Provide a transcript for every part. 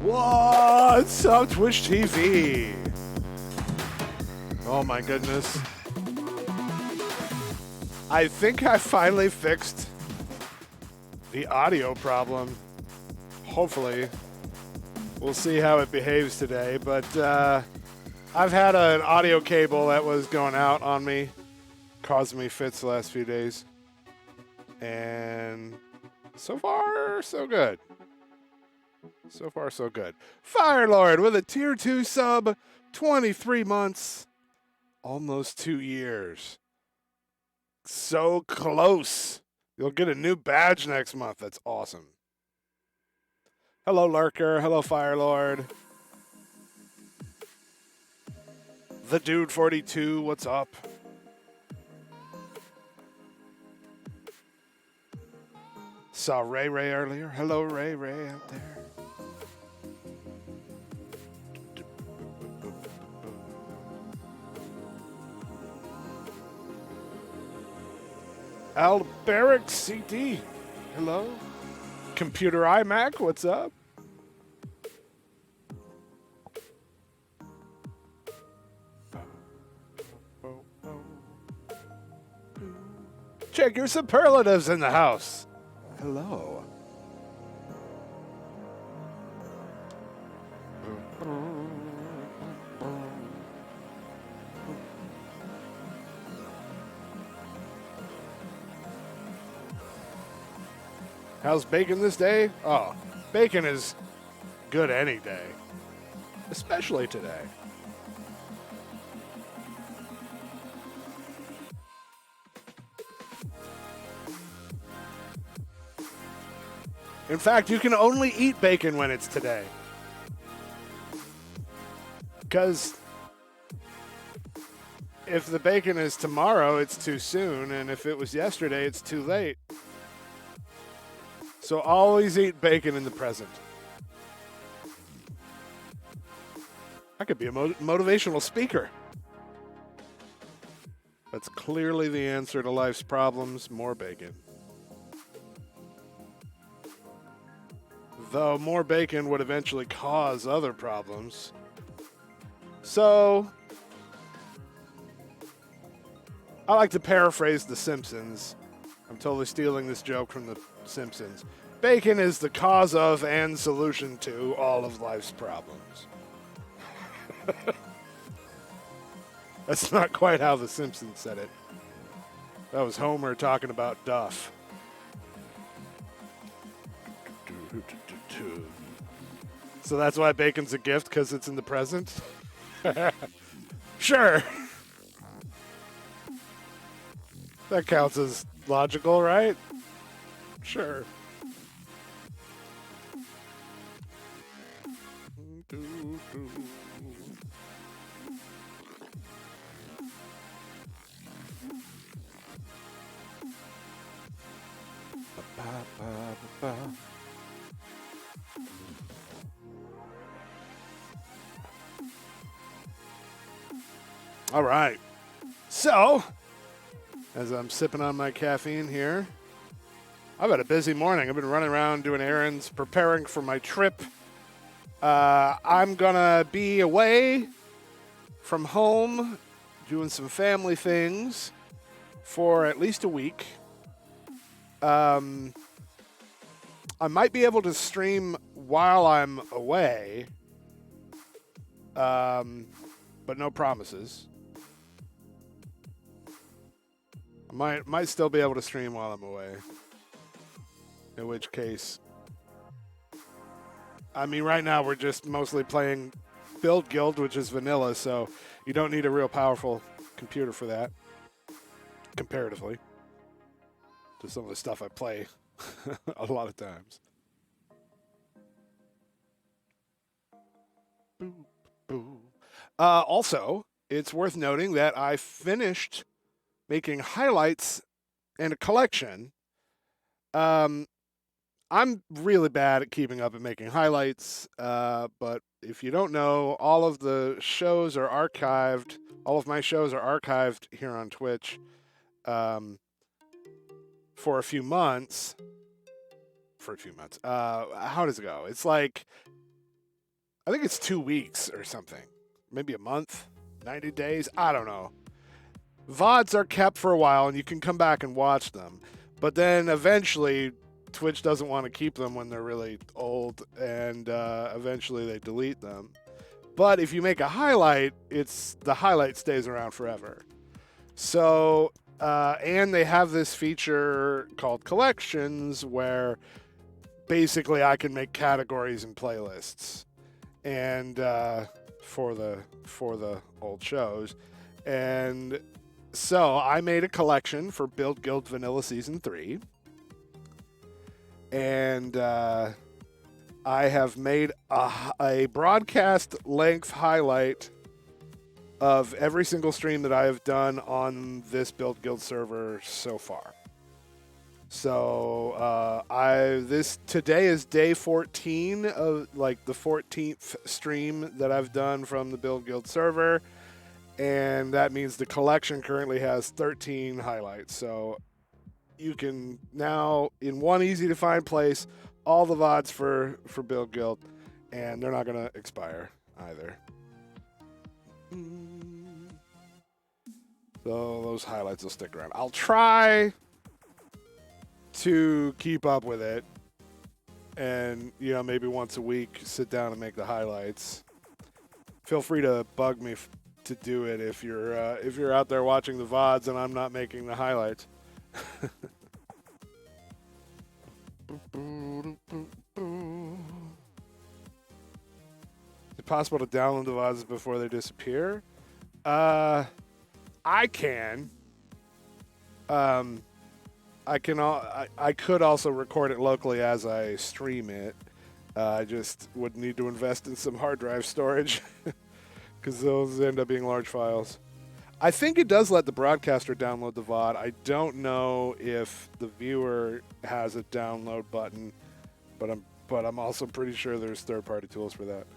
What's up, Twitch TV? Oh my goodness. I think I finally fixed the audio problem. Hopefully. We'll see how it behaves today, but I've had an audio cable that was going out on me, causing me fits the last few days. And so far, so good. So far, so good. Firelord with a tier 2 sub, 23 months, almost 2 years. So close. You'll get a new badge next month. That's awesome. Hello, Lurker. Hello, Firelord. The Dude 42, what's up? Saw Ray Ray earlier. Hello, Ray Ray out there. Alberic CD. Hello. Computer iMac, what's up? Check your superlatives in the house. Hello. How's bacon this day? Oh, bacon is good any day, especially today. In fact, you can only eat bacon when it's today. Because if the bacon is tomorrow, it's too soon, and if it was yesterday, it's too late. So always eat bacon in the present. I could be a motivational speaker. That's clearly the answer to life's problems, more bacon. Though more bacon would eventually cause other problems. So, I like to paraphrase The Simpsons. I'm totally stealing this joke from The Simpsons. Bacon is the cause of and solution to all of life's problems. That's not quite how The Simpsons said it. That was Homer talking about Duff. So that's why bacon's a gift, because it's in the present? Sure. That counts as logical, right? Sure. All right. So, as I'm sipping on my caffeine here, I've had a busy morning. I've been running around doing errands, preparing for my trip. I'm going to be away from home doing some family things for at least a week. I might be able to stream while I'm away, but no promises. I might still be able to stream while I'm away. In which case, I mean, right now we're just mostly playing Build Guild, which is vanilla, so you don't need a real powerful computer for that, comparatively to some of the stuff I play a lot of times. Boop, boop. Also, it's worth noting that I finished making highlights and a collection. I'm really bad at keeping up and making highlights, but if you don't know, all of the shows are archived. All of my shows are archived here on Twitch for a few months. How does it go? It's like I think it's 2 weeks or something. Maybe a month, 90 days. I don't know. VODs are kept for a while, and you can come back and watch them. But then eventually, Twitch doesn't want to keep them when they're really old, and eventually they delete them. But if you make a highlight, the highlight stays around forever. So, and they have this feature called collections where basically I can make categories and playlists, and for the old shows, and so I made a collection for Build Guild Vanilla Season 3, and I have made a broadcast length highlight of every single stream that I have done on this Build Guild server so far. So today is day 14 of like the 14th stream that I've done from the Build Guild server, and that means the collection currently has 13 highlights. So you can now, in one easy to find place, all the VODs for Build Guild, and they're not going to expire either. So those highlights will stick around. I'll try to keep up with it, and maybe once a week sit down and make the highlights. Feel free to bug me to do it if you're out there watching the VODs and I'm not making the highlights. Is it possible to download the VODs before they disappear? I can. I could also record it locally as I stream it. I just would need to invest in some hard drive storage because those end up being large files. I think it does let the broadcaster download the VOD. I don't know if the viewer has a download button, but I'm also pretty sure there's third-party tools for that.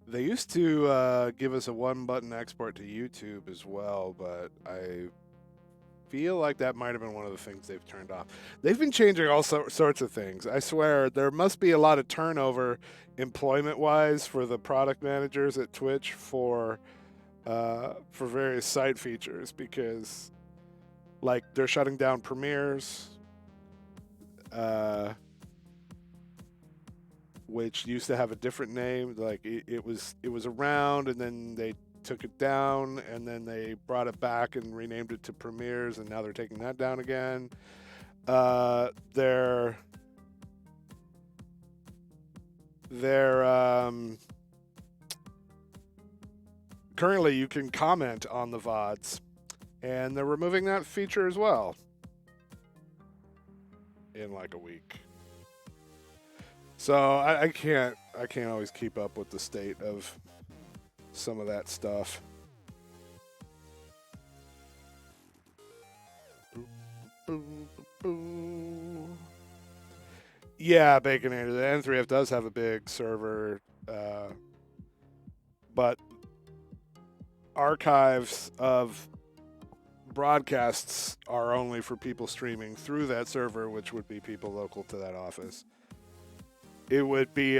They used to give us a one-button export to YouTube as well, but I feel like that might have been one of the things they've turned off. They've been changing all sorts of things. I swear, there must be a lot of turnover employment-wise for the product managers at Twitch for various site features, because like they're shutting down premieres, which used to have a different name. Like it was around, and then they took it down, and then they brought it back and renamed it to Premieres, and now they're taking that down again. They're currently you can comment on the VODs, and they're removing that feature as well in like a week. So I can't always keep up with the state of some of that stuff. Yeah, Baconator, the N3F does have a big server, but archives of broadcasts are only for people streaming through that server, which would be people local to that office. It would be,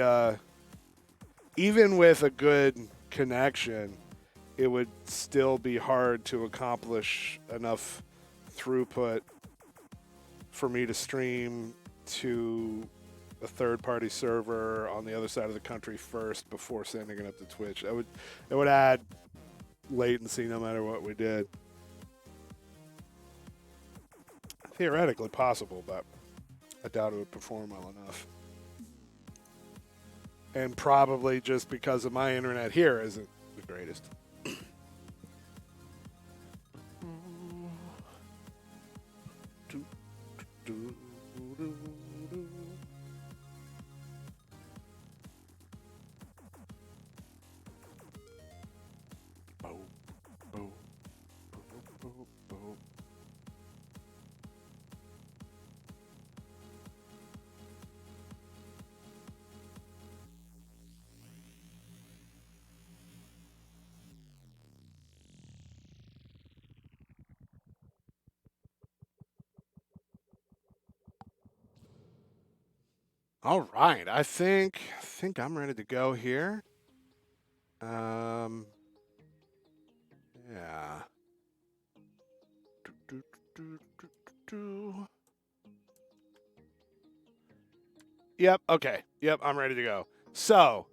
even with a good connection, it would still be hard to accomplish enough throughput for me to stream to a third-party server on the other side of the country first before sending it up to Twitch. It would add latency no matter what we did. Theoretically possible, but I doubt it would perform well enough. And probably just because of my internet here isn't the greatest. All right, I think I'm ready to go here. Yeah. Do, do, do, do. Yep. Okay. Yep. I'm ready to go. So,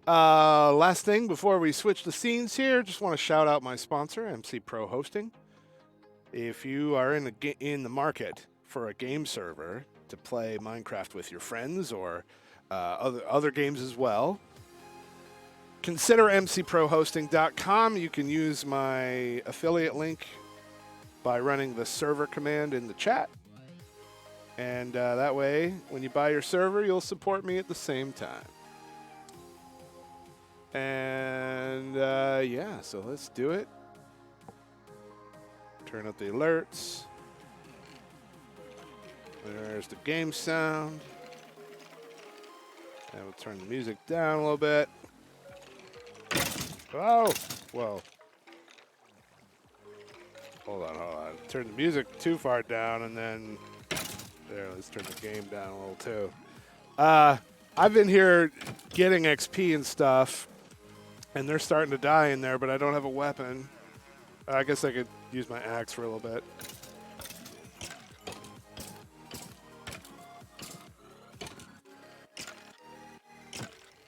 last thing before we switch the scenes here, just want to shout out my sponsor, MC Pro Hosting. If you are in the market for a game server to play Minecraft with your friends or other games as well, consider mcprohosting.com. You can use my affiliate link by running the server command in the chat. And that way, when you buy your server, you'll support me at the same time. And yeah, so let's do it. Turn up the alerts. There's the game sound. And we'll turn the music down a little bit. Oh, whoa. Hold on. Turn the music too far down, and then there. Let's turn the game down a little too. I've been here getting XP and stuff, and they're starting to die in there, but I don't have a weapon. I guess I could use my axe for a little bit.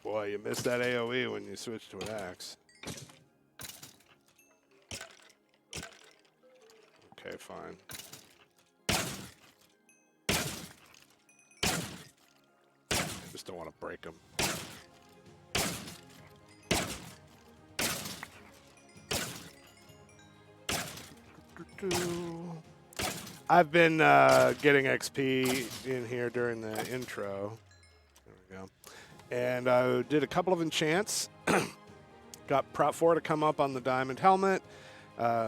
Boy, you missed that AoE when you switched to an axe. Okay, fine. Just don't want to break them. I've been getting XP in here during the intro. There we go. And I did a couple of enchants. Got Prop 4 to come up on the diamond helmet.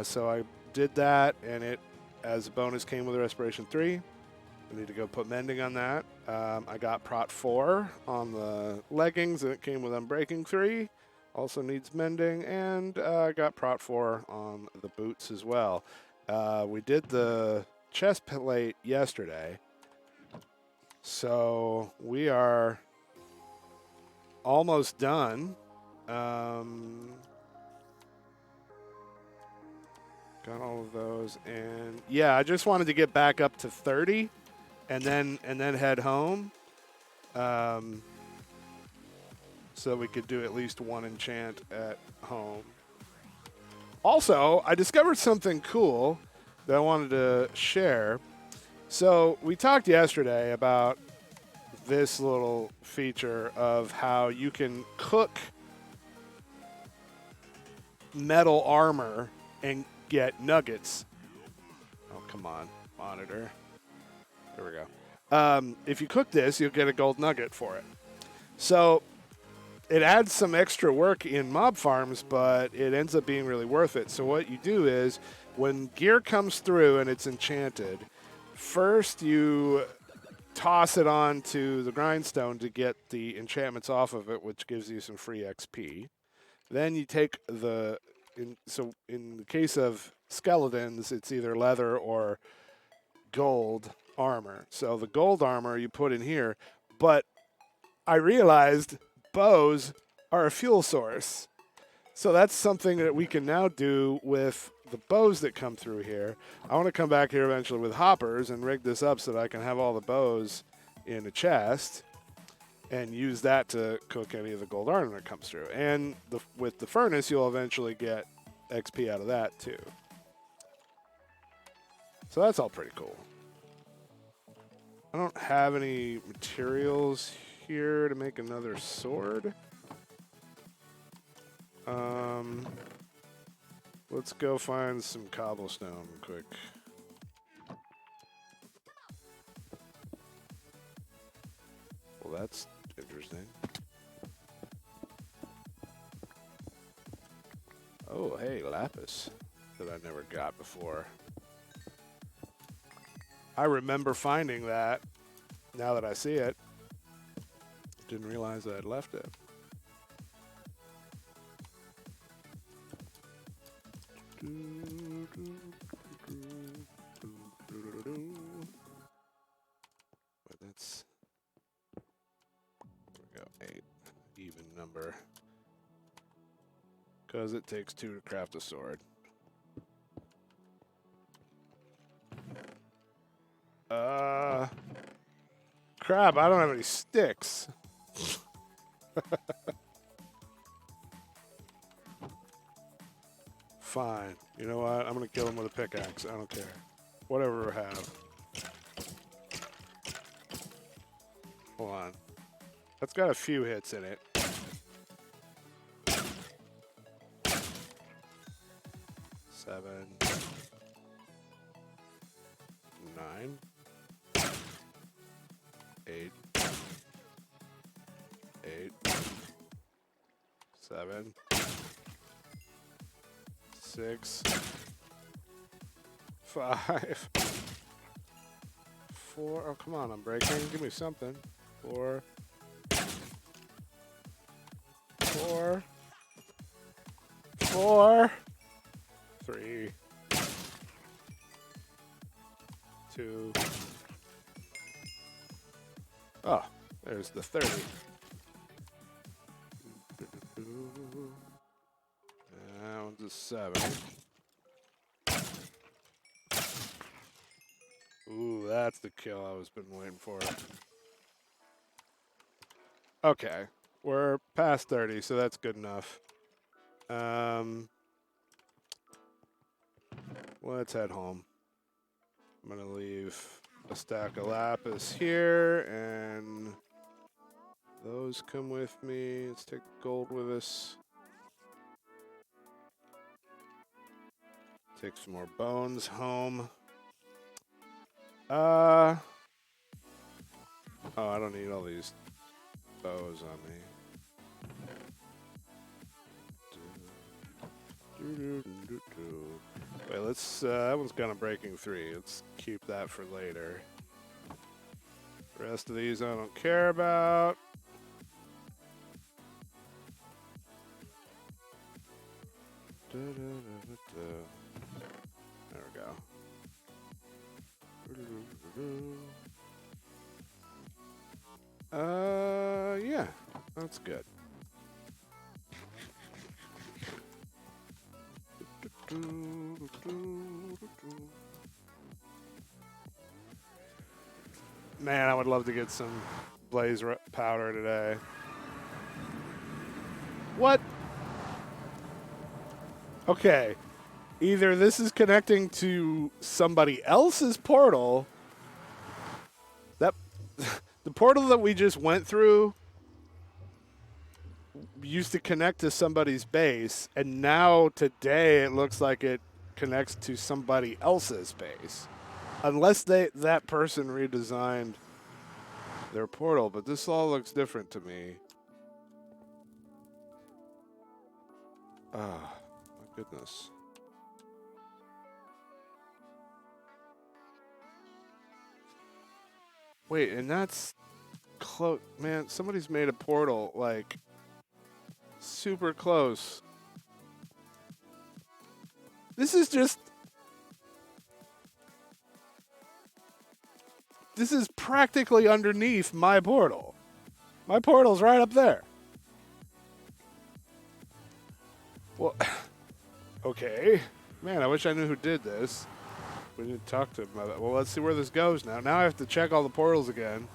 So I did that, and it, as a bonus, came with a Respiration 3. I need to go put mending on that. I got Prot 4 on the leggings, and it came with Unbreaking 3. Also needs mending, and I got Prot 4 on the boots as well. We did the chest plate yesterday, so we are almost done. Got all of those, and yeah, I just wanted to get back up to 30, and then head home, so we could do at least one enchant at home. Also, I discovered something cool that I wanted to share. So we talked yesterday about this little feature of how you can cook metal armor and get nuggets. Oh, come on, monitor. There we go. If you cook this, you'll get a gold nugget for it. So it adds some extra work in mob farms, but it ends up being really worth it. So what you do is, when gear comes through and it's enchanted, first you toss it onto the grindstone to get the enchantments off of it, which gives you some free XP. Then you take so in the case of skeletons, it's either leather or gold armor. So the gold armor you put in here, but I realized bows are a fuel source. So that's something that we can now do with the bows that come through here. I want to come back here eventually with hoppers and rig this up so that I can have all the bows in a chest and use that to cook any of the gold armor that comes through. And with the furnace, you'll eventually get XP out of that too. So that's all pretty cool. I don't have any materials here to make another sword. Let's go find some cobblestone quick. Well, that's interesting. Oh, hey, lapis that I never got before. I remember finding that now that I see it. Didn't realize I had left it. But that's even number. Because it takes 2 to craft a sword. Crap, I don't have any sticks. Fine. You know what? I'm going to kill him with a pickaxe. I don't care. Whatever I have. Hold on. That's got a few hits in it. Seven. 9. 8. 8. 7. 6. 5. 4. Oh, come on, I'm breaking. Give me something. 4. 4. 4. 3. 2. Oh, there's the 30. That one's a 7. Ooh, that's the kill I was been waiting for. Okay, we're past 30, so that's good enough. Let's head home. I'm gonna leave a stack of lapis here, and those come with me. Let's take gold with us. Take some more bones home. Oh, I don't need all these bows on me. Wait, let's, that one's kind of breaking 3. Let's keep that for later. The rest of these I don't care about. There we go. Yeah, that's good. Man, I would love to get some blaze powder today. What? Okay. Either this is connecting to somebody else's portal. That the portal that we just went through used to connect to somebody's base, and now today it looks like it connects to somebody else's base. Unless that person redesigned their portal, but this all looks different to me. Ah, my goodness. Wait, and that's close. Man, somebody's made a portal, like, super close. This is just... This is practically underneath my portal. My portal's right up there. Well, okay. Man, I wish I knew who did this. We didn't talk to him about that. Well, let's see where this goes now. Now I have to check all the portals again.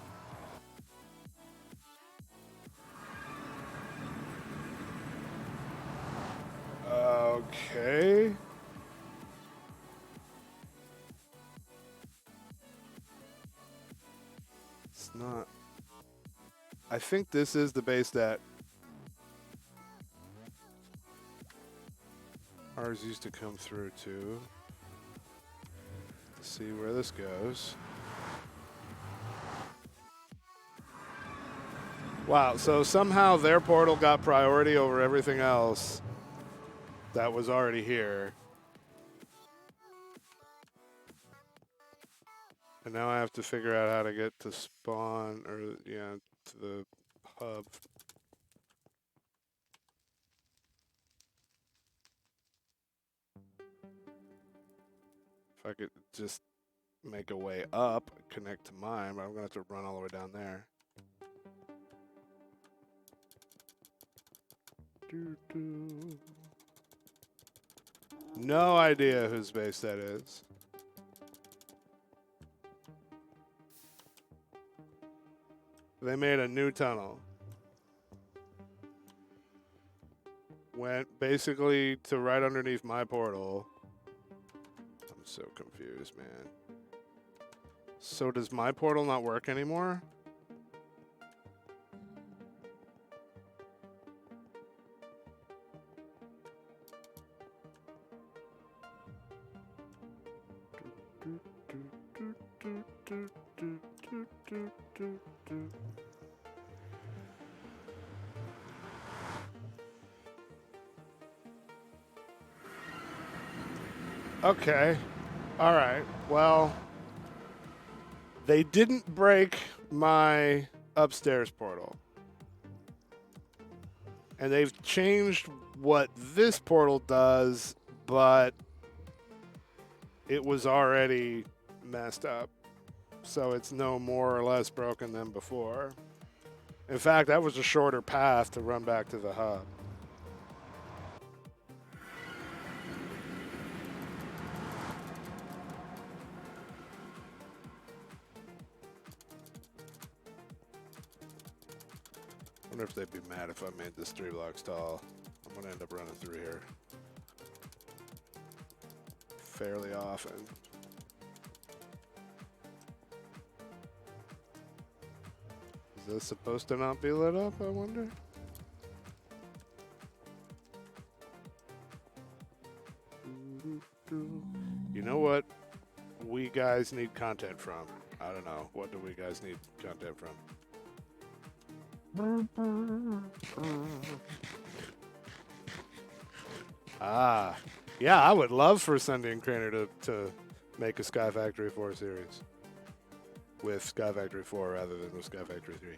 Okay. It's not... I think this is the base that ours used to come through to. Let's see where this goes. Wow, so somehow their portal got priority over everything else that was already here. And now I have to figure out how to get to spawn, or, yeah, to the hub. If I could just make a way up, connect to mine, but I'm going to have to run all the way down there. No idea whose base that is. They made a new tunnel. Went basically to right underneath my portal. I'm so confused, man. So does my portal not work anymore? Okay. All right. Well, they didn't break my upstairs portal. And they've changed what this portal does, but it was already messed up. So it's no more or less broken than before. In fact, that was a shorter path to run back to the hub. I wonder if they'd be mad if I made this 3 blocks tall. I'm going to end up running through here fairly often. Is this supposed to not be lit up, I wonder? You know what we guys need content from? I don't know. What do we guys need content from? Ah, yeah, I would love for Sunday and Craner to make a Sky Factory 4 series. With Sky Factory 4 rather than with Sky Factory 3.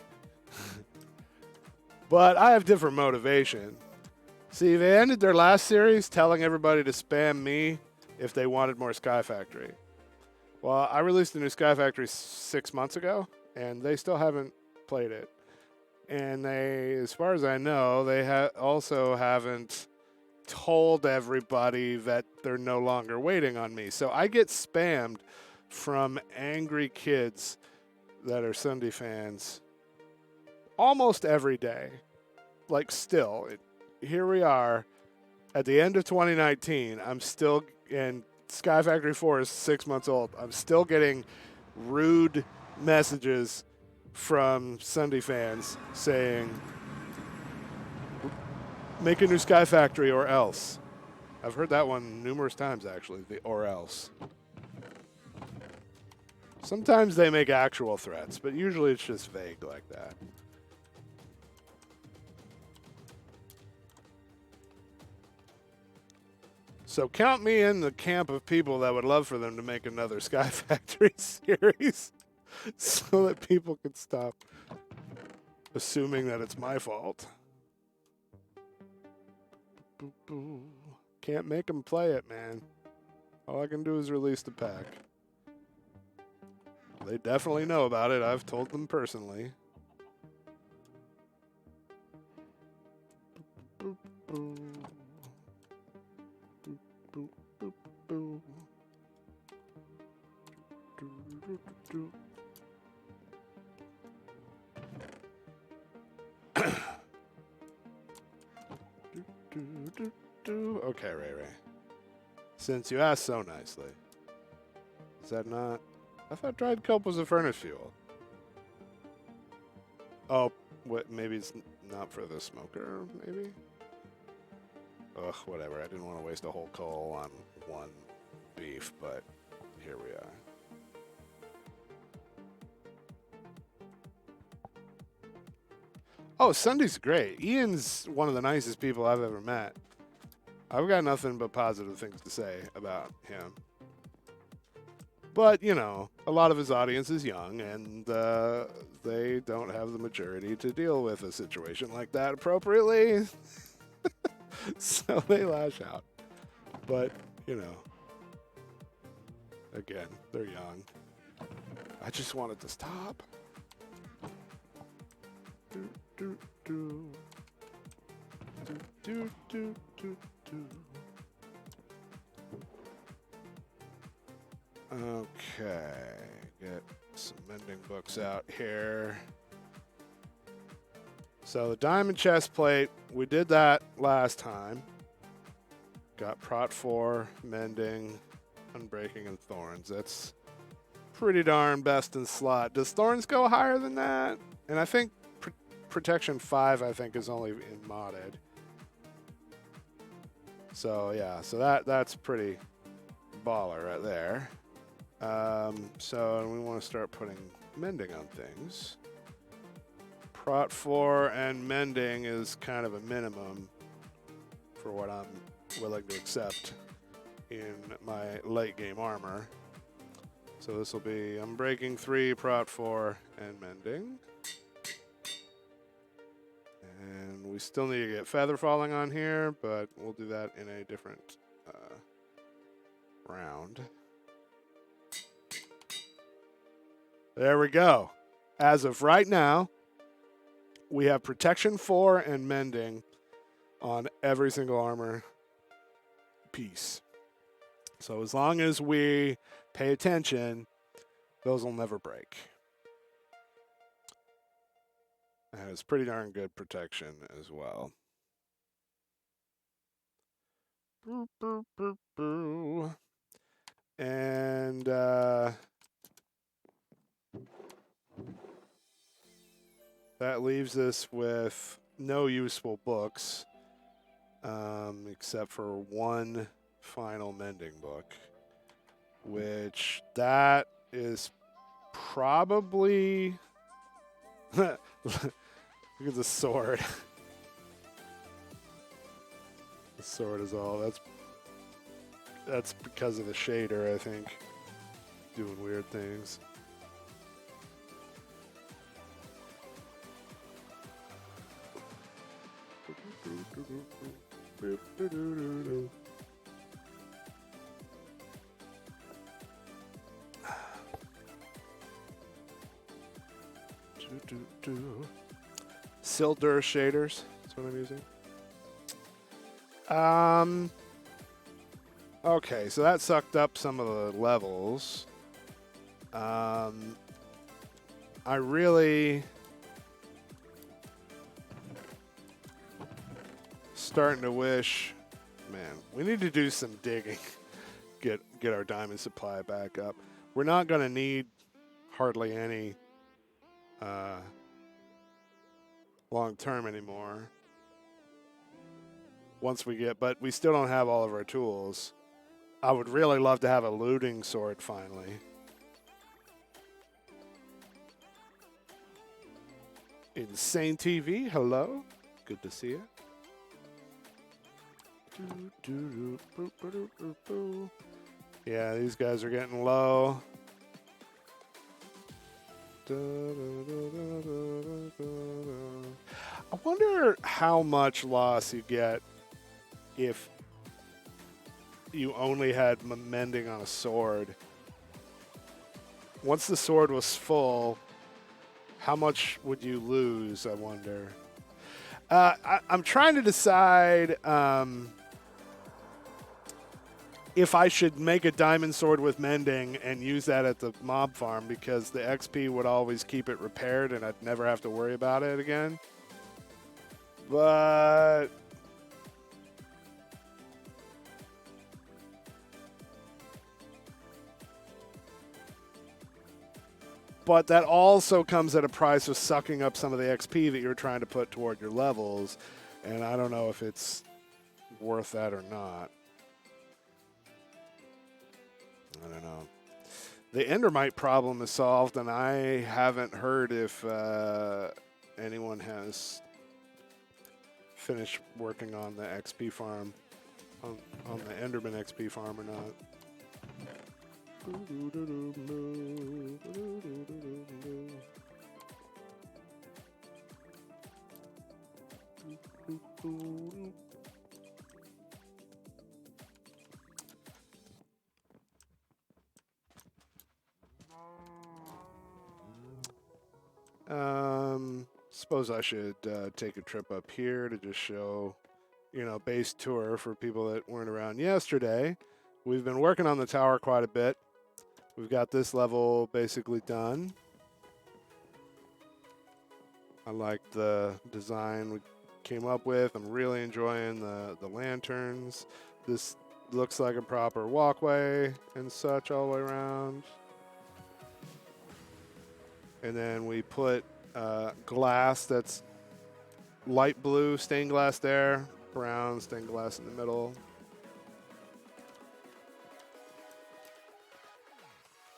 But I have different motivation. See, they ended their last series telling everybody to spam me if they wanted more Sky Factory. Well, I released a new Sky Factory 6 months ago, and they still haven't played it. And they, as far as I know, they also haven't told everybody that they're no longer waiting on me. So I get spammed from angry kids that are Sunday fans almost every day. Like, still, here we are at the end of 2019. I'm still, and Sky Factory 4 is 6 months old. I'm still getting rude messages from Sunday fans saying, make a new Sky Factory or else. I've heard that one numerous times, actually, the or else. Sometimes they make actual threats, but usually it's just vague like that. So count me in the camp of people that would love for them to make another Sky Factory series so that people could stop assuming that it's my fault. Can't make them play it, man. All I can do is release the pack. They definitely know about it. I've told them personally. Okay, Ray Ray. Since you asked so nicely. Is that not? I thought dried kelp was a furnace fuel. Oh, what? Maybe it's not for the smoker, maybe? Ugh, whatever. I didn't want to waste a whole coal on one beef, but here we are. Oh, Sunday's great. Ian's one of the nicest people I've ever met. I've got nothing but positive things to say about him. But, you know, a lot of his audience is young, and they don't have the maturity to deal with a situation like that appropriately. So they lash out. But, you know, again, they're young. I just want it to stop. Okay, get some mending books out here. So the diamond chest plate, we did that last time. Got Prot 4, Mending, Unbreaking, and Thorns. That's pretty darn best in slot. Does Thorns go higher than that? And I think Protection 5, I think, is only in modded. So yeah, so that's pretty baller right there. So we want to start putting Mending on things. Prot 4 and Mending is kind of a minimum for what I'm willing to accept in my late game armor. So this will be Unbreaking 3, Prot 4, and Mending. And we still need to get Feather Falling on here, but we'll do that in a different round. There we go. As of right now, we have Protection 4 and Mending on every single armor piece. So as long as we pay attention, those will never break. And it's pretty darn good protection as well. Boop, boop, boop, boop. And that leaves us with no useful books, except for one final Mending book, which that is probably... Look at the sword. The sword is all. That's because of the shader, I think. Doing weird things. Sildur shaders. That's what I'm using. Okay, so that sucked up some of the levels. I really starting to wish, man, we need to do some digging. Get our diamond supply back up. We're not going to need hardly any long term anymore. Once we get, but we still don't have all of our tools. I would really love to have a looting sword finally. Insane TV, hello. Good to see you. Yeah, these guys are getting low. I wonder how much loss you get if you only had Mending on a sword. Once the sword was full, how much would you lose, I wonder? I'm trying to decide if I should make a diamond sword with Mending and use that at the mob farm, because the XP would always keep it repaired and I'd never have to worry about it again. But that also comes at a price of sucking up some of the XP that you're trying to put toward your levels, and I don't know if it's worth that or not. I don't know. The Endermite problem is solved, and I haven't heard if anyone has finished working on the XP farm, on the Enderman XP farm or not. Suppose I should take a trip up here to just show base tour for people that weren't around yesterday. We've been working on the tower quite a bit. We've got this level basically done. I like the design we came up with. I'm really enjoying the lanterns. This looks like a proper walkway and such all the way around. And then we put glass that's light blue stained glass there, brown stained glass in the middle.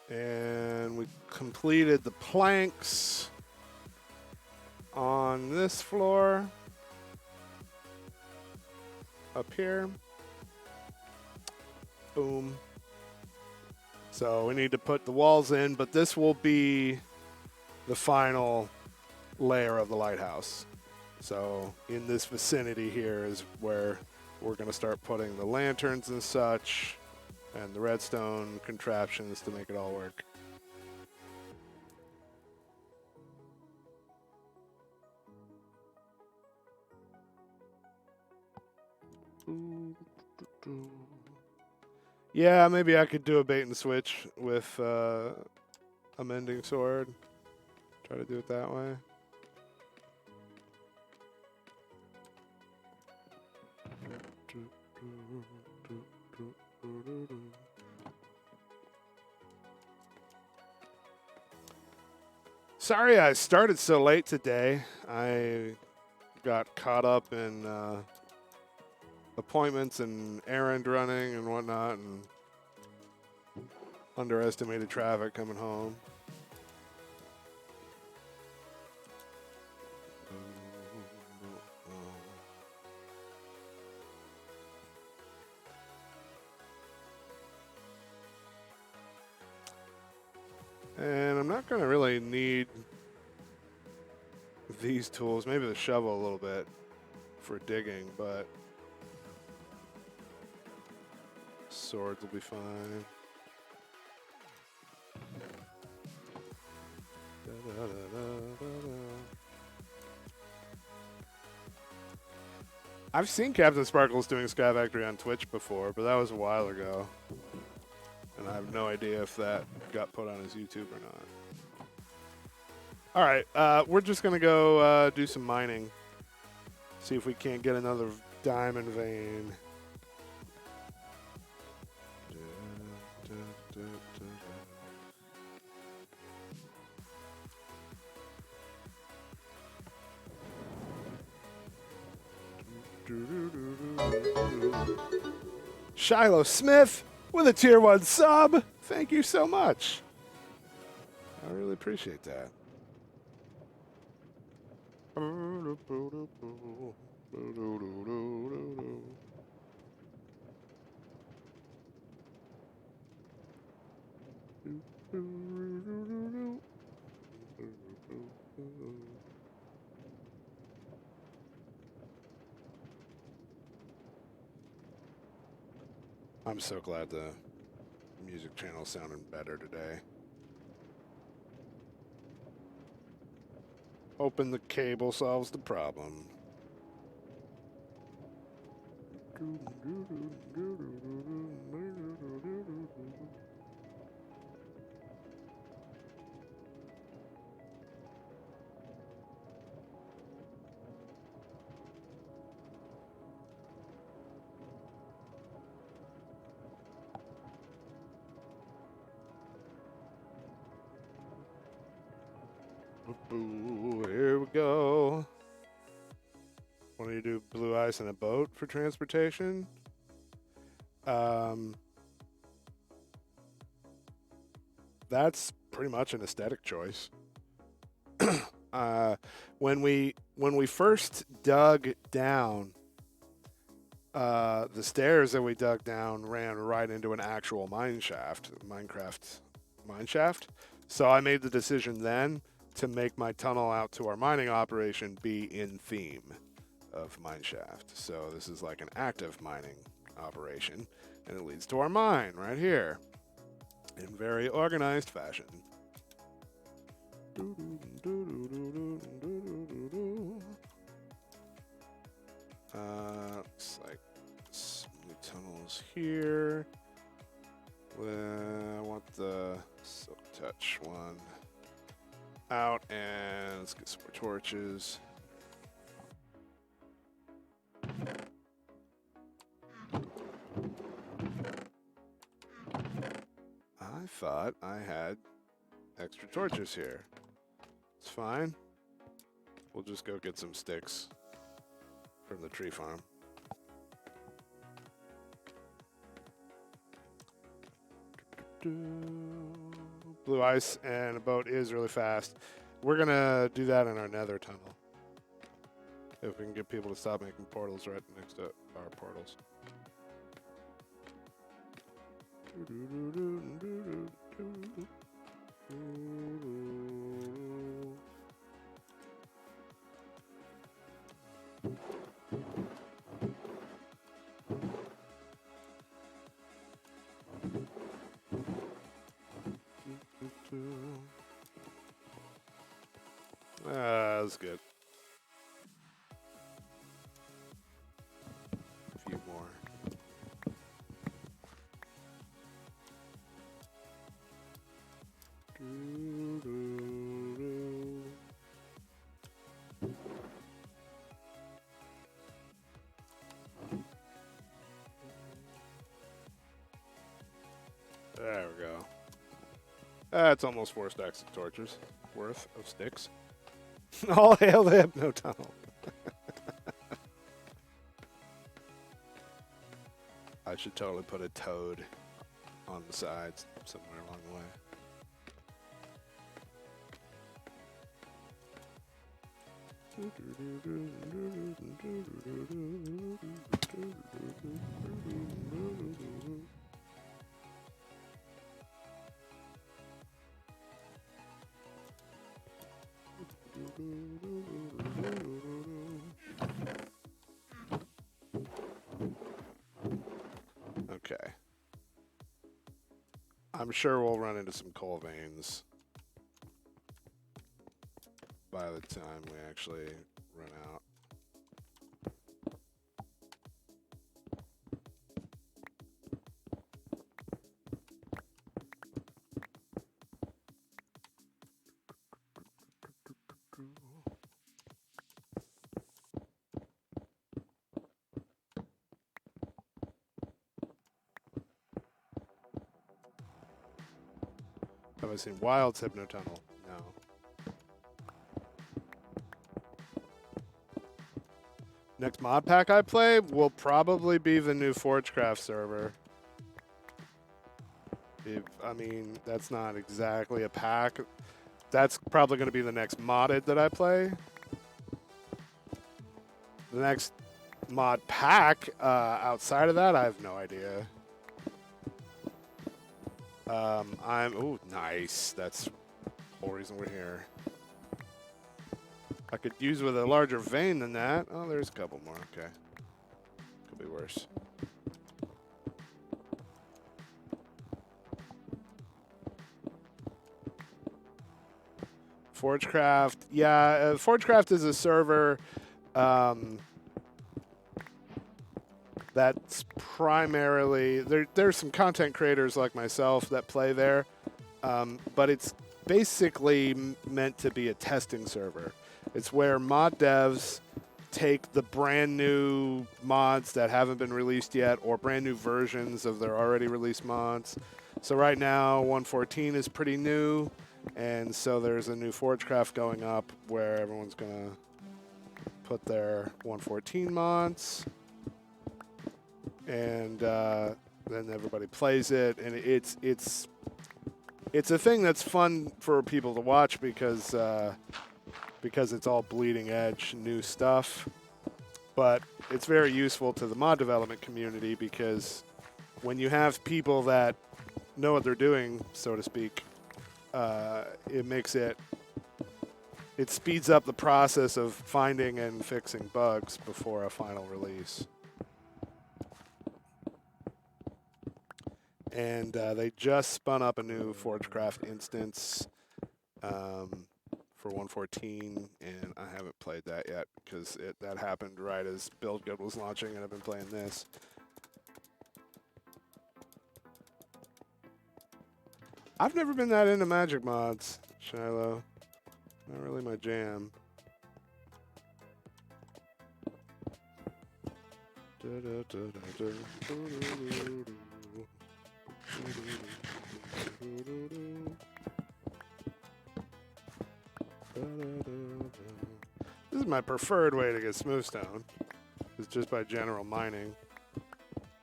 And we completed the planks on this floor up here. Boom. So we need to put the walls in, but this will be the final layer of the lighthouse. So in this vicinity here is where we're going to start putting the lanterns and such and the redstone contraptions to make it all work. Yeah, maybe I could do a bait and switch with a mending sword. Try to do it that way. Sorry I started so late today. I got caught up in appointments and errand running and whatnot, and underestimated traffic coming home. And I'm not going to really need these tools, maybe the shovel a little bit for digging, but swords will be fine. I've seen Captain Sparkles doing Sky Factory on Twitch before, but that was a while ago. And I have no idea if that got put on his YouTube or not. All right, we're just going to go do some mining. See if we can't get another diamond vein. Shiloh Smith with a tier 1 sub. Thank you so much. I really appreciate that. I'm so glad the music channel sounded better today. Hoping the cable solves the problem. Ooh, here we go. Want to do blue ice and a boat for transportation? That's pretty much an aesthetic choice. When we first dug down, the stairs that we dug down ran right into an actual Minecraft mine shaft. So I made the decision then to make my tunnel out to our mining operation be in theme of mineshaft. So this is like an active mining operation, and it leads to our mine right here in very organized fashion. here. I want the Silk Touch one out, and let's get some more torches. I thought I had extra torches here. It's fine. We'll just go get some sticks from the tree farm. Blue ice and a boat is really fast. We're gonna do that in our nether tunnel. If we can get people to stop making portals right next to our portals. That's good. A few more. There we go. That's almost 4 stacks of torches worth of sticks. All hail the Hypno Tunnel. I should totally put a toad on the sides somewhere along the way. Okay. I'm sure we'll run into some coal veins by the time we actually run out. Have I seen Wild's Hypno Tunnel? No. Next mod pack I play will probably be the new Forgecraft server. I mean, that's not exactly a pack. That's probably going to be the next modded that I play. The next mod pack outside of that, I have no idea. Ooh, nice. That's the whole reason we're here. I could use with a larger vein than that. Oh, there's a couple more. Okay. Could be worse. Forgecraft. Yeah, Forgecraft is a server that's primarily... There's some content creators like myself that play there, but it's basically meant to be a testing server. It's where mod devs take the brand new mods that haven't been released yet or brand new versions of their already released mods. So right now, 1.14 is pretty new, and so there's a new Forgecraft going up where everyone's going to put their 1.14 mods, and then everybody plays it, and it's a thing that's fun for people to watch because it's all bleeding edge new stuff. But it's very useful to the mod development community because when you have people that know what they're doing, so to speak, it speeds up the process of finding and fixing bugs before a final release. And they just spun up a new Forgecraft instance for 1.14, and I haven't played that yet because that happened right as Build Good was launching, and I've been playing this. I've never been that into magic mods, Shiloh. Not really my jam. This is my preferred way to get smooth stone. It's just by general mining.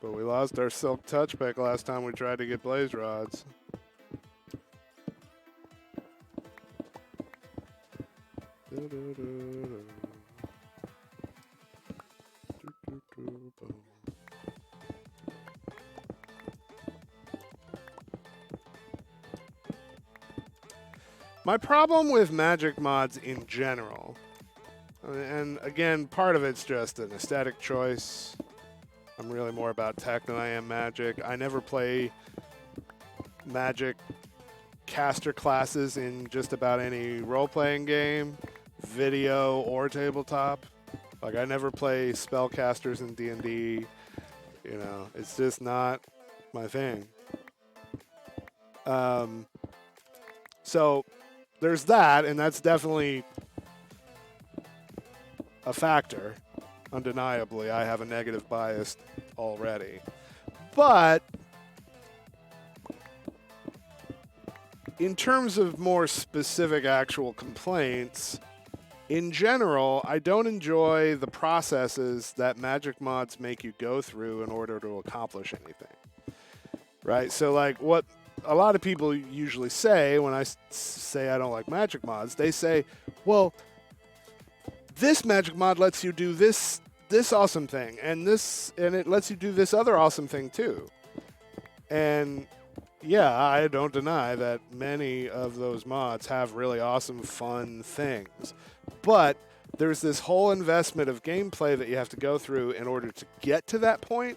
But we lost our silk touch pick last time we tried to get blaze rods. My problem with magic mods in general, and again, part of it's just an aesthetic choice. I'm really more about tech than I am magic. I never play magic caster classes in just about any role-playing game, video, or tabletop. Like, I never play spellcasters in D&D. You know, it's just not my thing. So there's that, and that's definitely a factor. Undeniably, I have a negative bias already. But in terms of more specific actual complaints, in general, I don't enjoy the processes that magic mods make you go through in order to accomplish anything. Right? So, like, what a lot of people usually say when I say I don't like magic mods, they say, well, this magic mod lets you do this awesome thing, and it lets you do this other awesome thing too. And yeah, I don't deny that many of those mods have really awesome, fun things. But there's this whole investment of gameplay that you have to go through in order to get to that point.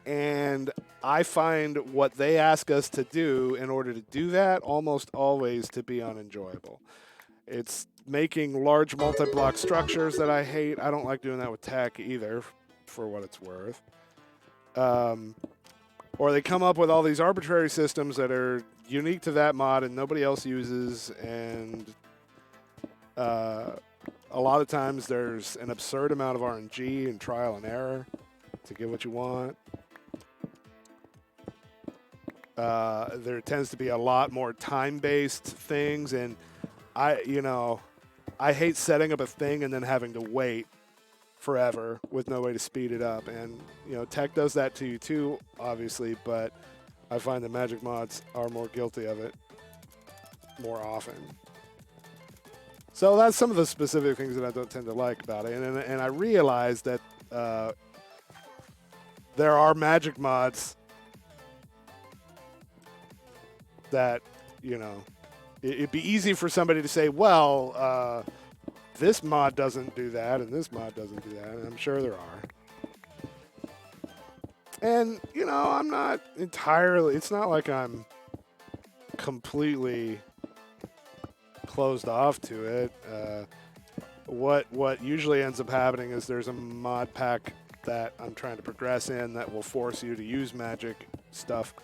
And I find what they ask us to do in order to do that almost always to be unenjoyable. It's making large multi-block structures that I hate. I don't like doing that with tech either, for what it's worth. Or they come up with all these arbitrary systems that are unique to that mod and nobody else uses, and a lot of times there's an absurd amount of RNG and trial and error to get what you want. There tends to be a lot more time-based things, and I hate setting up a thing and then having to wait forever with no way to speed it up. And, tech does that to you too, obviously, but I find that magic mods are more guilty of it more often. So that's some of the specific things that I don't tend to like about it. And I realize that there are magic mods that, it'd be easy for somebody to say, well, this mod doesn't do that, and this mod doesn't do that, and I'm sure there are. And, I'm not entirely, it's not like I'm completely closed off to it. What usually ends up happening is there's a mod pack that I'm trying to progress in that will force you to use magic stuff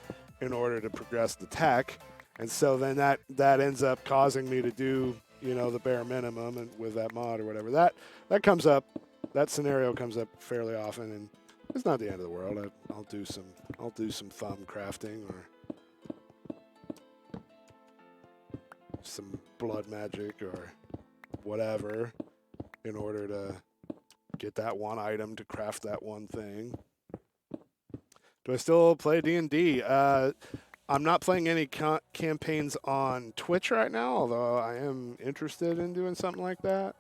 in order to progress the tech. And so then that ends up causing me to do, the bare minimum and with that mod or whatever. That comes up, that scenario comes up fairly often, and it's not the end of the world. I'll do some thumb crafting or some blood magic or whatever in order to get that one item to craft that one thing. Do I still play D&D? I'm not playing any campaigns on Twitch right now, although I am interested in doing something like that.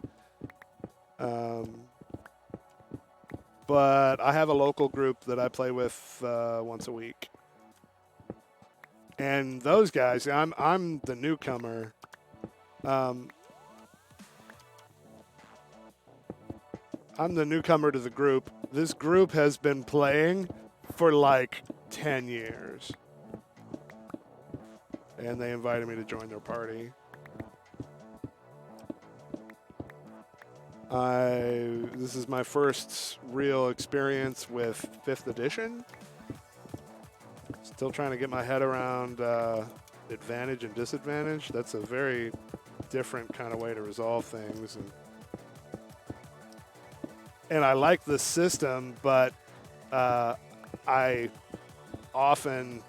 But I have a local group that I play with once a week. And those guys, I'm the newcomer. I'm the newcomer to the group. This group has been playing for like 10 years. And they invited me to join their party. This is my first real experience with 5th edition. Still trying to get my head around advantage and disadvantage. That's a very different kind of way to resolve things. And I like the system, but I often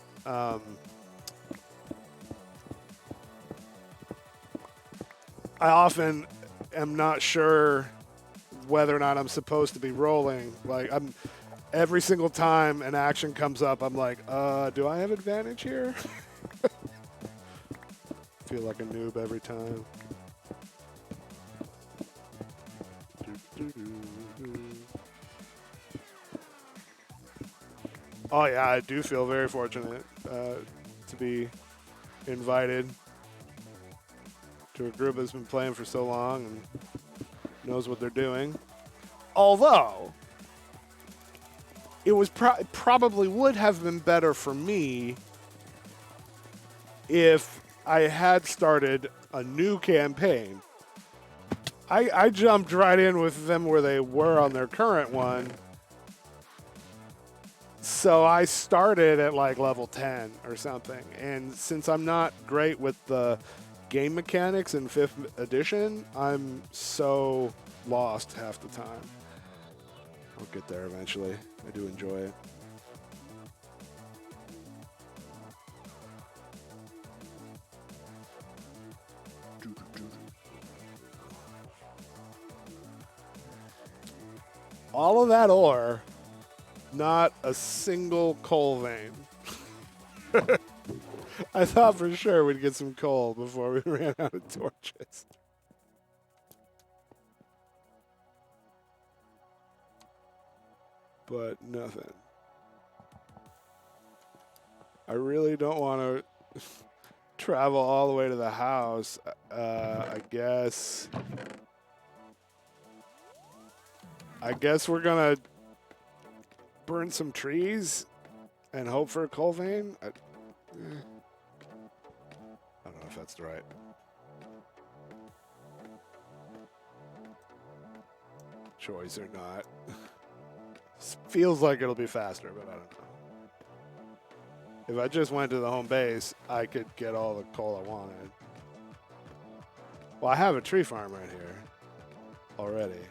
am not sure whether or not I'm supposed to be rolling. Like every single time an action comes up, I'm like, do I have advantage here? Feel like a noob every time. Oh yeah, I do feel very fortunate to be invited to a group that's been playing for so long and knows what they're doing. Although, it was probably would have been better for me if I had started a new campaign. I jumped right in with them where they were on their current one. So I started at like level 10 or something. And since I'm not great with the game mechanics in 5th edition, I'm so lost half the time. I'll get there eventually. I do enjoy it. All of that ore, not a single coal vein. I thought for sure we'd get some coal before we ran out of torches. But nothing. I really don't want to travel all the way to the house. I guess we're going to burn some trees and hope for a coal vein. I don't know if that's right. Choice or not. Feels like it'll be faster, but I don't know. If I just went to the home base, I could get all the coal I wanted. Well, I have a tree farm right here already.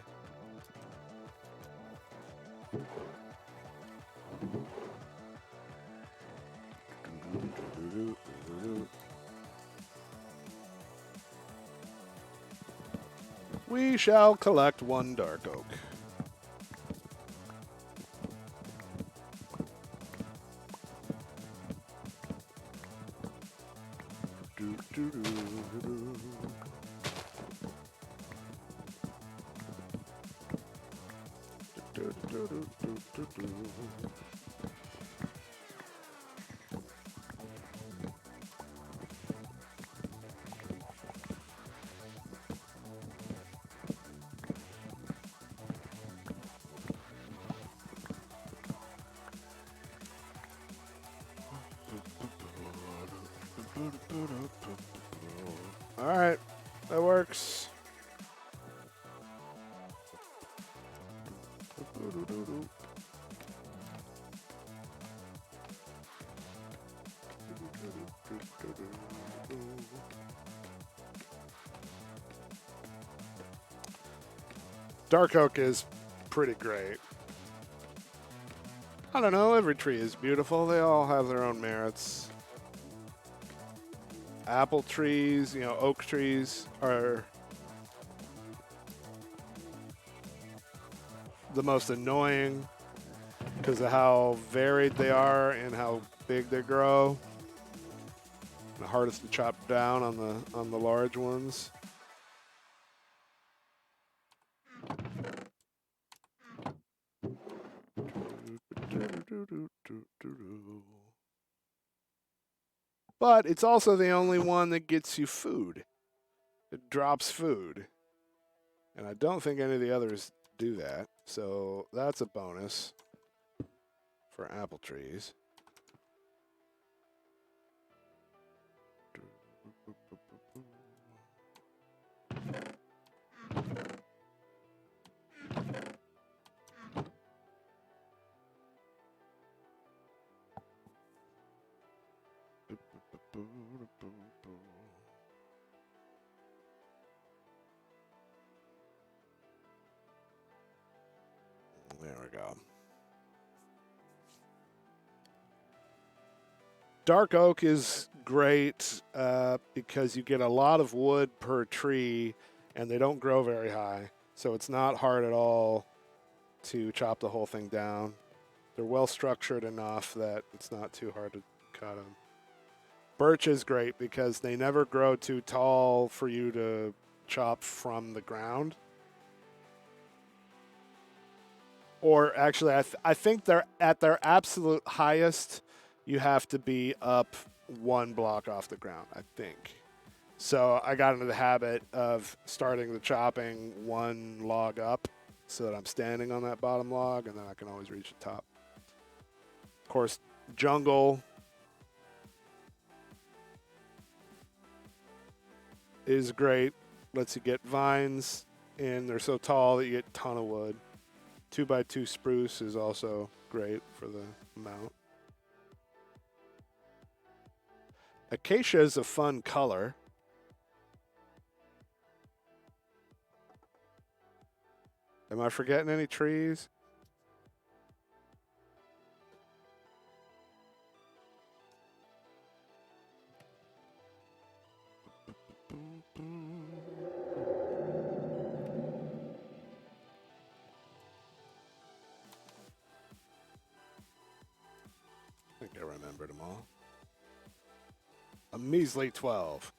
We shall collect one dark oak. All right, that works. Dark oak is pretty great. I don't know, every tree is beautiful. They all have their own merits. Apple trees, you know, oak trees are the most annoying because of how varied they are and how big they grow. The hardest to chop down on the large ones. But it's also the only one that gets you food. It drops food. And I don't think any of the others do that. So that's a bonus for apple trees. go. Dark oak is great because you get a lot of wood per tree, and they don't grow very high. So it's not hard at all to chop the whole thing down. They're well structured enough that it's not too hard to cut them. Birch is great because they never grow too tall for you to chop from the ground. Or actually, I think they're at their absolute highest, you have to be up 1 block off the ground, I think. So I got into the habit of starting the chopping 1 log up so that I'm standing on that bottom log, and then I can always reach the top. Of course, jungle is great. Lets you get vines, and they're so tall that you get a ton of wood. 2x2 spruce is also great for the amount. Acacia is a fun color. Am I forgetting any trees? I think I remembered them all. A measly 12.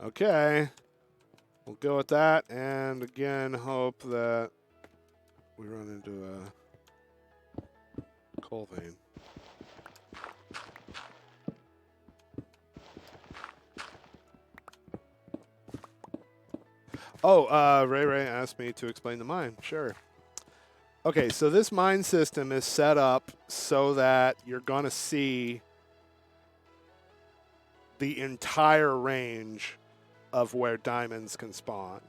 Okay, we'll go with that, and again, hope that we run into a coal vein. Oh, Ray asked me to explain the mine. Sure. Okay, so this mine system is set up so that you're going to see the entire range of where diamonds can spawn.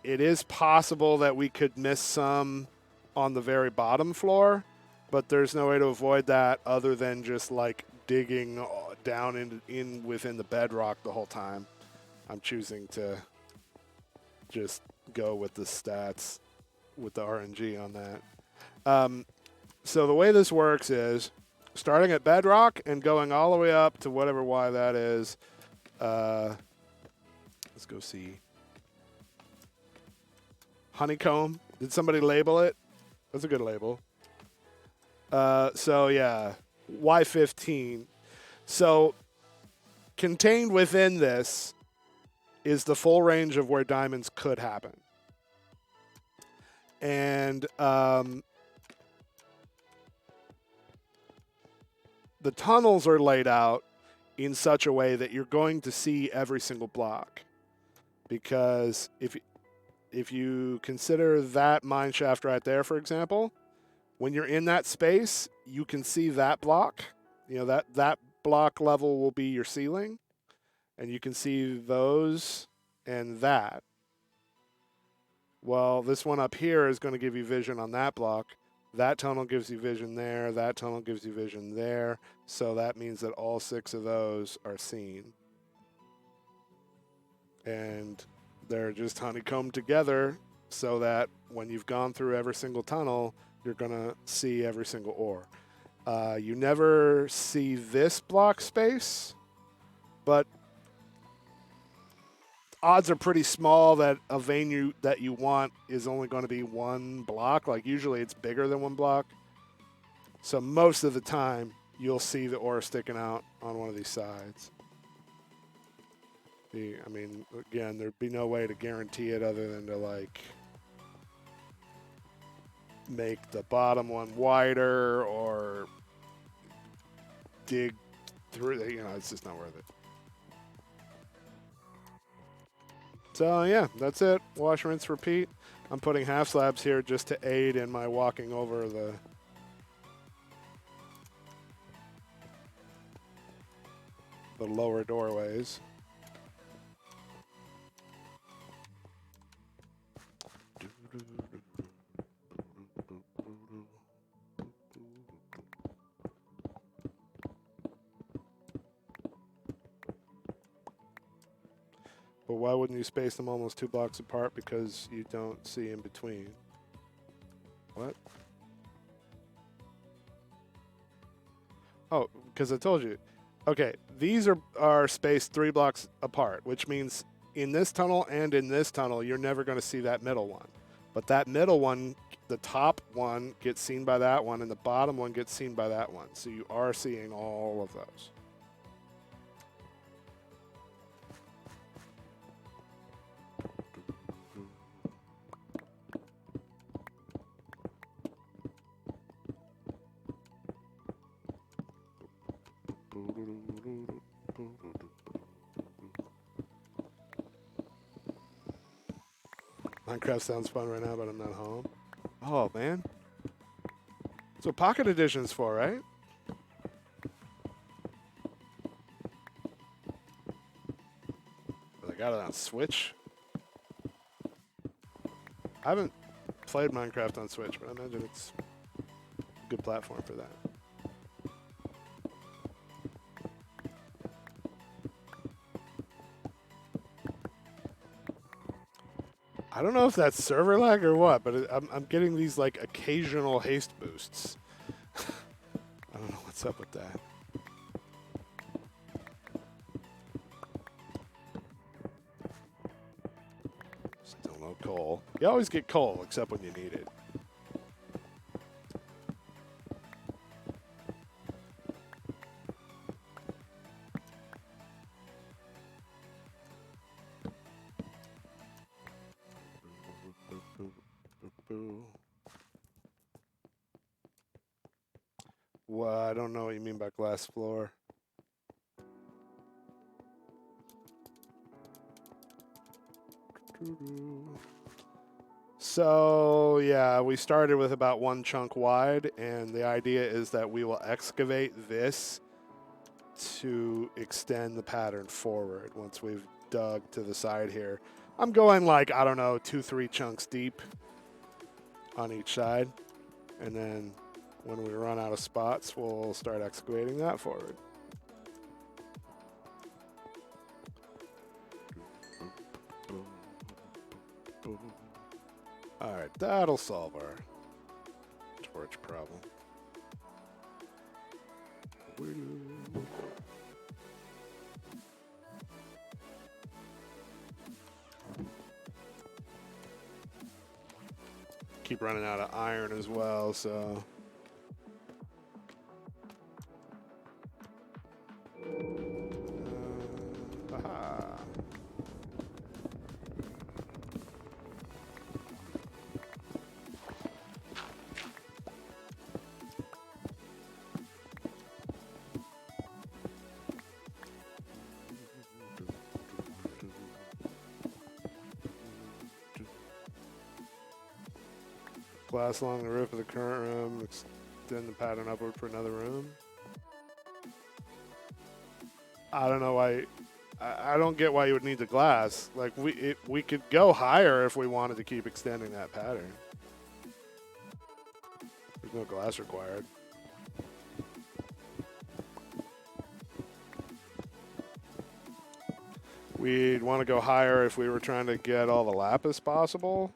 It is possible that we could miss some on the very bottom floor, but there's no way to avoid that other than just like digging down in within the bedrock the whole time. I'm choosing to just go with the stats with the RNG on that. So the way this works is starting at bedrock and going all the way up to whatever Y that is. Let's go see. Honeycomb. Did somebody label it? That's a good label. So yeah, Y15. So contained within this is the full range of where diamonds could happen. And the tunnels are laid out in such a way that you're going to see every single block. Because if you consider that mine shaft right there, for example, when you're in that space, you can see that block. You know, that block level will be your ceiling. And you can see those and that. Well, this one up here is going to give you vision on that block. That tunnel gives you vision there. That tunnel gives you vision there. So that means that all 6 of those are seen. And they're just honeycombed together so that when you've gone through every single tunnel, you're going to see every single ore. You never see this block space, but odds are pretty small that a vein that you want is only going to be 1 block. Like usually it's bigger than 1 block. So most of the time you'll see the ore sticking out on one of these sides. I mean, again, there'd be no way to guarantee it other than to like make the bottom one wider or dig through it. You know, it's just not worth it. So yeah, that's it. Wash, rinse, repeat. I'm putting half slabs here just to aid in my walking over the lower doorways. But why wouldn't you space them almost 2 blocks apart? Because you don't see in between. What? Oh, because I told you. Okay, these are spaced 3 blocks apart, which means in this tunnel and in this tunnel, you're never going to see that middle one. But that middle one, the top one gets seen by that one, and the bottom one gets seen by that one. So you are seeing all of those. Minecraft sounds fun right now, but I'm not home. Oh, man. That's what Pocket Edition's for, right? But I got it on Switch. I haven't played Minecraft on Switch, but I imagine it's a good platform for that. I don't know if that's server lag or what, but I'm getting these like occasional haste boosts. I don't know what's up with that. Still no coal. You always get coal except when you need it. Well, I don't know what you mean by glass floor. So, yeah, we started with about 1 chunk wide, and the idea is that we will excavate this to extend the pattern forward once we've dug to the side here. I'm going like, I don't know, 2-3 chunks deep on each side, and then when we run out of spots, we'll start excavating that forward. All right, that'll solve our torch problem. Keep running out of iron as well, so. Aha. Glass along the roof of the current room, extend the pattern upward for another room. I don't know why. I don't get why you would need the glass. Like we could go higher if we wanted to keep extending that pattern. There's no glass required. We'd want to go higher if we were trying to get all the lapis possible,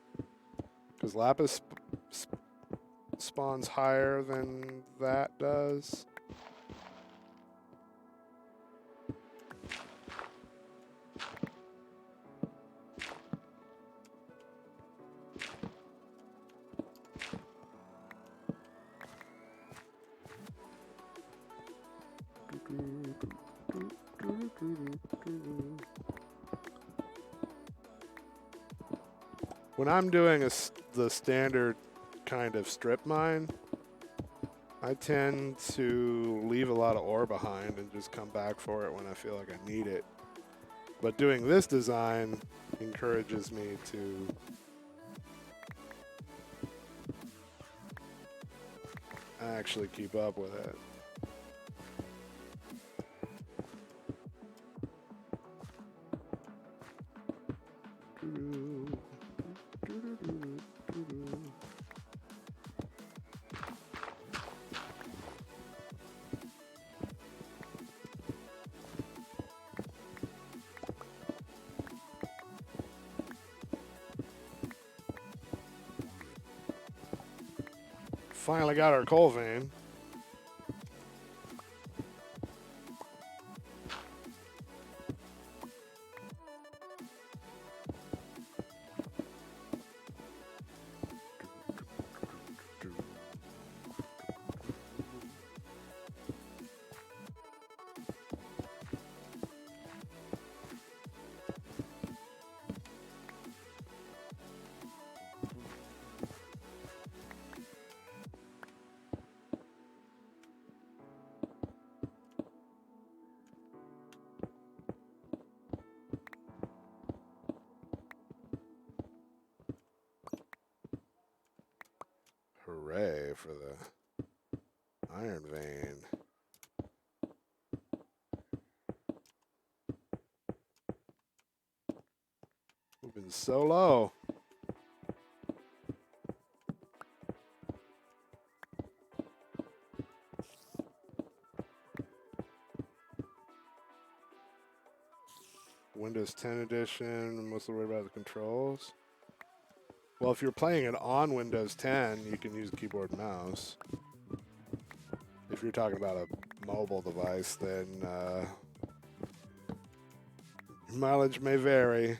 because lapis spawns higher than that does. When I'm doing the standard kind of strip mine, I tend to leave a lot of ore behind and just come back for it when I feel like I need it. But doing this design, encourages me to actually keep up with it. Finally got our coal vein. Hooray for the iron vein. We've been so low. Windows 10 edition, I'm mostly worried about the controls. Well, if you're playing it on Windows 10, you can use keyboard and mouse. If you're talking about a mobile device, then mileage may vary.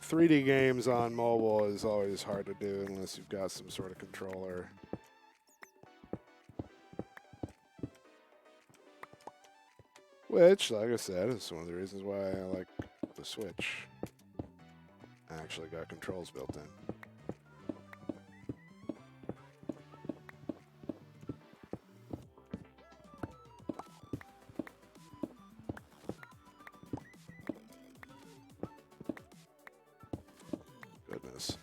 3D games on mobile is always hard to do unless you've got some sort of controller. Which, like I said, is one of the reasons why I like the Switch. Actually got controls built in. Goodness.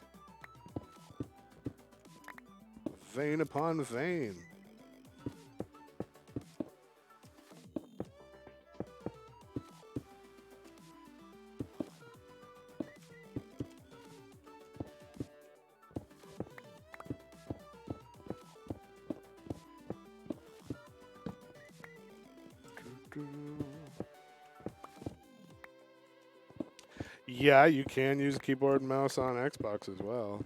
Vein upon vein. Yeah, you can use keyboard and mouse on Xbox as well.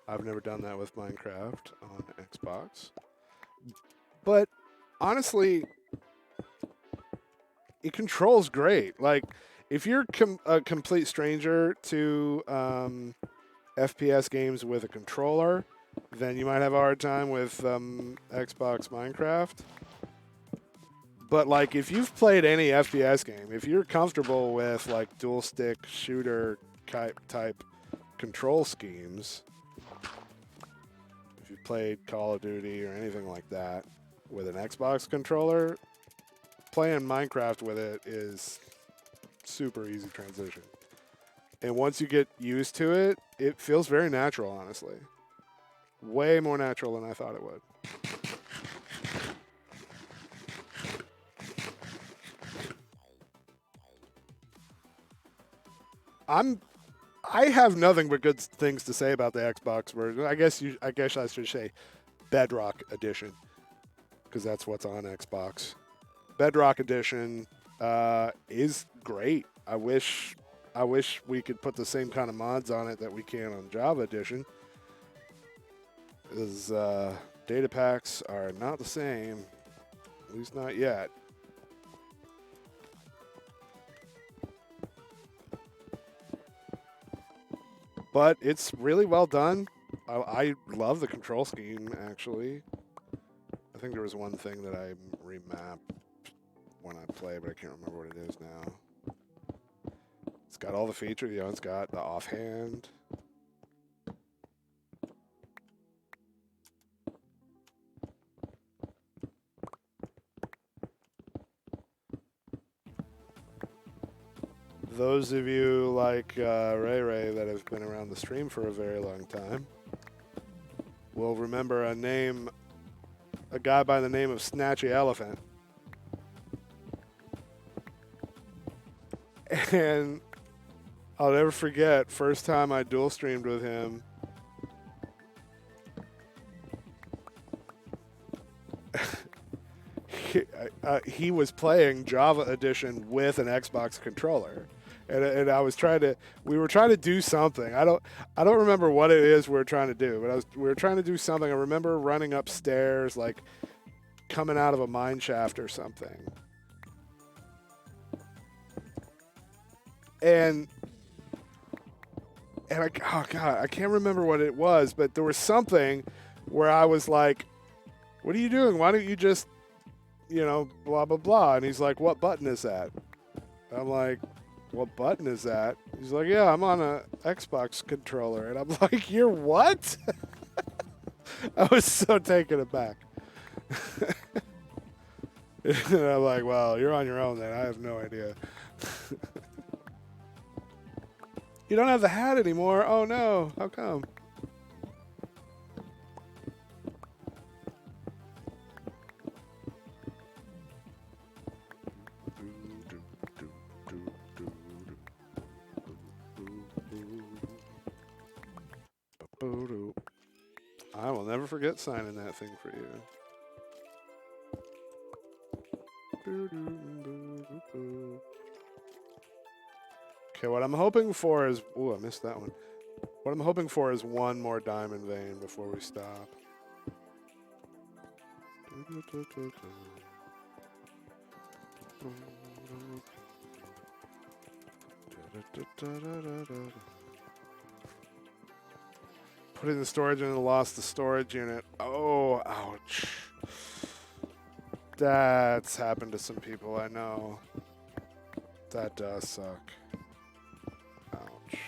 I've never done that with Minecraft on Xbox. But honestly, it controls great. Like, if you're a complete stranger to FPS games with a controller, then you might have a hard time with Xbox Minecraft. But, like, if you've played any FPS game, if you're comfortable with, like, dual stick shooter type control schemes, if you've played Call of Duty or anything like that with an Xbox controller, playing Minecraft with it is super easy transition. And once you get used to it, it feels very natural, honestly. Way more natural than I thought it would. I have nothing but good things to say about the Xbox version. I guess I should say Bedrock Edition, because that's what's on Xbox. Bedrock Edition is great. I wish we could put the same kind of mods on it that we can on Java Edition. Because data packs are not the same, at least not yet. But it's really well done. I love the control scheme, actually. I think there was one thing that I remapped when I play, but I can't remember what it is now. It's got all the features. You know, it's got the offhand. those of you like Ray that have been around the stream for a very long time will remember a guy by the name of Snatchy Elephant. And I'll never forget, first time I dual streamed with him, he was playing Java Edition with an Xbox controller. And I was we were trying to do something. I don't remember what it is we were trying to do, but we were trying to do something. I remember running upstairs, like coming out of a mine shaft or something. And oh God, I can't remember what it was, but there was something where I was like, what are you doing? Why don't you just, blah, blah, blah. And he's like, what button is that? I'm like, what button is that? He's like, yeah, I'm on a Xbox controller. And I'm like, you're what? I was so taken aback. And I'm like, well, you're on your own then. I have no idea. You don't have the hat anymore. Oh, no. How come? I will never forget signing that thing for you. Okay, what I'm hoping for is... Ooh, I missed that one. What I'm hoping for is one more diamond vein before we stop. Put it in the storage unit and lost the storage unit. Oh, ouch. That's happened to some people, I know. That does suck. Ouch.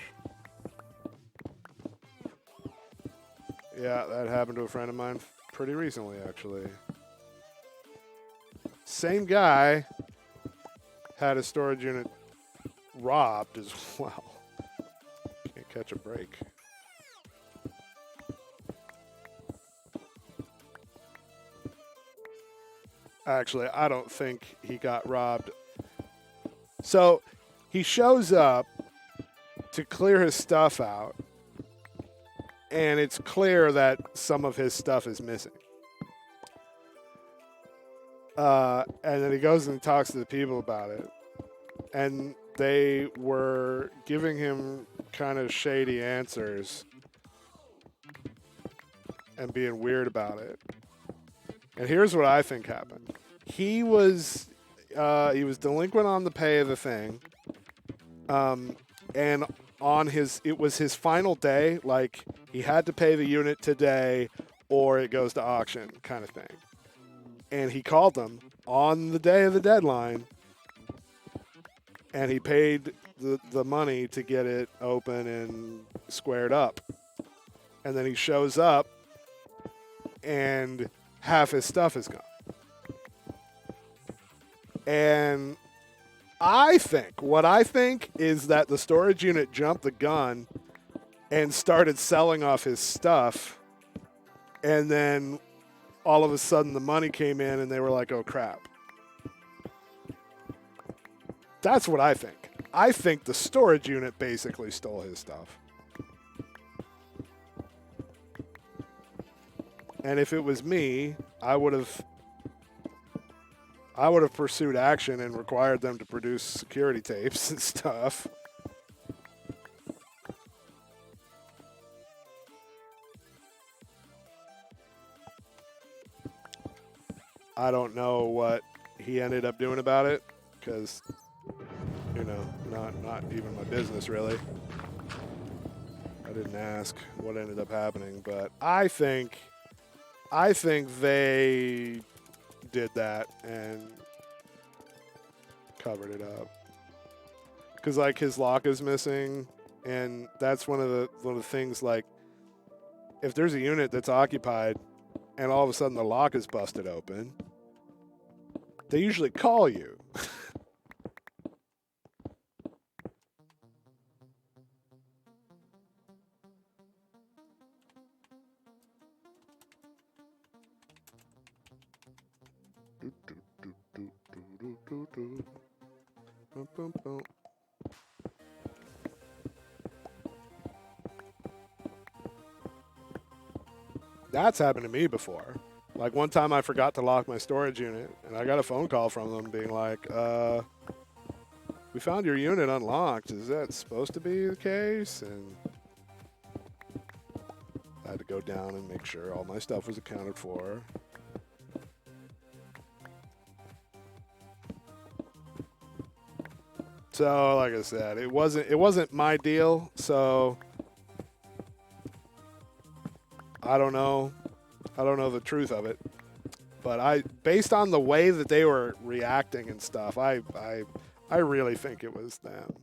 Yeah, that happened to a friend of mine pretty recently, actually. Same guy had a storage unit robbed as well. Can't catch a break. Actually, I don't think he got robbed. So he shows up to clear his stuff out, and it's clear that some of his stuff is missing. And then he goes and talks to the people about it, and they were giving him kind of shady answers and being weird about it. And here's what I think happened. He was delinquent on the pay of the thing, and it was his final day. Like, he had to pay the unit today, or it goes to auction, kind of thing. And he called them on the day of the deadline, and he paid the money to get it open and squared up. And then he shows up, and half his stuff is gone. And what I think is that the storage unit jumped the gun and started selling off his stuff. And then all of a sudden the money came in and they were like, oh crap. That's what I think. I think the storage unit basically stole his stuff. And if it was me, I would have pursued action and required them to produce security tapes and stuff. I don't know what he ended up doing about it, because, not even my business, really. I didn't ask what ended up happening, but I think they did that and covered it up. Because, like, his lock is missing, and that's one of the things, like, if there's a unit that's occupied and all of a sudden the lock is busted open, they usually call you. That's happened to me before. Like one time I forgot to lock my storage unit, and I got a phone call from them being like, we found your unit unlocked. Is that supposed to be the case? And I had to go down and make sure all my stuff was accounted for. So, like I said, it wasn't my deal, so I don't know. I don't know the truth of it. But based on the way that they were reacting and stuff, I really think it was them.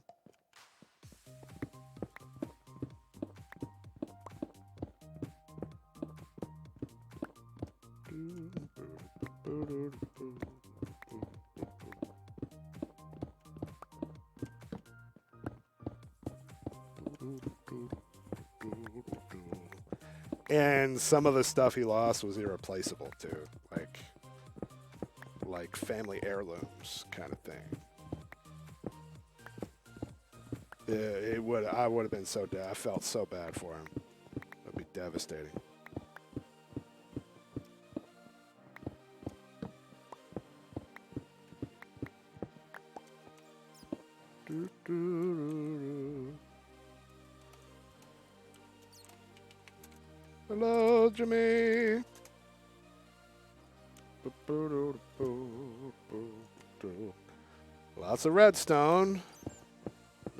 And some of the stuff he lost was irreplaceable too, like family heirlooms kind of thing. I would have been so dead. I felt so bad for him. That'd be devastating. Hello, Jimmy. Lots of redstone.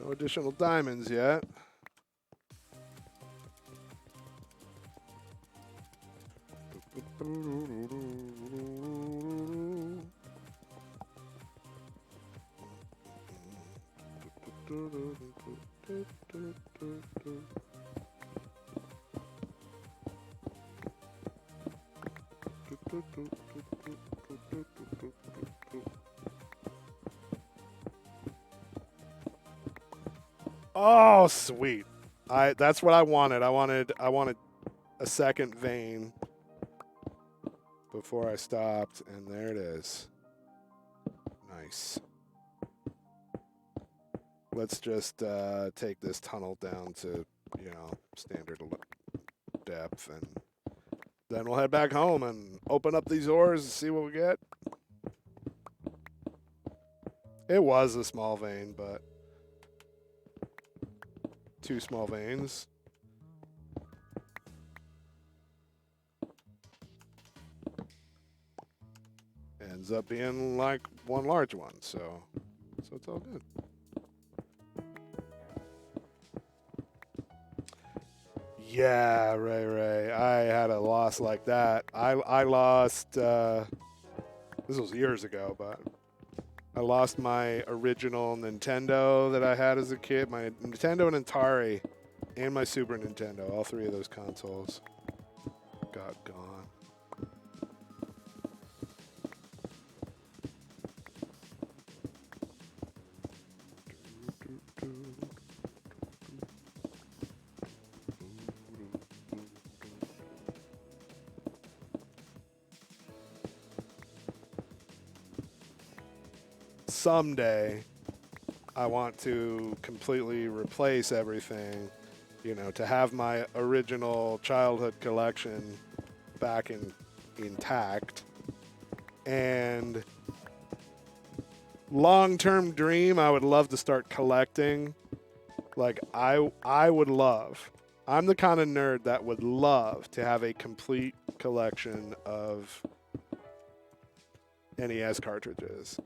No additional diamonds yet. Oh, sweet. That's what I wanted. I wanted a second vein before I stopped, and there it is. Nice. Let's just take this tunnel down to, standard depth, and then we'll head back home and open up these ores and see what we get. It was a small vein, but 2 small veins. Ends up being like 1 large one, so it's all good. Yeah, Ray. I had a loss like that. I lost, this was years ago, but I lost my original Nintendo that I had as a kid, my Nintendo and Atari, and my Super Nintendo. All 3 of those consoles got gone. Someday, I want to completely replace everything, to have my original childhood collection back intact. And long-term dream, I would love to start collecting. Like, I would love, I'm the kind of nerd that would love to have a complete collection of NES cartridges.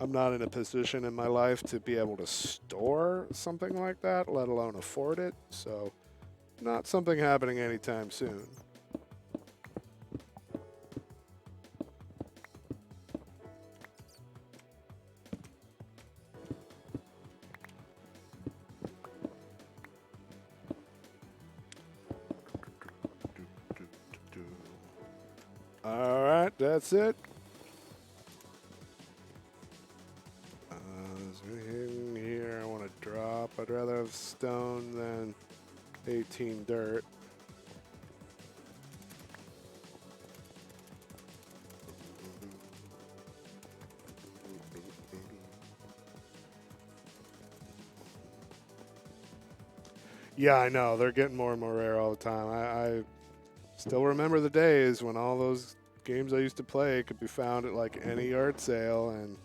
I'm not in a position in my life to be able to store something like that, let alone afford it. So, not something happening anytime soon. All right, that's it. Here, I want to drop. I'd rather have stone than 18 dirt. Yeah, I know. They're getting more and more rare all the time. I still remember the days when all those games I used to play could be found at like any yard sale, and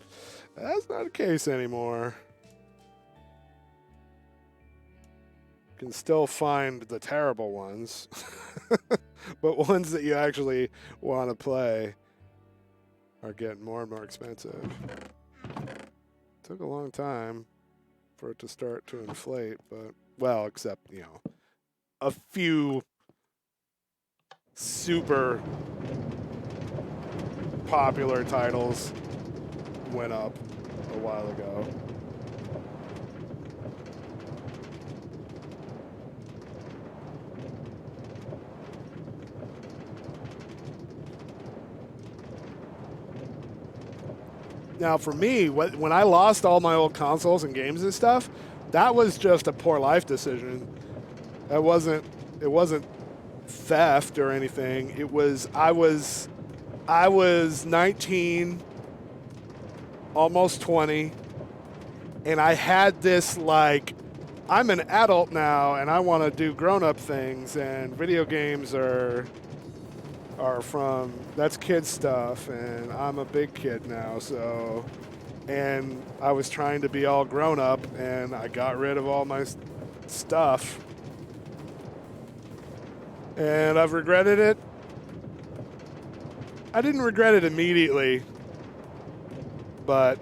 that's not the case anymore. You can still find the terrible ones, but ones that you actually want to play are getting more and more expensive. Took a long time for it to start to inflate, but, well, except, you know, a few super popular titles went up a while ago. Now, for me, when I lost all my old consoles and games and stuff, that was just a poor life decision. It wasn't theft or anything. It was I was 19, almost 20, and I had this like, I'm an adult now and I want to do grown-up things, and video games are from, that's kid stuff, and I'm a big kid now, so, and I was trying to be all grown up, and I got rid of all my stuff, and I've regretted it. I didn't regret it immediately, but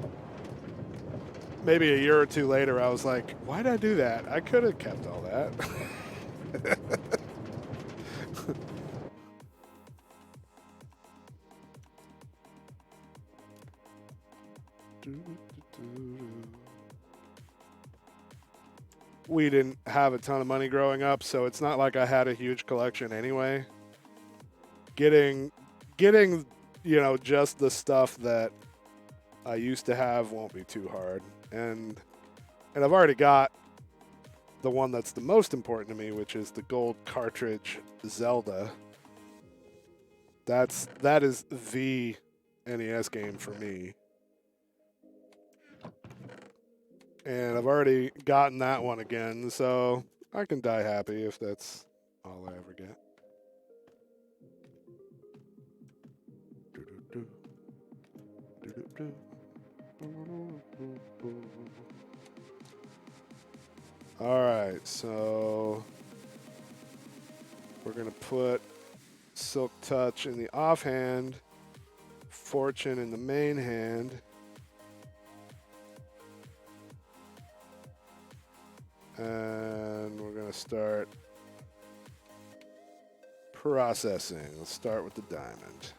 maybe a year or two later I was like, why did I do that? I could have kept all that. We didn't have a ton of money growing up, so it's not like I had a huge collection anyway. Getting, you know, just the stuff that I used to have won't be too hard. And I've already got the one that's the most important to me, which is the gold cartridge Zelda. That is the NES game for me. And I've already gotten that one again, so I can die happy if that's all I ever get. All right, so we're going to put Silk Touch in the offhand, Fortune in the main hand. And we're going to start processing. Let's start with the diamond.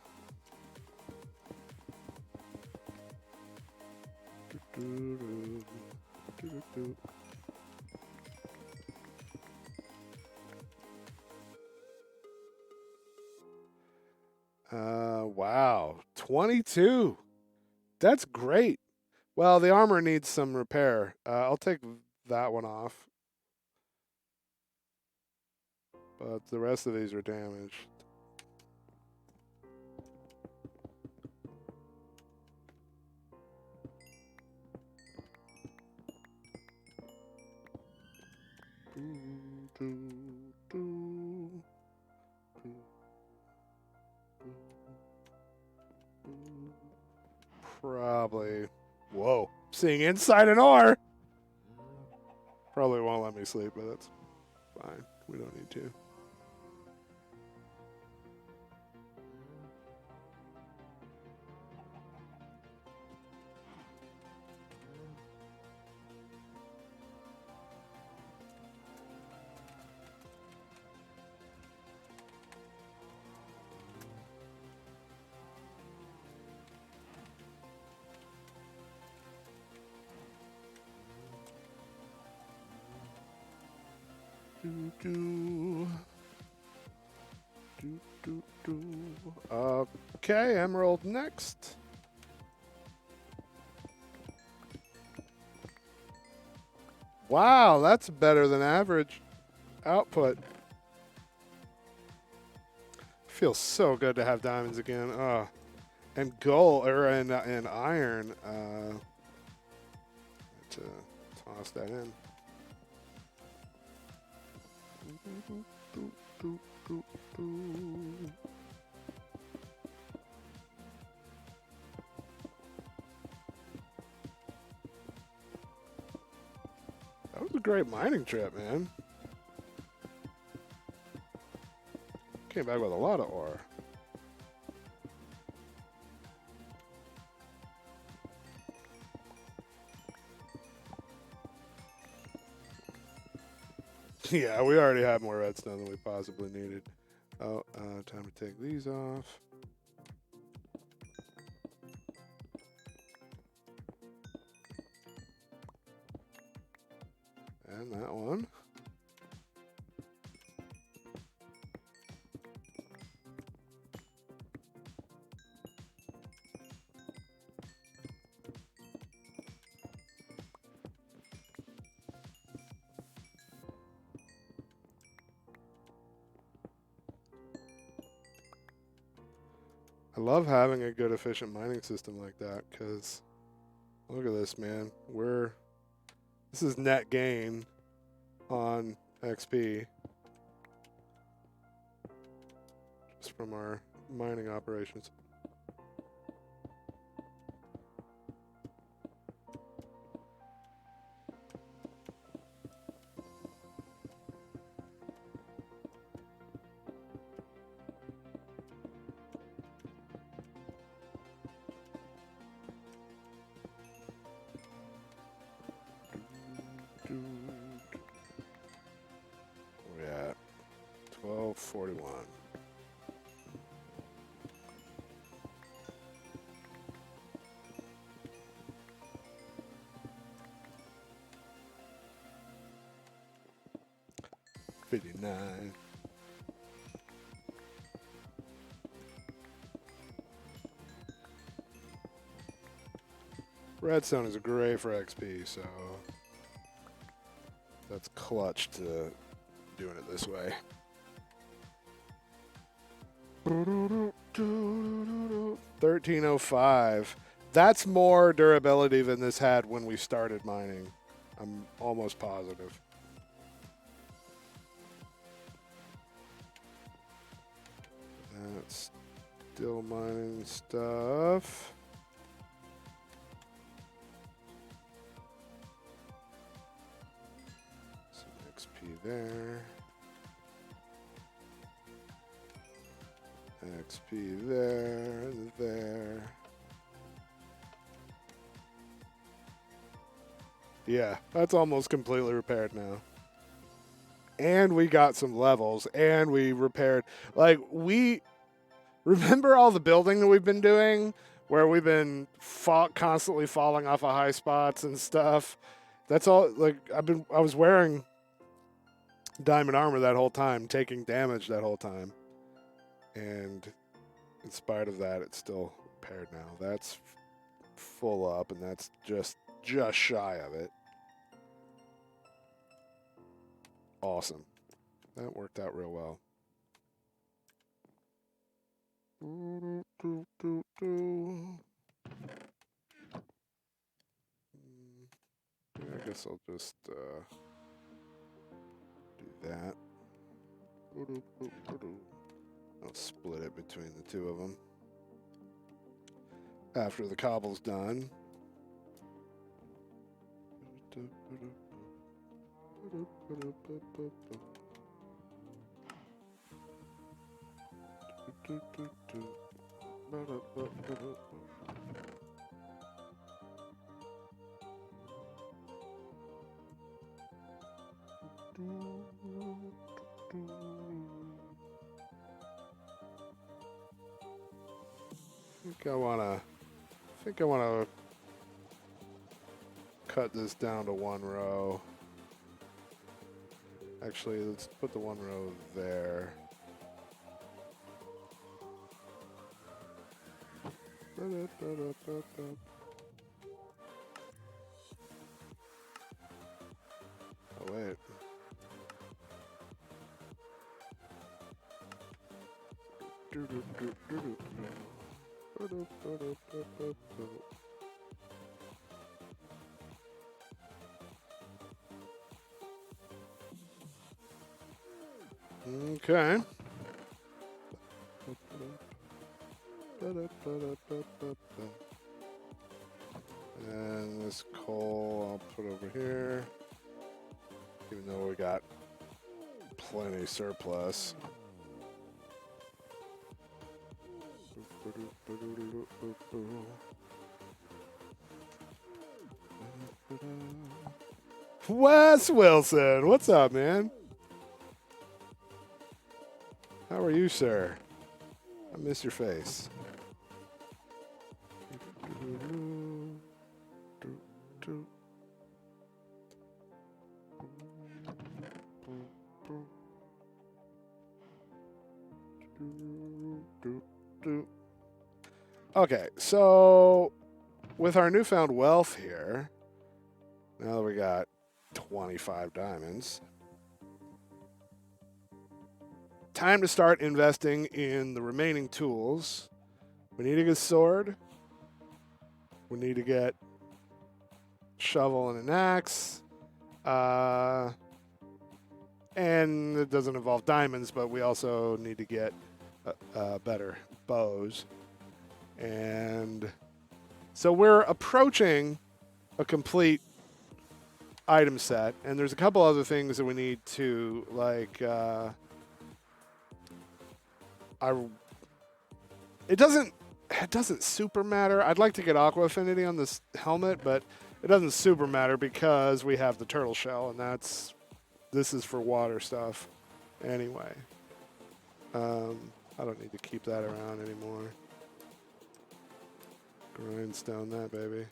Wow, 22. That's great. Well, the armor needs some repair. I'll take that one off. But the rest of these are damaged. Probably. Whoa. Seeing inside an ore. Probably won't let me sleep, but that's fine. We don't need to. Okay, emerald next. Wow, that's better than average output. Feels so good to have diamonds again. And gold and iron. To toss that in. That was a great mining trip, man. Came back with a lot of ore. Yeah, we already have more redstone than we possibly needed. Oh, time to take these off. And that one. I love having a good, efficient mining system like that, because look at this, man. This is net gain on XP just from our mining operations. We're at 1241. $59. Redstone is great for XP, so that's clutch to doing it this way. 1305. That's more durability than this had when we started mining. I'm almost positive. That's still mining stuff. Some XP there. XP there and there. Yeah, that's almost completely repaired now. And we got some levels, and we repaired. Like, we remember all the building that we've been doing, where we've been constantly falling off of high spots and stuff. That's all. Like, I was wearing diamond armor that whole time, taking damage that whole time, and in spite of that, it's still repaired now. That's full up, and that's just shy of it. Awesome. That worked out real well. I guess I'll just do that. I'll split it between the two of them. After the cobble's done. I think I wanna cut this down to one row. Actually, let's put the one row there. Oh, wait. Okay. And this coal I'll put over here, even though we got plenty surplus. Wes Wilson, what's up, man? How are you, sir? I miss your face. Okay, so with our newfound wealth here, now that we got 25 diamonds, time to start investing in the remaining tools. We need to get a sword. We need to get shovel and an axe. And it doesn't involve diamonds, but we also need to get better bows. And so we're approaching a complete item set, and there's a couple other things that we need to, like, it doesn't super matter. I'd like to get aqua affinity on this helmet, but it doesn't super matter because we have the turtle shell, and this is for water stuff anyway. I don't need to keep that around anymore. Grindstone that, baby.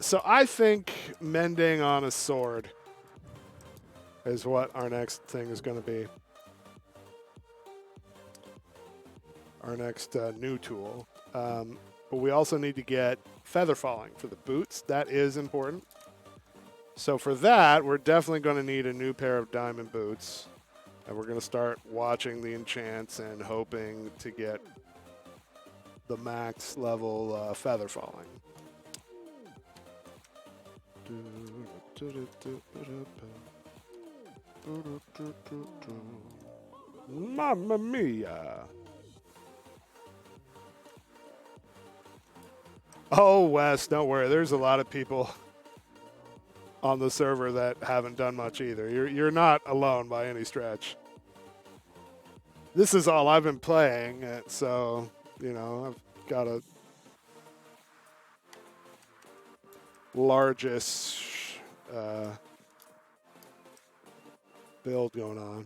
So I think mending on a sword is what our next thing is going to be. Our next new tool. But we also need to get feather falling for the boots. That is important. So for that, we're definitely going to need a new pair of diamond boots. And we're going to start watching the enchants and hoping to get the max level feather falling. Mamma mia. Oh, Wes, don't worry. There's a lot of people on the server that haven't done much either. You're not alone by any stretch. This is all I've been playing, so, you know, I've got a largest build going on.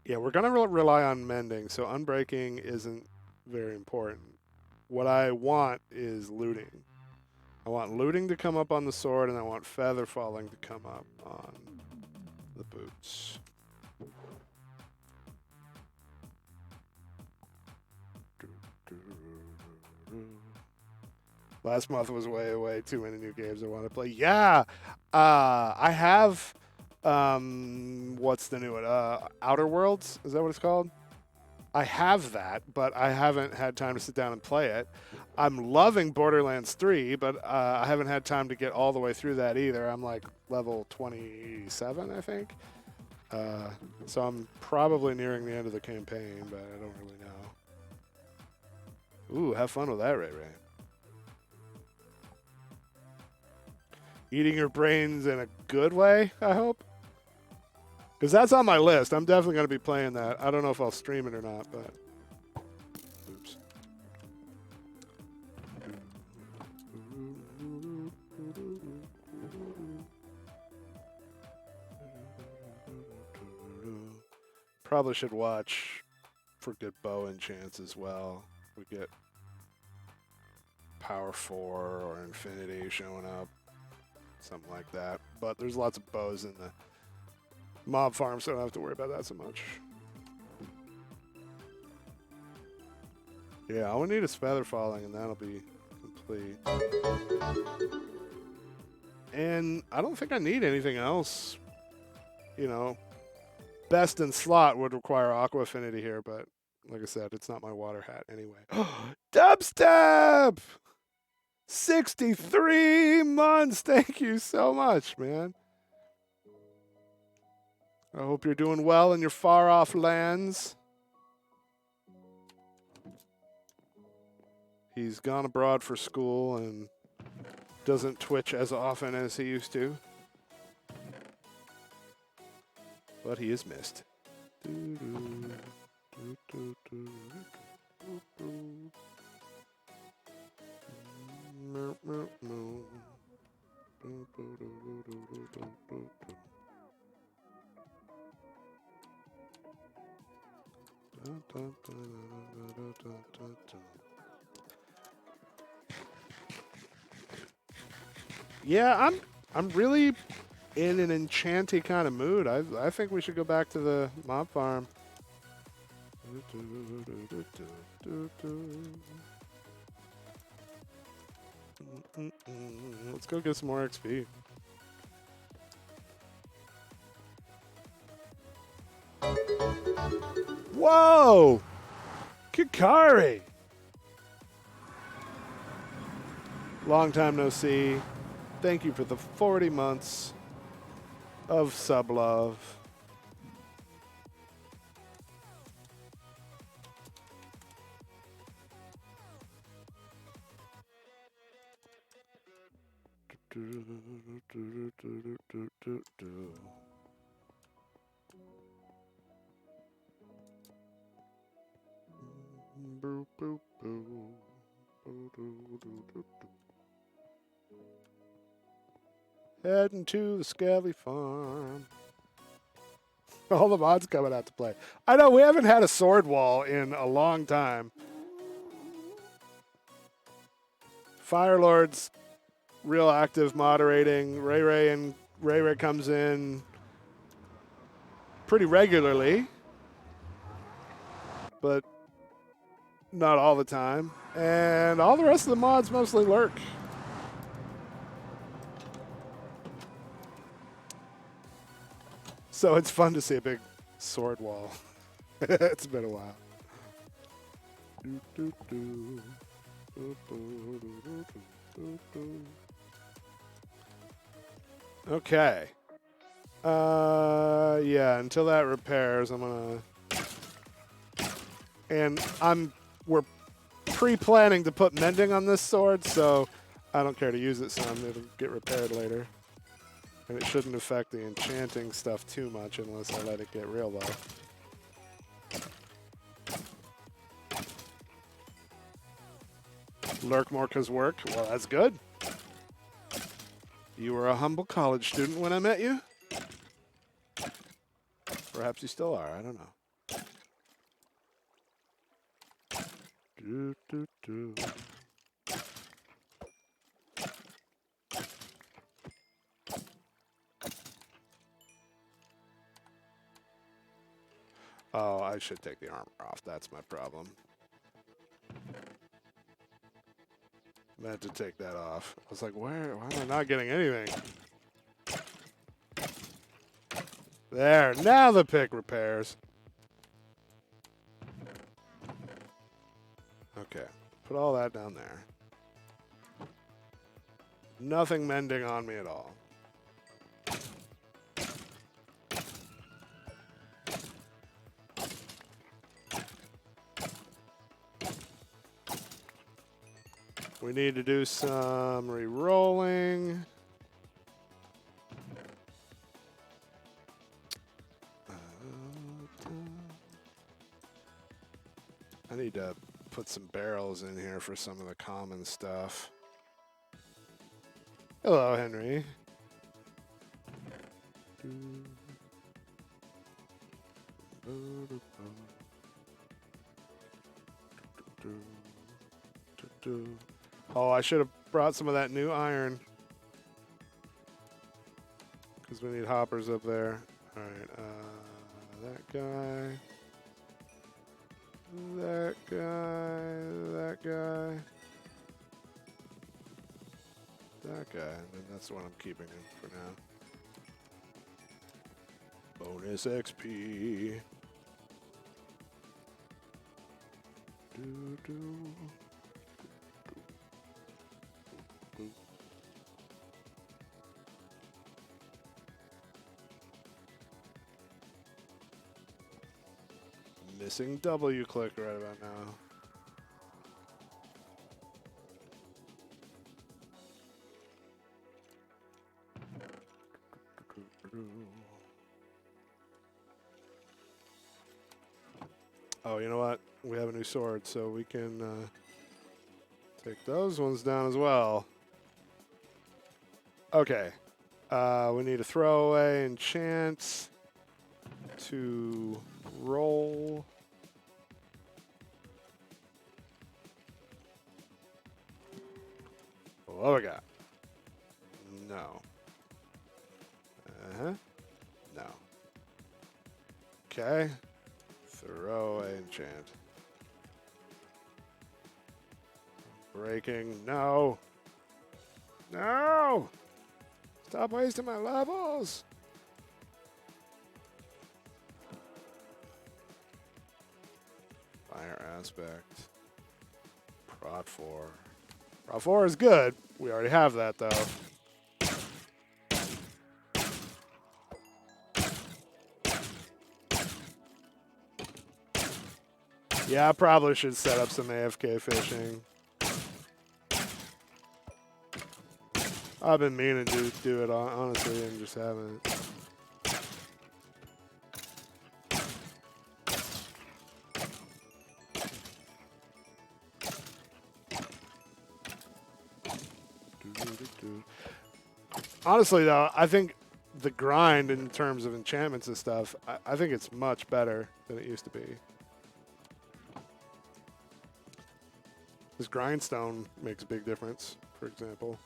Yeah, we're going to rely on mending, so unbreaking isn't very important. What I want is looting. I want looting to come up on the sword, and I want feather falling to come up on the boots. Last month was way too many new games I want to play. Yeah, I have... what's the new one? Outer Worlds? Is that what it's called? I have that, but I haven't had time to sit down and play it. I'm loving Borderlands 3, but I haven't had time to get all the way through that either. I'm like level 27, I think. So I'm probably nearing the end of the campaign, but I don't really know. Ooh, have fun with that, Ray Ray. Eating your brains in a good way, I hope. Because that's on my list. I'm definitely going to be playing that. I don't know if I'll stream it or not, but... Oops. Probably should watch for good bow enchants as well. We get Power 4 or Infinity showing up. Something like that. But there's lots of bows in the mob farm, so I don't have to worry about that so much. Yeah, all we need is feather falling, and that'll be complete. And I don't think I need anything else. You know, best in slot would require Aqua Affinity here, but like I said, it's not my water hat anyway. Dubstep! 63 months. Thank you so much, man. I hope you're doing well in your far off lands. He's gone abroad for school and doesn't Twitch as often as he used to. But he is missed. Yeah, I'm really in an enchanty kind of mood. I think we should go back to the mob farm. Let's go get some more XP. Whoa! Kikari! Long time no see. Thank you for the 40 months of sub love. Heading to the Scally Farm. All the mods coming out to play. I know, we haven't had a sword wall in a long time. Firelord's real active moderating. Ray Ray comes in pretty regularly, but not all the time. And all the rest of the mods mostly lurk. So it's fun to see a big sword wall. It's been a while. Okay. Yeah, until that repairs, I'm gonna... And we're pre-planning to put mending on this sword, so I don't care to use it some. It'll get repaired later. And it shouldn't affect the enchanting stuff too much unless I let it get real low. Lurk more 'cause work? Well, that's good. You were a humble college student when I met you. Perhaps you still are. I don't know. Oh, I should take the armor off. That's my problem. I meant to take that off. I was like, why am I not getting anything? There, now the pick repairs. Okay, put all that down there. Nothing mending on me at all. We need to do some re-rolling. I need to put some barrels in here for some of the common stuff. Hello, Henry. Oh, I should have brought some of that new iron. Because we need hoppers up there. Alright, that guy. That guy. That guy. that guy, and then that's the one I'm keeping in for now. Bonus XP. Missing W click right about now. Oh, you know what? We have a new sword, so we can take those ones down as well. Okay. We need a throwaway enchant to roll. What we got? No. Uh-huh. No. Okay. Throwaway enchant. Breaking. No. No! Stop wasting my levels! Fire aspect. Prot 4. Prot 4 is good. We already have that, though. Yeah, I probably should set up some AFK fishing. I've been meaning to do it, honestly, and just haven't. Honestly, though, I think the grind in terms of enchantments and stuff, I think it's much better than it used to be. This grindstone makes a big difference, for example.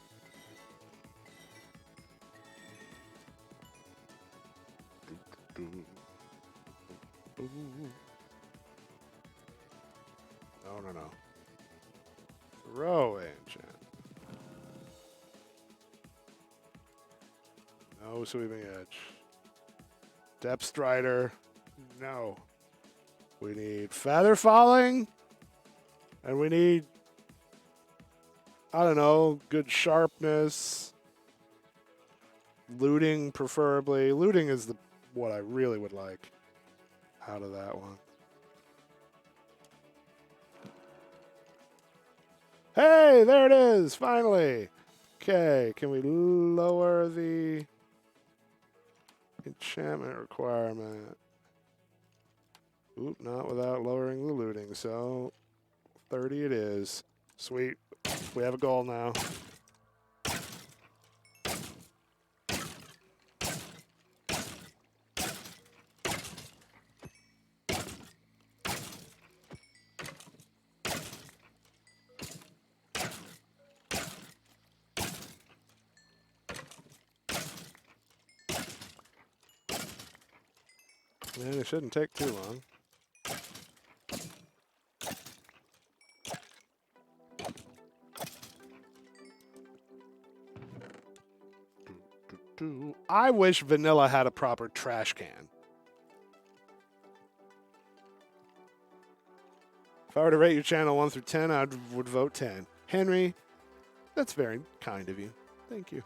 No. Throw enchant. No sweeping edge. Depth Strider. No. We need Feather Falling. And we need, I don't know, good sharpness. Looting, preferably. Looting is what I really would like out of that one. Hey, there it is, finally. Okay, can we lower the enchantment requirement? Oop, not without lowering the looting, so 30 it is. Sweet, we have a goal now. Man, it shouldn't take too long. I wish vanilla had a proper trash can. If I were to rate your channel 1 through 10, I would vote 10. Henry, that's very kind of you. Thank you.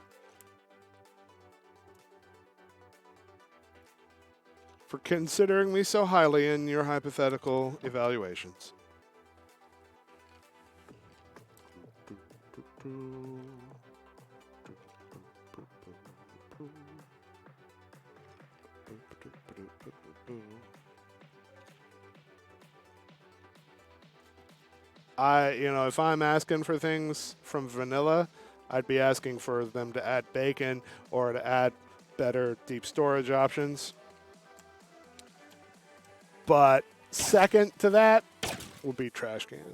For considering me so highly in your hypothetical evaluations. If I'm asking for things from vanilla, I'd be asking for them to add bacon or to add better deep storage options. But second to that would be trash can.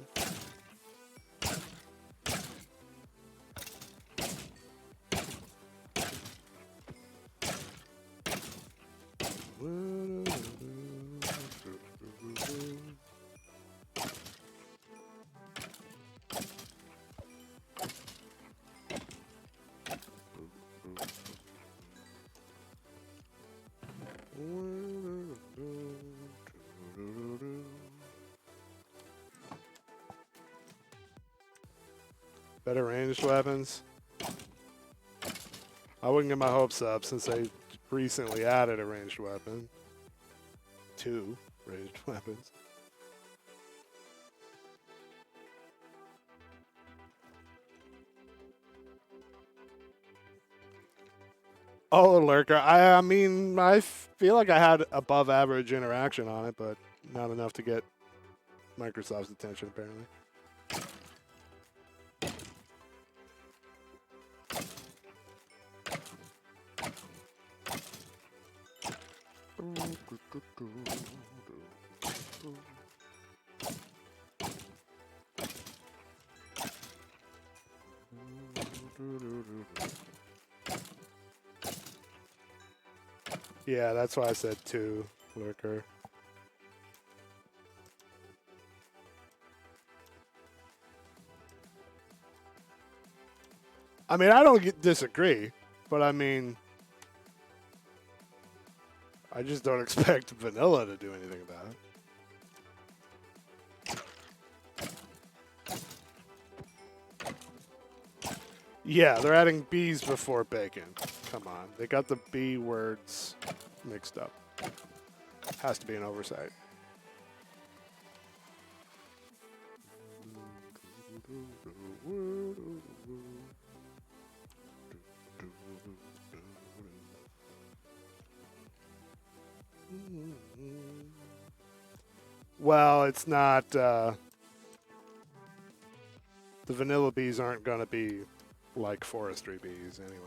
Better ranged weapons. I wouldn't get my hopes up since they recently added a ranged weapon. 2 ranged weapons. Oh, Lurker. I mean, I feel like I had above average interaction on it, but not enough to get Microsoft's attention, apparently. Yeah, that's why I said 2, Lurker. I mean, I don't disagree, but I mean, I just don't expect vanilla to do anything about it. Yeah, they're adding bees before bacon. Come on. They got the B words mixed up. Has to be an oversight. Well, it's not... the vanilla bees aren't going to be like forestry bees anyway.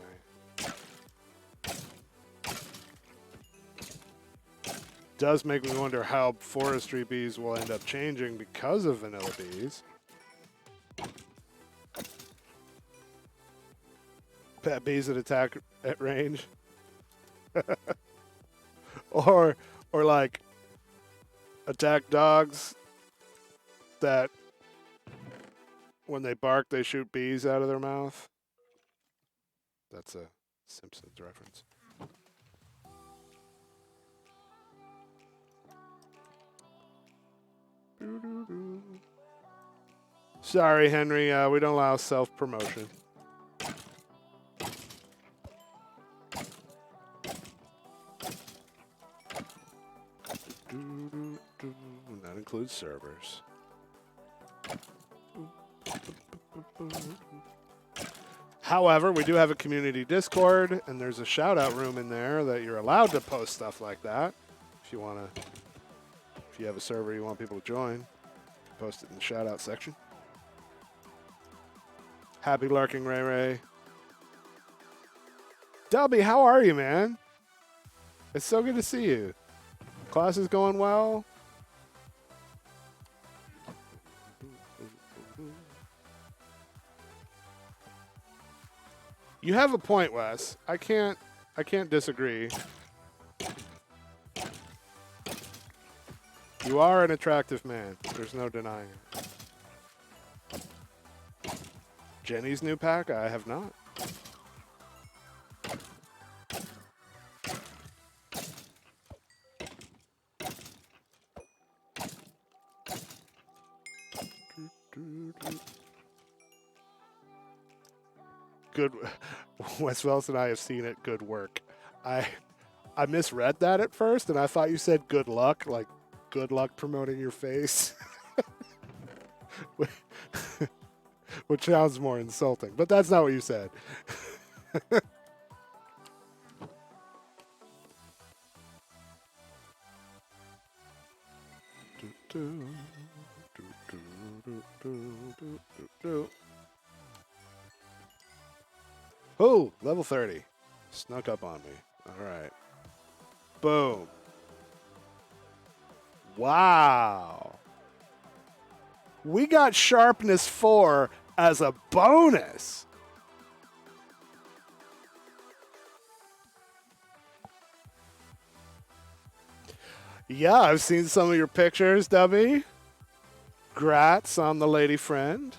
Does make me wonder how forestry bees will end up changing because of vanilla bees. Pet bees that attack at range. or like attack dogs that when they bark they shoot bees out of their mouth. That's a Simpsons reference. Sorry, Henry, we don't allow self-promotion. That includes servers. However, we do have a community Discord, and there's a shout-out room in there that you're allowed to post stuff like that. If you want to, if you have a server you want people to join, post it in the shout-out section. Happy lurking, Ray Ray. Dubby, how are you, man? It's so good to see you. Class is going well. You have a point, Wes. I can't disagree. You are an attractive man. There's no denying it. Jenny's new pack? I have not. Good. Wes Wells and I have seen it. Good work. I misread that at first, and I thought you said good luck, like good luck promoting your face. Which sounds more insulting, but that's not what you said. Oh, level 30. Snuck up on me. All right. Boom. Wow. We got sharpness 4 as a bonus. Yeah, I've seen some of your pictures, Dubby. Grats on the lady friend.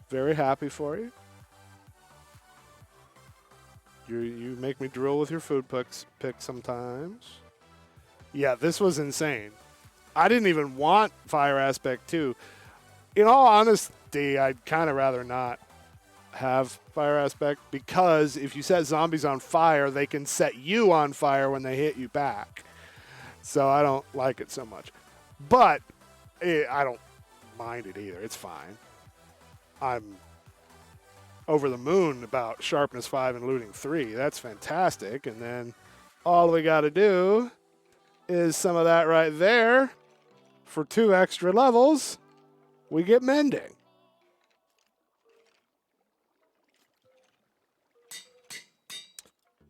Very happy for you. You make me drool with your food picks sometimes. Yeah, this was insane. I didn't even want Fire Aspect 2. In all honesty, I'd kind of rather not have fire aspect, because if you set zombies on fire, they can set you on fire when they hit you back. So I don't like it so much. But I don't mind it either. It's fine. I'm over the moon about sharpness 5 and looting 3. That's fantastic. And then all we got to do is some of that right there for 2 extra levels. We get mending.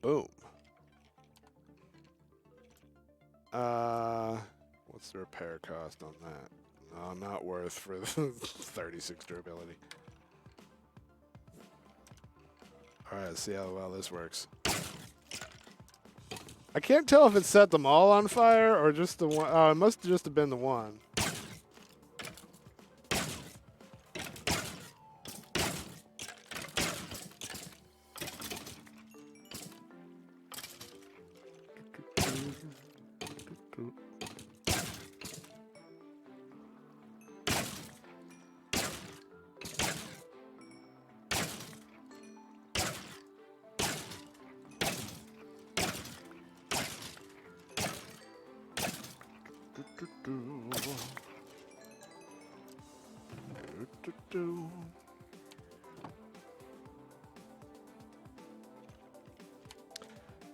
Boom. What's the repair cost on that? No, not worth for the 36 durability. Alright, let's see how well this works. I can't tell if it set them all on fire or just the one. Oh, it must just have been the one.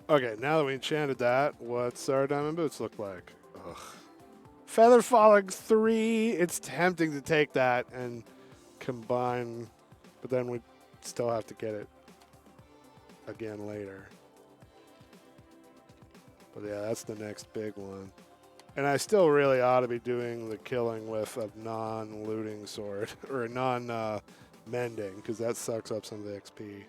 Okay, now that we enchanted that, what's our diamond boots look like? Ugh. Feather Falling 3, it's tempting to take that and combine, but then we still have to get it again later. But yeah, that's the next big one. And I still really ought to be doing the killing with a non-looting sword, or a non-mending, because that sucks up some of the XP.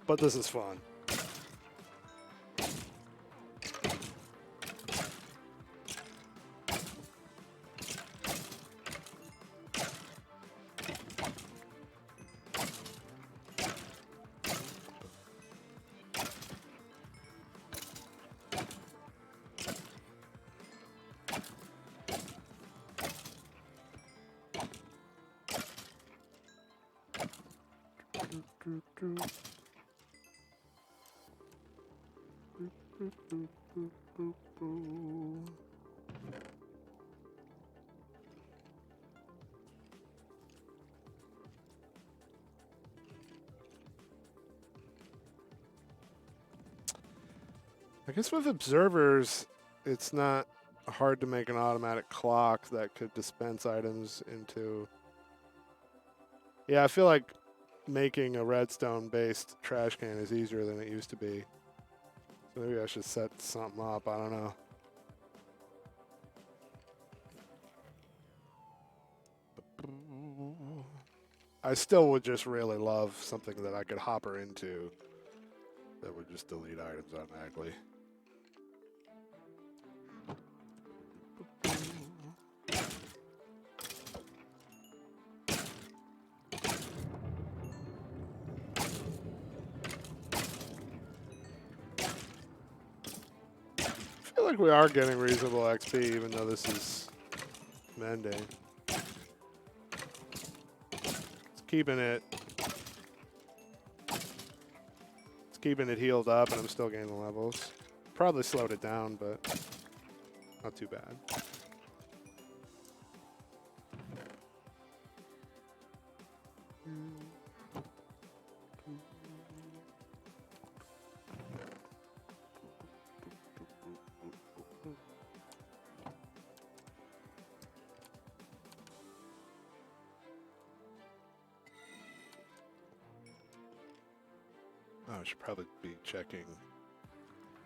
But this is fun. I guess with observers, it's not hard to make an automatic clock that could dispense items into. Yeah, I feel like making a redstone-based trash can is easier than it used to be. So maybe I should set something up. I don't know. I still would just really love something that I could hopper into that would just delete items automatically. I feel like we are getting reasonable XP, even though this is mending. It's keeping it healed up, and I'm still gaining levels. Probably slowed it down, but not too bad. I should probably be checking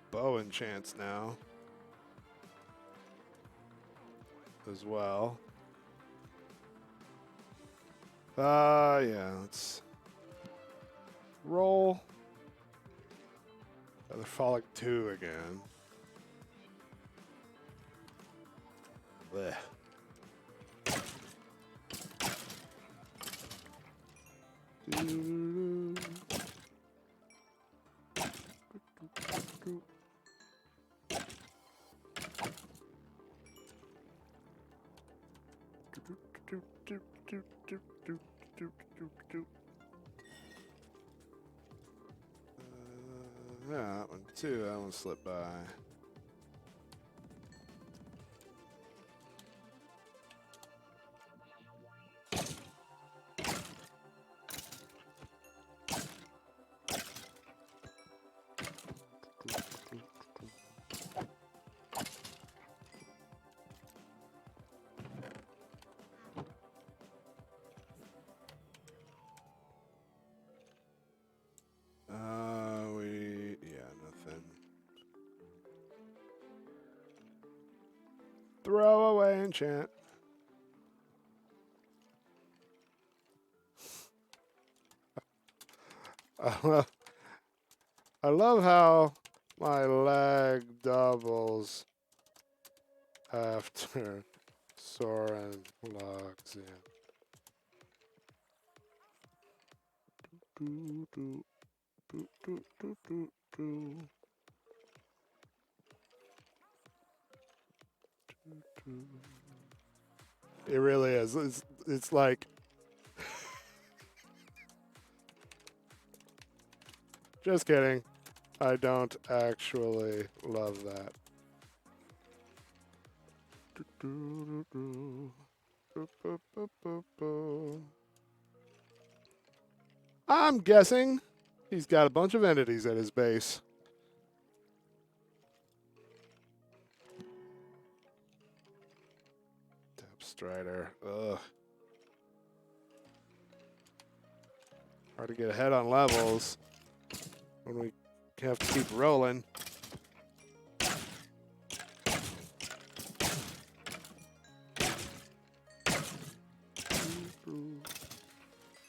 bow enchants now as well. Yeah, let's roll. Feather Falling 2 again. Blech. Yeah, that one too. That one slipped by. Nothing. Throw away enchant. I love how my leg doubles after Soren logs in. It really is. It's like just kidding. I don't actually love that. I'm guessing he's got a bunch of entities at his base. Tap Strider. Ugh. Hard to get ahead on levels when we have to keep rolling.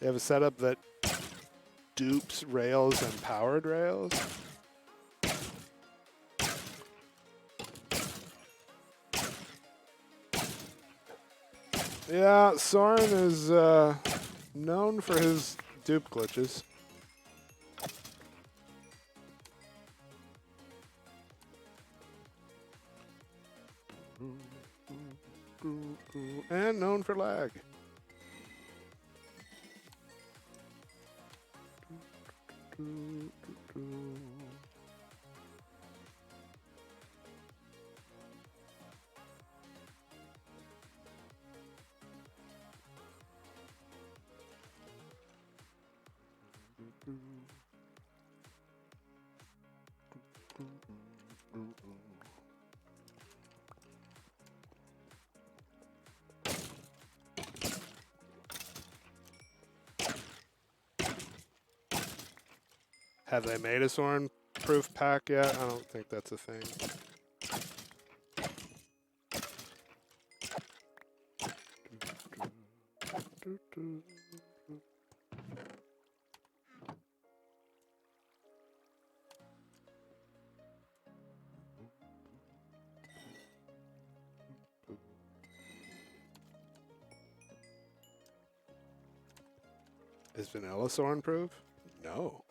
They have a setup that dupes rails and powered rails. Yeah, Soren is known for his dupe glitches. And known for lag. Have they made a Soren-proof pack yet? I don't think that's a thing. Is vanilla Soren-proof? No.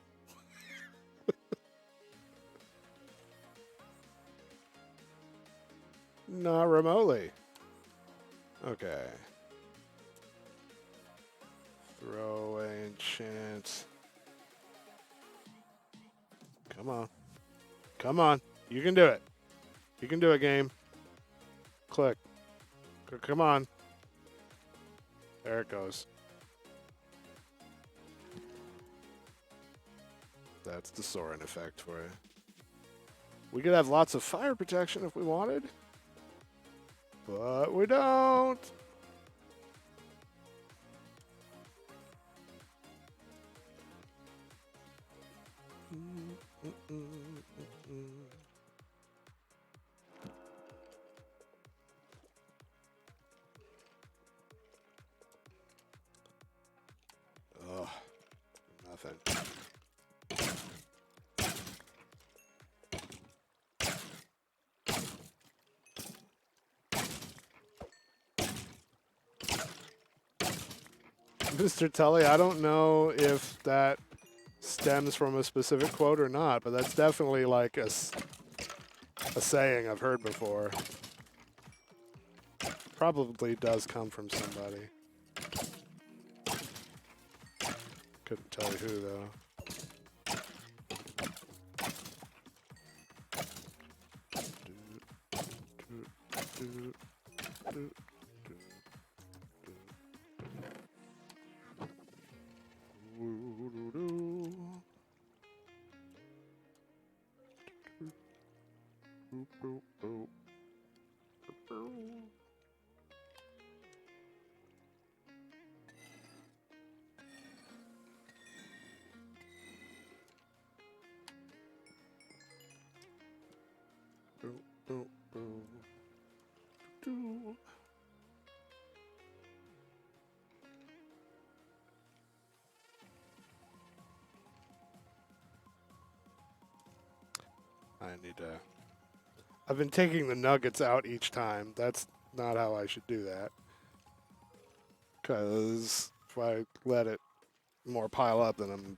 Not remotely. Okay. Throw away enchant. Come on. Come on. You can do it. You can do it, game. Click. Come on. There it goes. That's the Soren effect for you. We could have lots of fire protection if we wanted. But we don't. Oh, nothing. Mr. Tully, I don't know if that stems from a specific quote or not, but that's definitely like a saying I've heard before. Probably does come from somebody. Couldn't tell you who, though. I need to... I've been taking the nuggets out each time. That's not how I should do that. Because if I let it more pile up, then I'm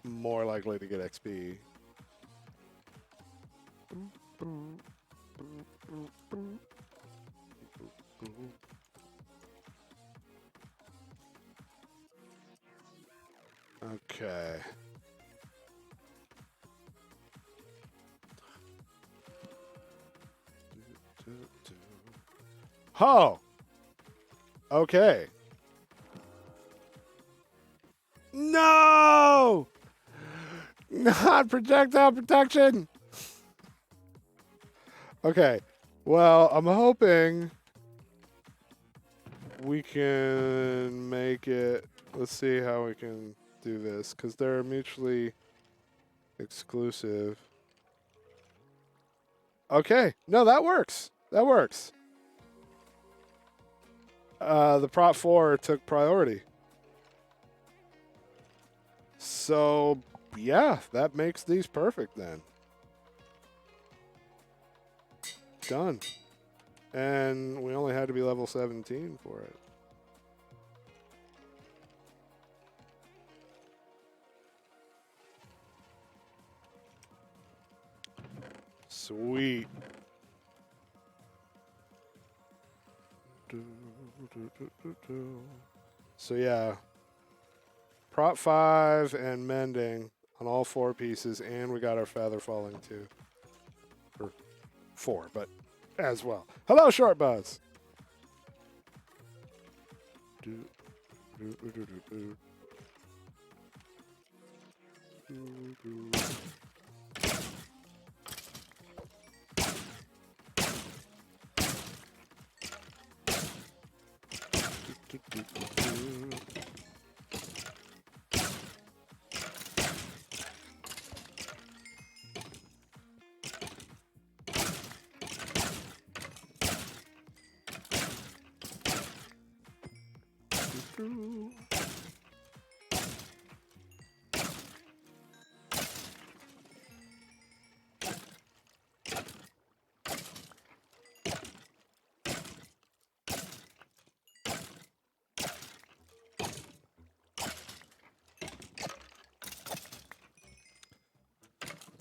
more likely to get XP. Okay. Oh! Okay. No! Not projectile protection! Okay. Well, I'm hoping we can make it... Let's see how we can do this, because they're mutually exclusive. Okay. No, that works. That works. The Prop 4 took priority. So, yeah, that makes these perfect then. Done. And we only had to be level 17 for it. Sweet. So yeah, Prop 5 and mending on all 4 pieces, and we got our feather falling too. Or 4, but as well. Hello, Short Buzz.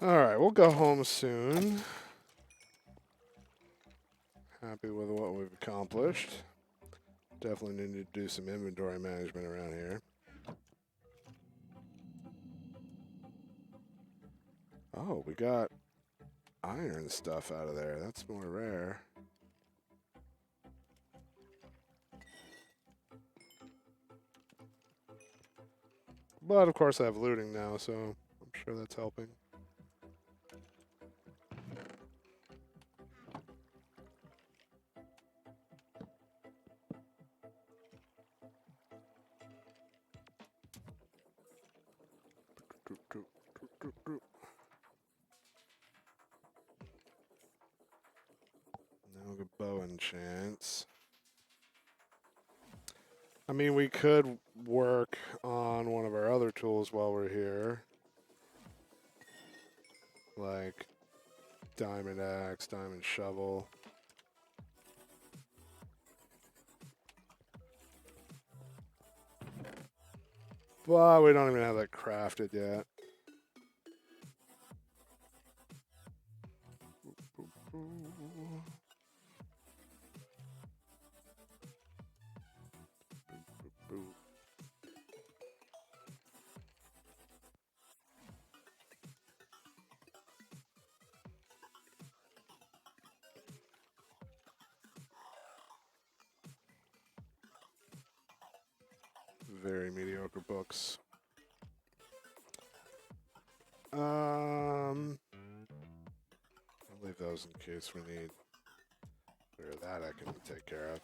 All right, we'll go home soon. Happy with what we've accomplished. Definitely need to do some inventory management around here. Oh, we got iron stuff out of there. That's more rare. But, of course, I have looting now, so I'm sure that's helping. No bow enchants. I mean, we could work on one of our other tools while we're here. Like diamond axe, diamond shovel. But we don't even have that crafted yet. very mediocre books. I'll leave those in case we need. Or that I can take care of.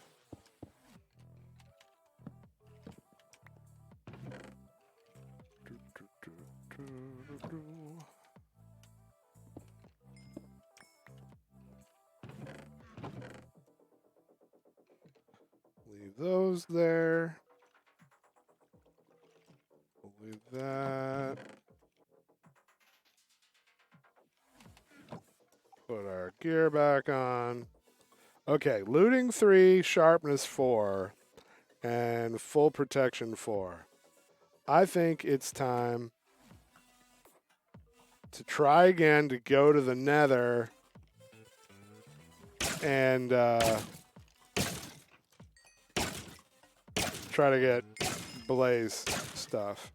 Leave those there. We'll leave that. Put our gear back on. Okay, looting 3, sharpness 4, and full protection 4. I think it's time to try again to go to the nether and try to get blaze stuff.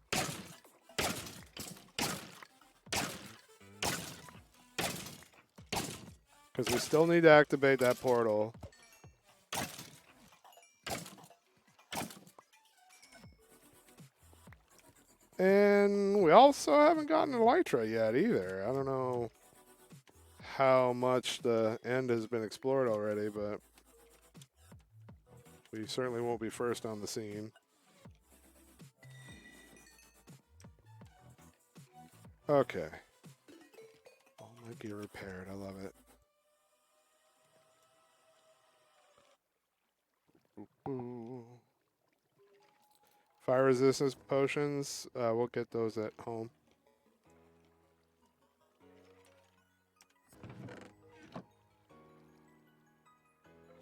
Because we still need to activate that portal. And we also haven't gotten Elytra yet either. I don't know how much the end has been explored already, but we certainly won't be first on the scene. Okay. All my gear repaired. I love it. Ooh. Fire resistance potions, we'll get those at home.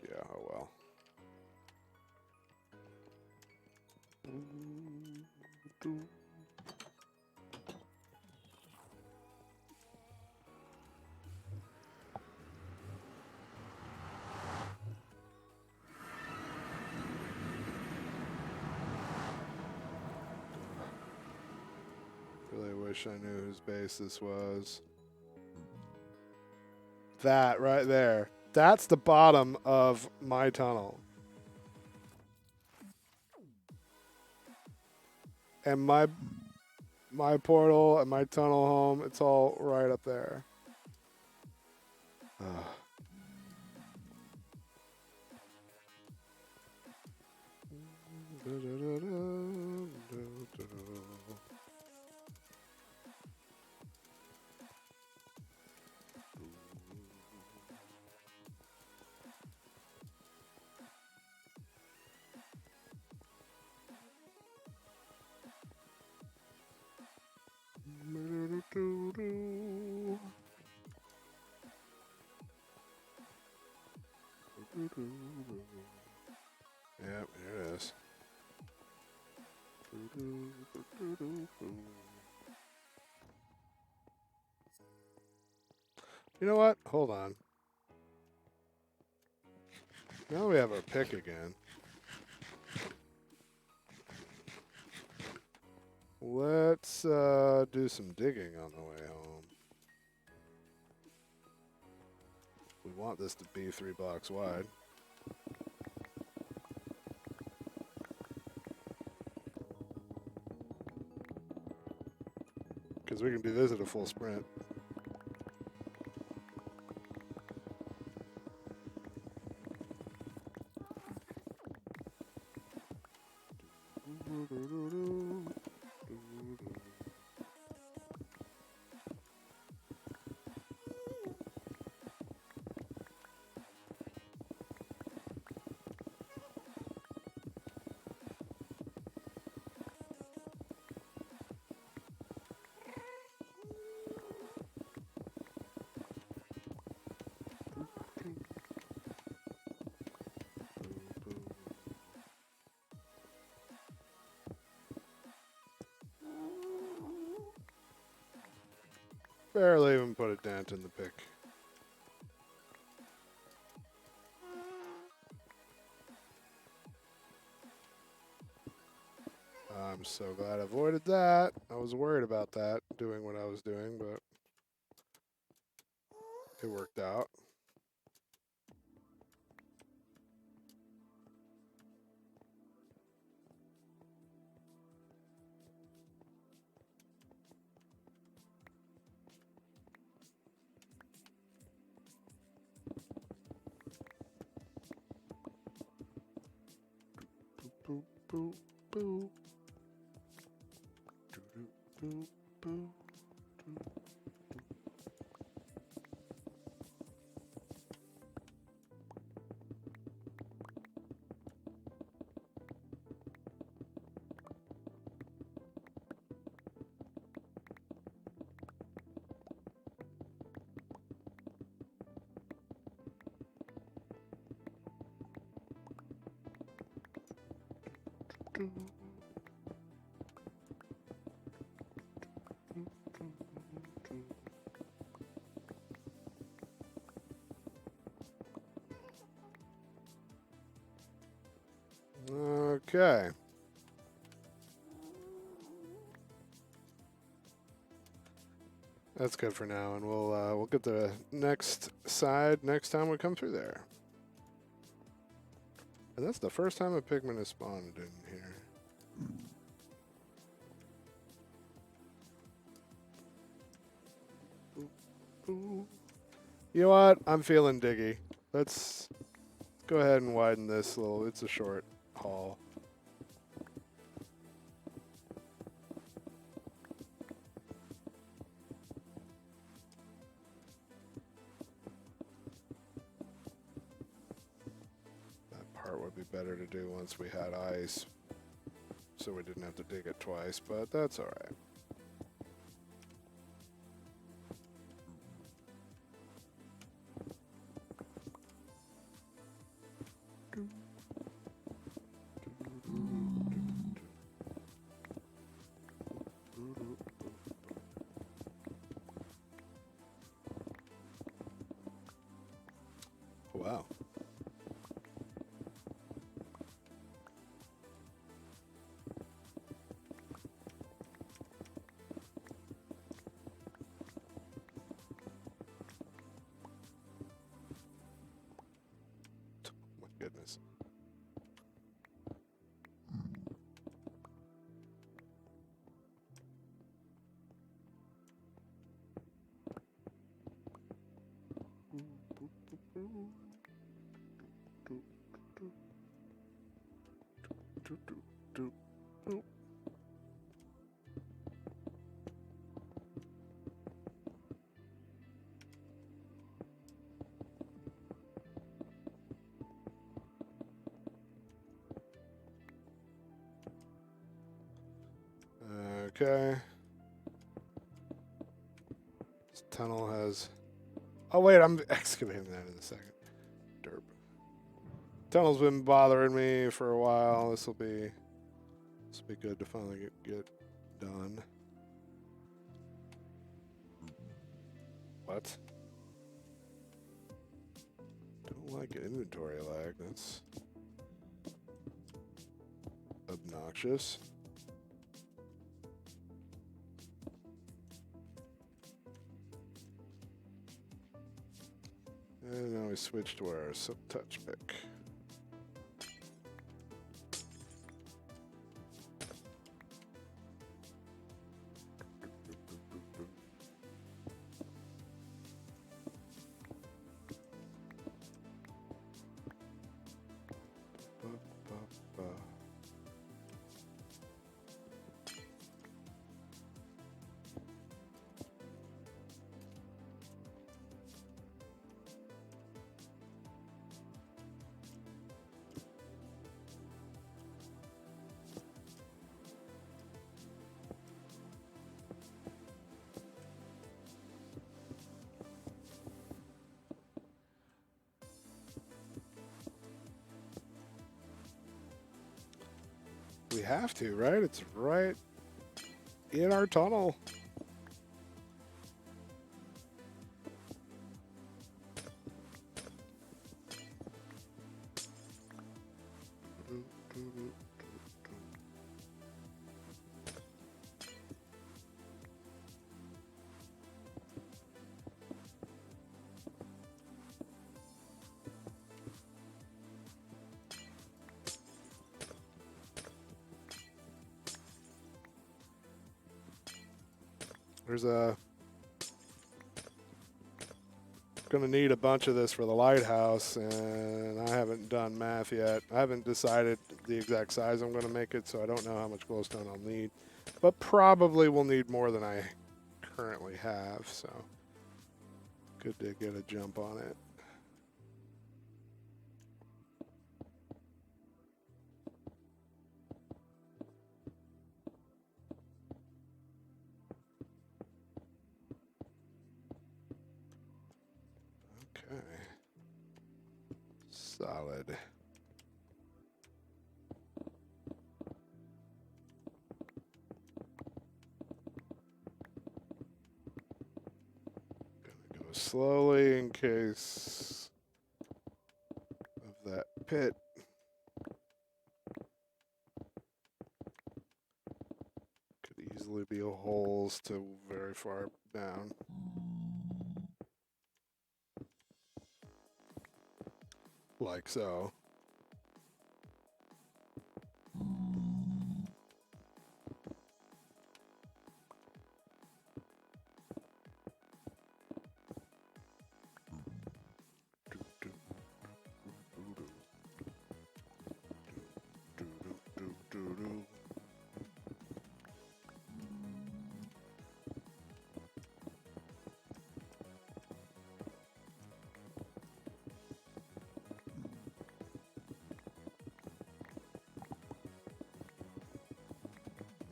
Yeah, oh well. Really wish I knew whose base this was. That right there. That's the bottom of my tunnel. And my portal and my tunnel home, it's all right up there. Yep, here it is. You know what? Hold on. Now we have our pick again. Let's do some digging on the way home. We want this to be 3 blocks wide. Because we can do this at a full sprint. Barely even put a dent in the pick. I'm so glad I avoided that. I was worried about that, doing what I was doing, but it worked out. Boop, boop, boop. Boop, boop, boop. Okay. That's good for now, and we'll get the next side next time we come through there. And that's the first time a pigment has spawned in here. You know what? I'm feeling diggy. Let's go ahead and widen this little. It's a short haul. That part would be better to do once we had ice, so we didn't have to dig it twice, but that's all right. Wow. My goodness. Okay. This tunnel has... Oh, wait, I'm excavating that in a second. Derp. Tunnel's been bothering me for a while. This will be good to finally get done. What? Don't like inventory lag. That's obnoxious. And now we switch to our touch pick. We have to, right? It's right in our tunnel. There's a... Gonna need a bunch of this for the lighthouse, and I haven't done math yet. I haven't decided the exact size I'm gonna make it, so I don't know how much glowstone I'll need. But probably will need more than I currently have, so good to get a jump on it. Okay. Solid. Gonna go slowly in case of that pit. Could easily be holes to very far down. Like so.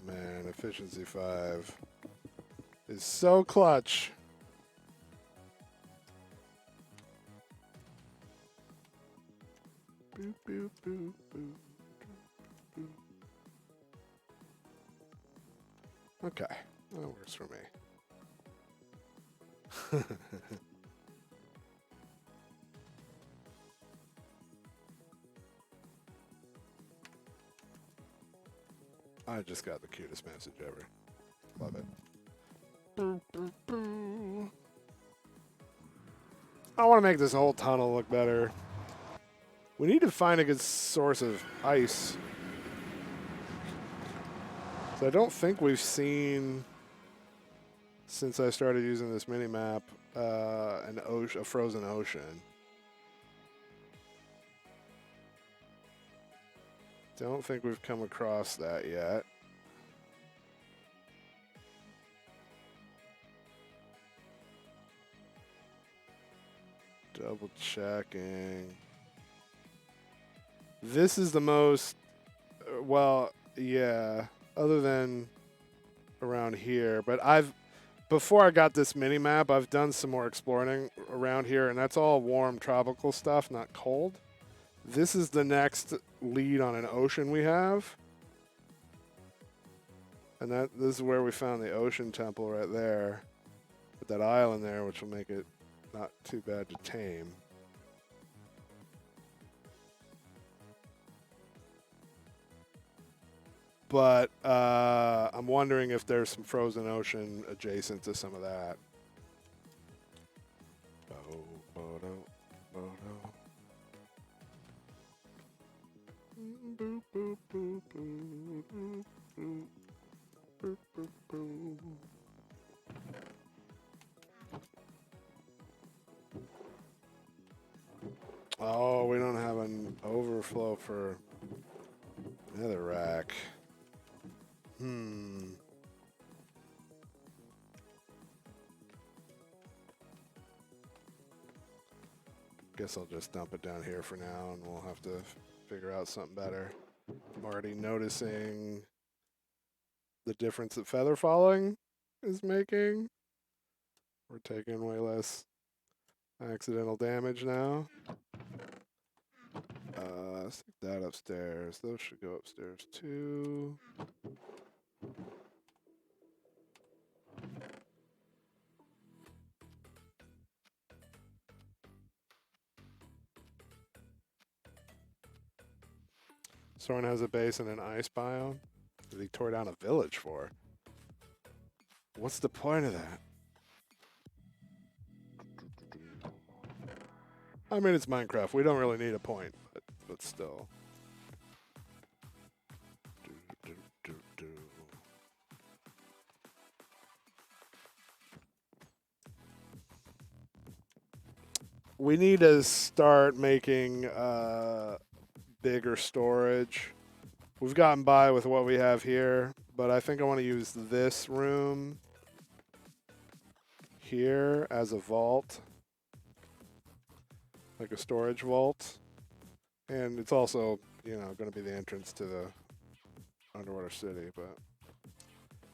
Man, efficiency 5 is so clutch. Boop, boop, boop, boop, boop. Okay, that works for me. I just got the cutest message ever. Love it. I want to make this whole tunnel look better. We need to find a good source of ice. So I don't think we've seen, since I started using this mini-map, a frozen ocean. Don't think we've come across that yet. Double checking. This is the most, well, yeah, other than around here. But before I got this mini map, I've done some more exploring around here, and that's all warm tropical stuff, not cold. This is the next lead on an ocean we have. And this is where we found the ocean temple right there. With that island there, which will make it not too bad to tame. But I'm wondering if there's some frozen ocean adjacent to some of that. Oh, we don't have an overflow for netherrack. Guess I'll just dump it down here for now, and we'll have to figure out something better. I'm already noticing the difference that feather falling is making. We're taking way less accidental damage now. Stick that upstairs. Those should go upstairs too. Soren has a base in an ice biome that he tore down a village for. What's the point of that? I mean, it's Minecraft. We don't really need a point, but still. We need to start making bigger storage. We've gotten by with what we have here, but I think I want to use this room here as a vault, like a storage vault. And it's also, you know, going to be the entrance to the underwater city, but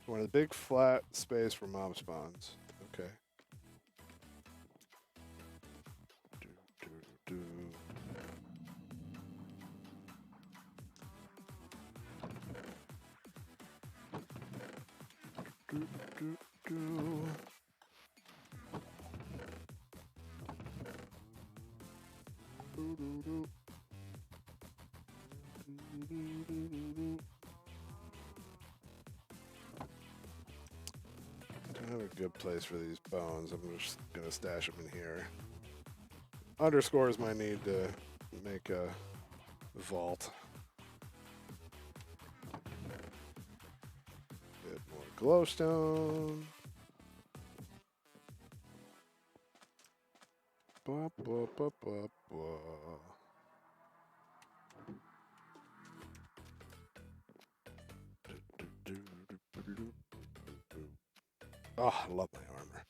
we want a big flat space for mob spawns. Okay. Do. Don't have a good place for these bones. I'm just gonna stash them in here. Underscores my need to make a vault. Bit more glowstone. Blah, blah, blah, blah, blah. Oh, I love my armor.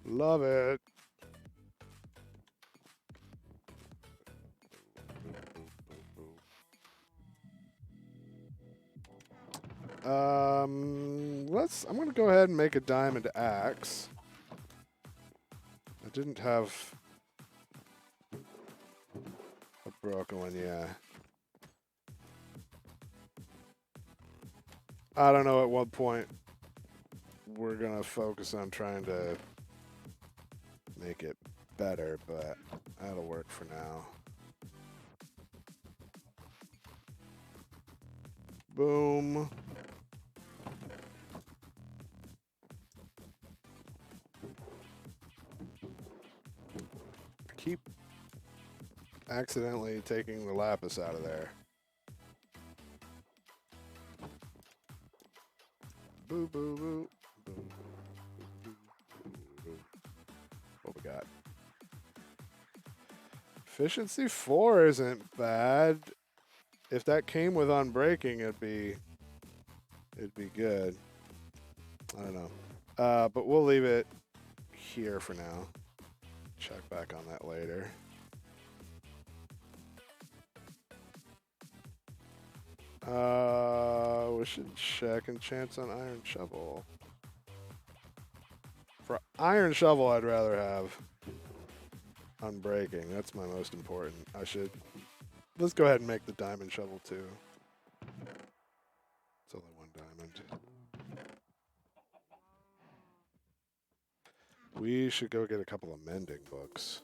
Love it. I'm gonna go ahead and make a diamond axe. I didn't have a broken one, yeah. I don't know at what point we're gonna focus on trying to make it better, but that'll work for now. Boom. Keep accidentally taking the lapis out of there. Boo, boo, boo. Boo, boo, boo. What we got? Efficiency 4 isn't bad. If that came with unbreaking, it'd be good. I don't know. But we'll leave it here for now. Check back on that later. We should check enchants on iron shovel. For iron shovel, I'd rather have unbreaking. That's my most important. Let's go ahead and make the diamond shovel too. It's only one diamond. We should go get a couple of mending books.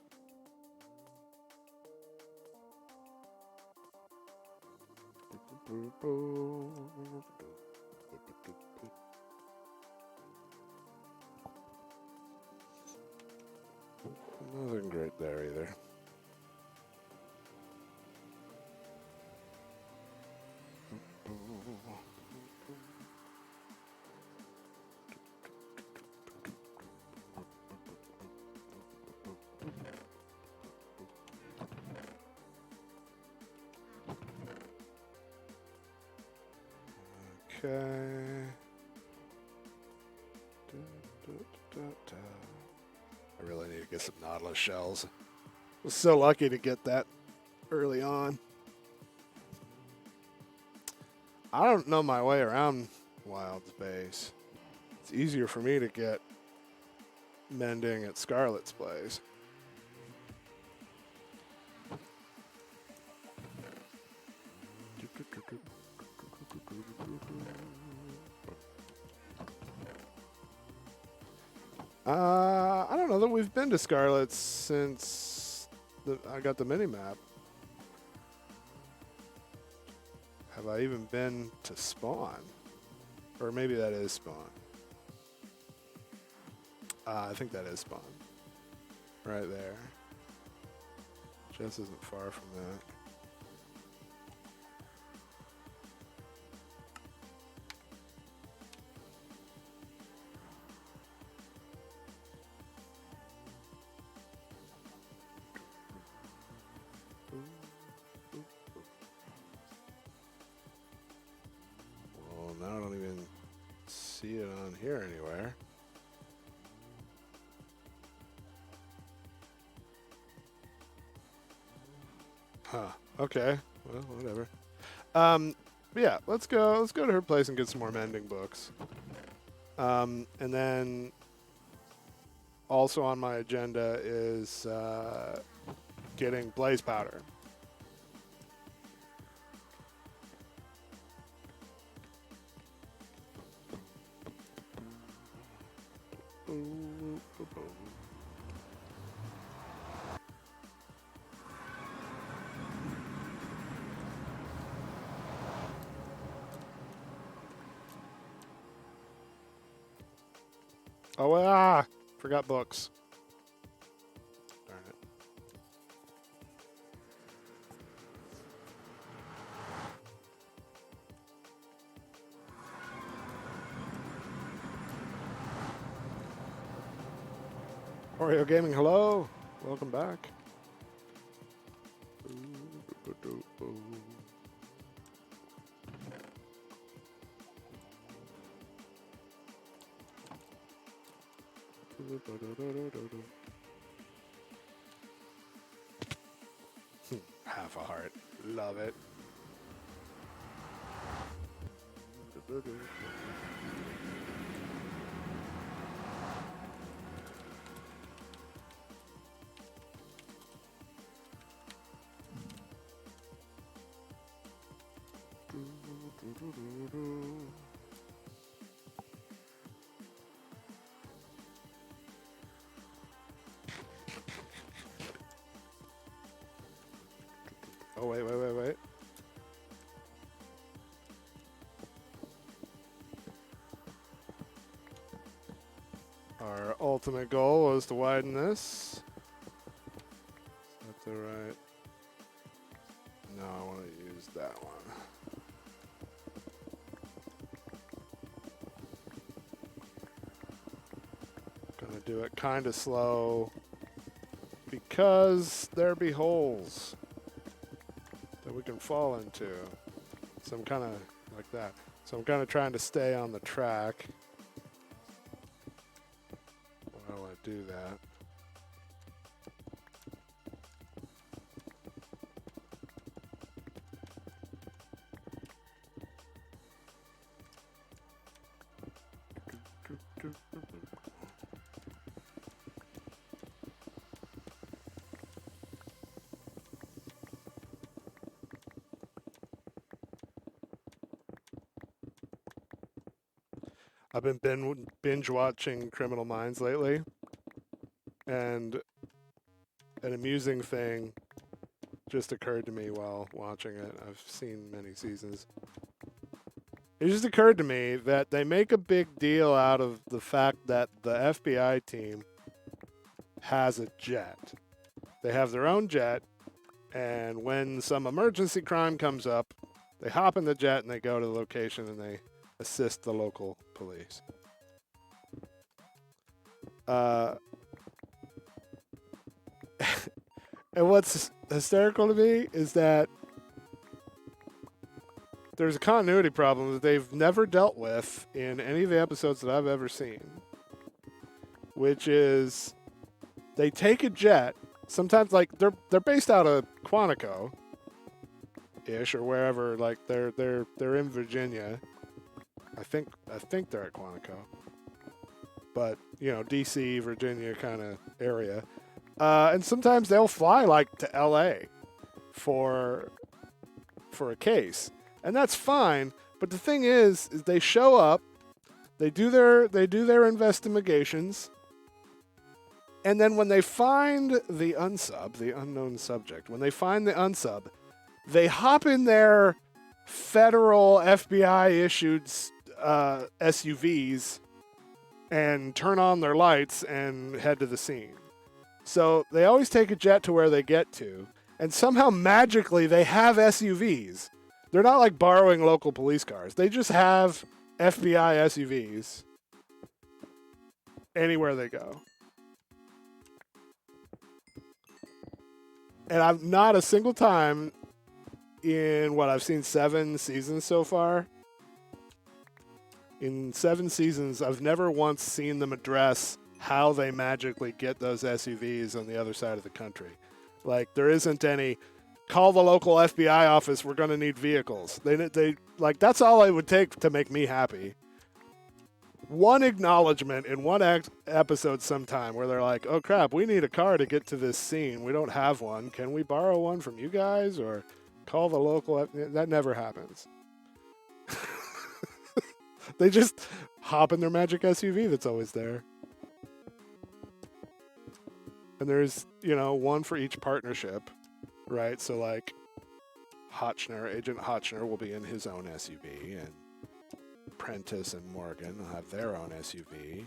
Nothing great there either. Okay. I really need to get some Nautilus shells. I was so lucky to get that early on. I don't know my way around Wild's base. It's easier for me to get mending at Scarlet's place. I don't know that we've been to Scarlet's since I got the mini-map. Have I even been to Spawn? Or maybe that is Spawn. I think that is Spawn. Right there. Jess isn't far from that. here anywhere. Huh. Okay. Well, whatever. But yeah, let's go to her place and get some more mending books. And then also on my agenda is getting blaze powder. Oh, forgot books. Darn it. Oreo Gaming, hello. Welcome back. Half a heart. Love it. Oh, wait. Our ultimate goal was to widen this. That's all right. No, I want to use that one. Gonna do it kind of slow because there be holes that we can fall into. So I'm kind of like that. So I'm kind of trying to stay on the track while I do that. I've been binge watching Criminal Minds lately, and an amusing thing just occurred to me while watching it. I've seen many seasons. It just occurred to me that they make a big deal out of the fact that the FBI team has a jet. They have their own jet, and when some emergency crime comes up, they hop in the jet and they go to the location and they assist the local police. And what's hysterical to me is that there's a continuity problem that they've never dealt with in any of the episodes that I've ever seen, which is they take a jet. Sometimes, like they're based out of Quantico-ish or wherever. Like they're in Virginia. I think they're at Quantico, but you know, DC, Virginia kind of area. And sometimes they'll fly like to LA for a case, and that's fine. But the thing is they show up, they do their investigations, and then when they find the unknown subject, when they find the unsub, they hop in their federal FBI issued SUVs and turn on their lights and head to the scene. So they always take a jet to where they get to, and somehow magically they have SUVs. They're not like borrowing local police cars. They just have FBI SUVs anywhere they go. And I've not a single time in what I've seen 7 seasons so far In 7 seasons, I've never once seen them address how they magically get those SUVs on the other side of the country. Like, there isn't any, call the local FBI office, we're going to need vehicles. They like, that's all it would take to make me happy. One acknowledgement in one episode sometime where they're like, oh crap, we need a car to get to this scene. We don't have one. Can we borrow one from you guys? Or call the local... That never happens. They just hop in their magic SUV that's always there. And there's, one for each partnership, right? So, like, Agent Hotchner will be in his own SUV, and Prentice and Morgan will have their own SUV.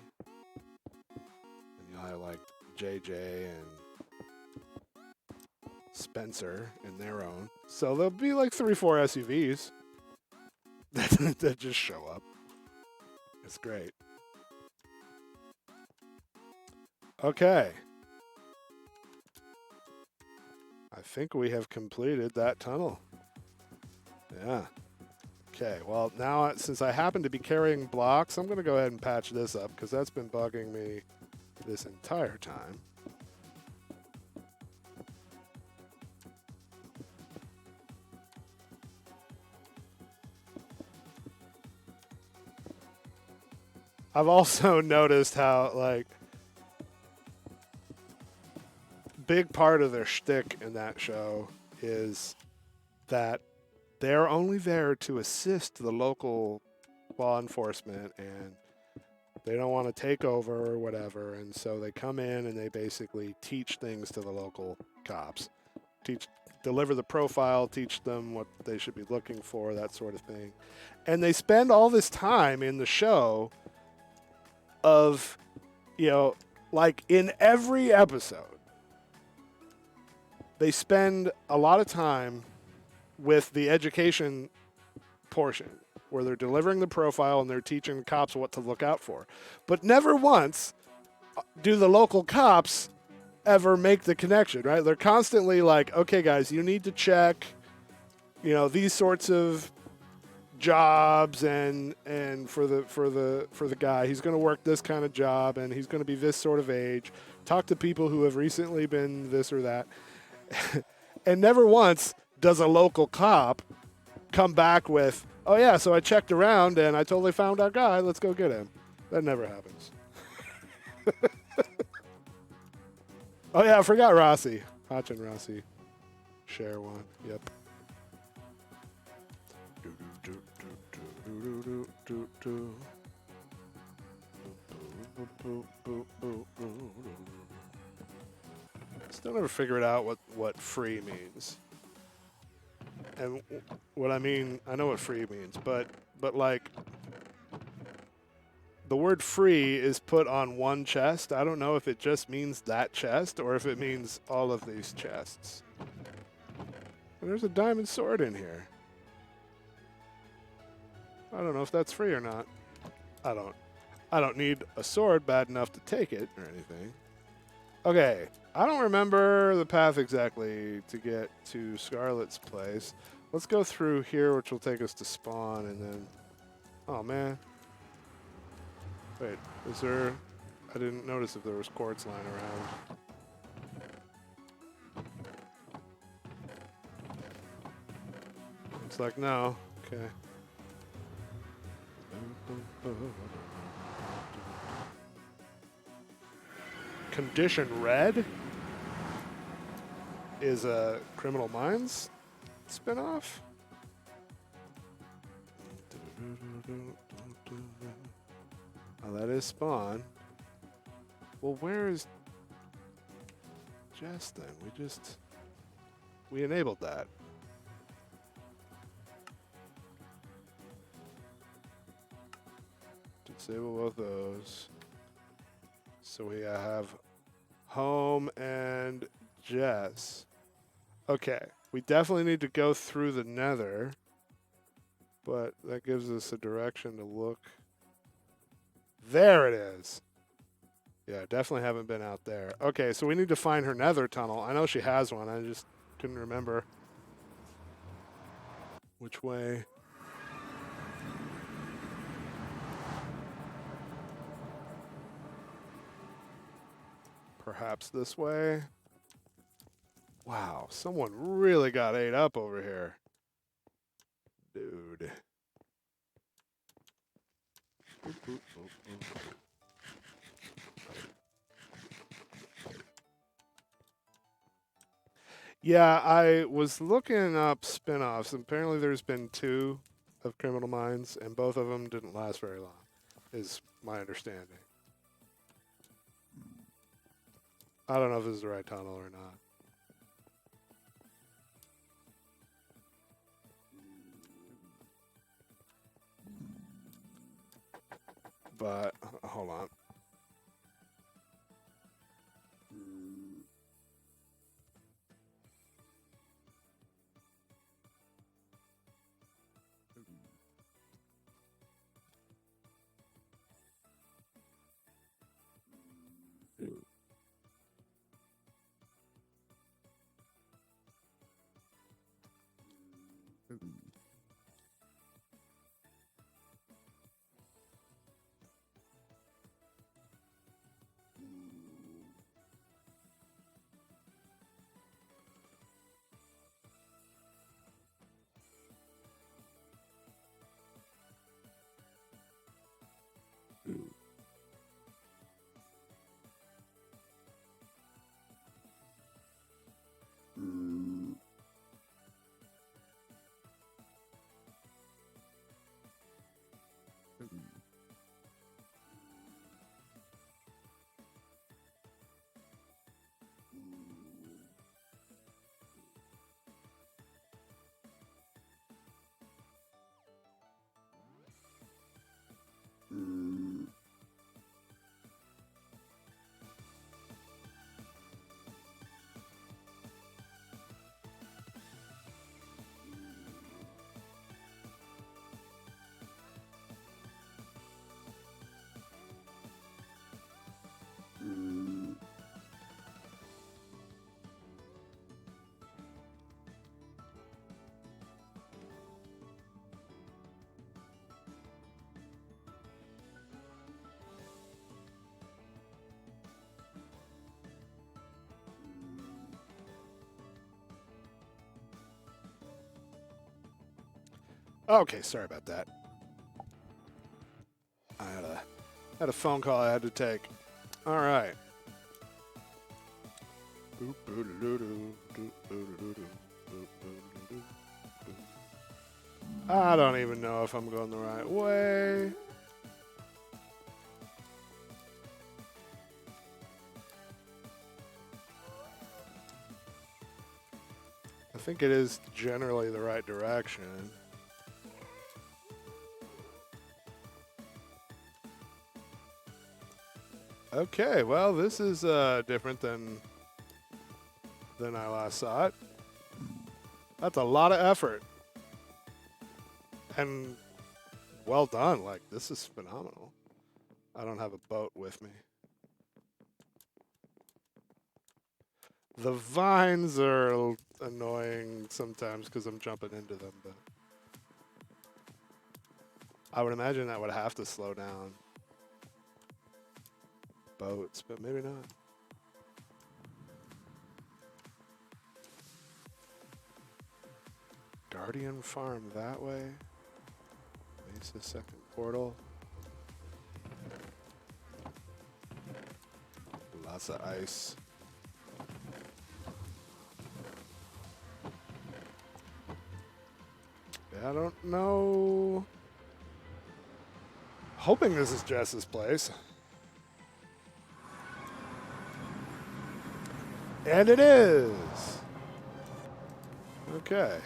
And you'll have, like, JJ and Spencer in their own. So there'll be, like, 3-4 SUVs that just show up. It's great. Okay. I think we have completed that tunnel. Yeah. Okay, well, now, since I happen to be carrying blocks, I'm going to go ahead and patch this up, because that's been bugging me this entire time. I've also noticed how, like, big part of their shtick in that show is that they're only there to assist the local law enforcement, and they don't want to take over or whatever, and so they come in and they basically teach things to the local cops. Deliver the profile, teach them what they should be looking for, that sort of thing. And they spend all this time in the show of, like, in every episode, they spend a lot of time with the education portion where they're delivering the profile and they're teaching the cops what to look out for. But never once do the local cops ever make the connection, right? They're constantly like, okay, guys, you need to check, these sorts of jobs and for the guy, he's going to work this kind of job and he's going to be this sort of age. Talk to people who have recently been this or that. And never once does a local cop come back with, oh yeah, so I checked around and I totally found our guy, let's go get him. That never happens. Oh yeah, I forgot Rossi. Hotch and Rossi share one. Yep. Still never figured out what free means. And what I mean, I know what free means, but like, the word free is put on one chest. I don't know if it just means that chest or if it means all of these chests. And there's a diamond sword in here. I don't know if that's free or not. I don't need a sword bad enough to take it or anything. Okay, I don't remember the path exactly to get to Scarlet's place. Let's go through here, which will take us to spawn, and then... Oh, man. Wait, is there... I didn't notice if there was quartz lying around. It's like, no. Okay. Condition Red is a Criminal Minds spinoff. Oh, that is Spawn. Well, where is Jess then? We enabled that. Disable both those. So we have Home and Jess. Okay, we definitely need to go through the Nether, but that gives us a direction to look. There it is. Yeah, definitely haven't been out there. Okay, so we need to find her Nether tunnel. I know she has one. I just couldn't remember which way. Perhaps this way. Wow, someone really got ate up over here. Dude. Yeah, I was looking up spin-offs, and apparently there's been 2 of Criminal Minds, and both of them didn't last very long, is my understanding. I don't know if this is the right tunnel or not. But, hold on. Okay, sorry about that. I had a phone call I had to take. All right. I don't even know if I'm going the right way. I think it is generally the right direction. Okay, well, this is different than I last saw it. That's a lot of effort. And well done. Like, this is phenomenal. I don't have a boat with me. The vines are annoying sometimes because I'm jumping into them, but I would imagine that would have to slow down boats, but maybe not. Guardian Farm that way. Mesa second portal. Lots of ice. I don't know. Hoping this is Jess's place. And it is. Okay.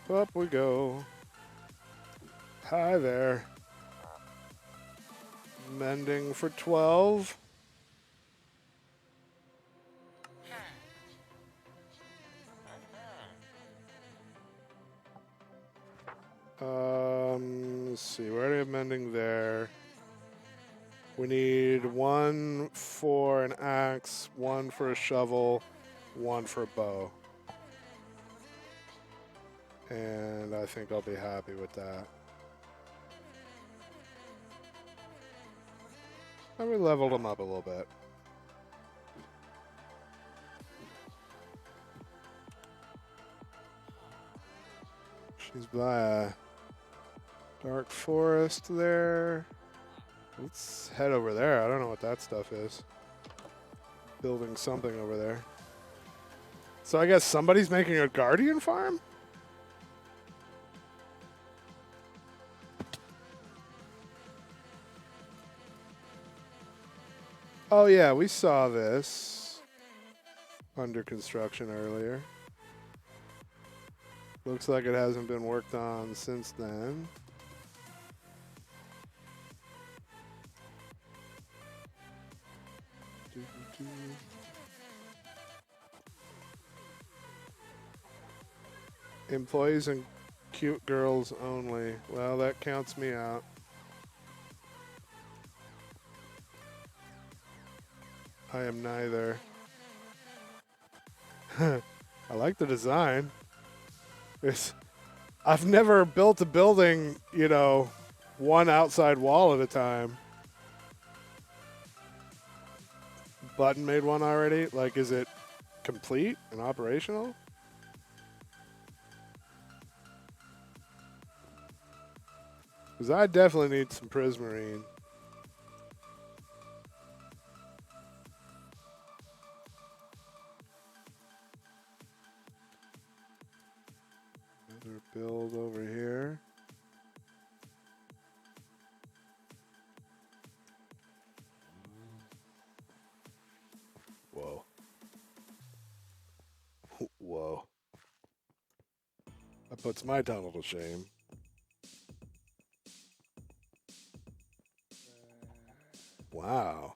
Up we go. Hi there. Mending for 12. Let's see. We already have mending there. We need 1 for an axe, 1 for a shovel, 1 for a bow. And I think I'll be happy with that. And we leveled them up a little bit. She's by a dark forest there. Let's head over there. I don't know what that stuff is. Building something over there. So I guess somebody's making a guardian farm? Oh yeah, we saw this under construction earlier. Looks like it hasn't been worked on since then. Employees and cute girls only. Well, that counts me out. I am neither. I like the design. I've never built a building, you know, one outside wall at a time. Button made one already? Like, is it complete and operational? Because I definitely need some prismarine. Another build over here. Whoa. Whoa. That puts my tunnel to shame. Wow.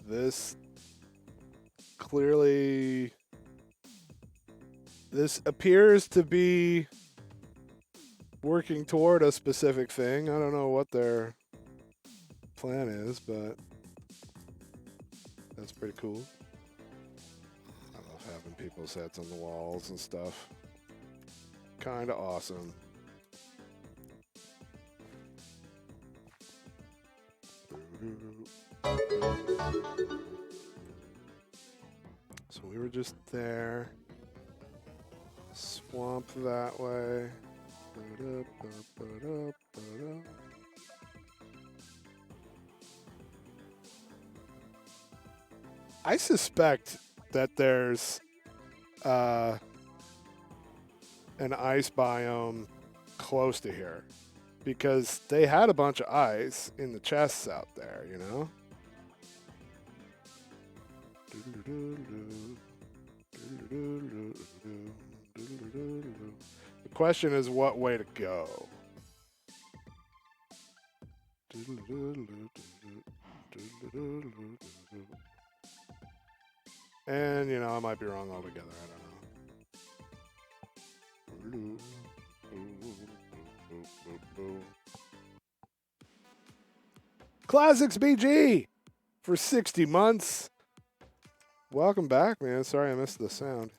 This clearly... This appears to be working toward a specific thing. I don't know what their plan is, but that's pretty cool. I love having people's heads on the walls and stuff. Kind of awesome. So we were just there. Swamp that way. I suspect that there's an ice biome close to here because they had a bunch of ice in the chests out there, you know? The question is what way to go. And, you know, I might be wrong altogether. I don't know. Classics BG for 60 months. Welcome back, man. Sorry I missed the sound.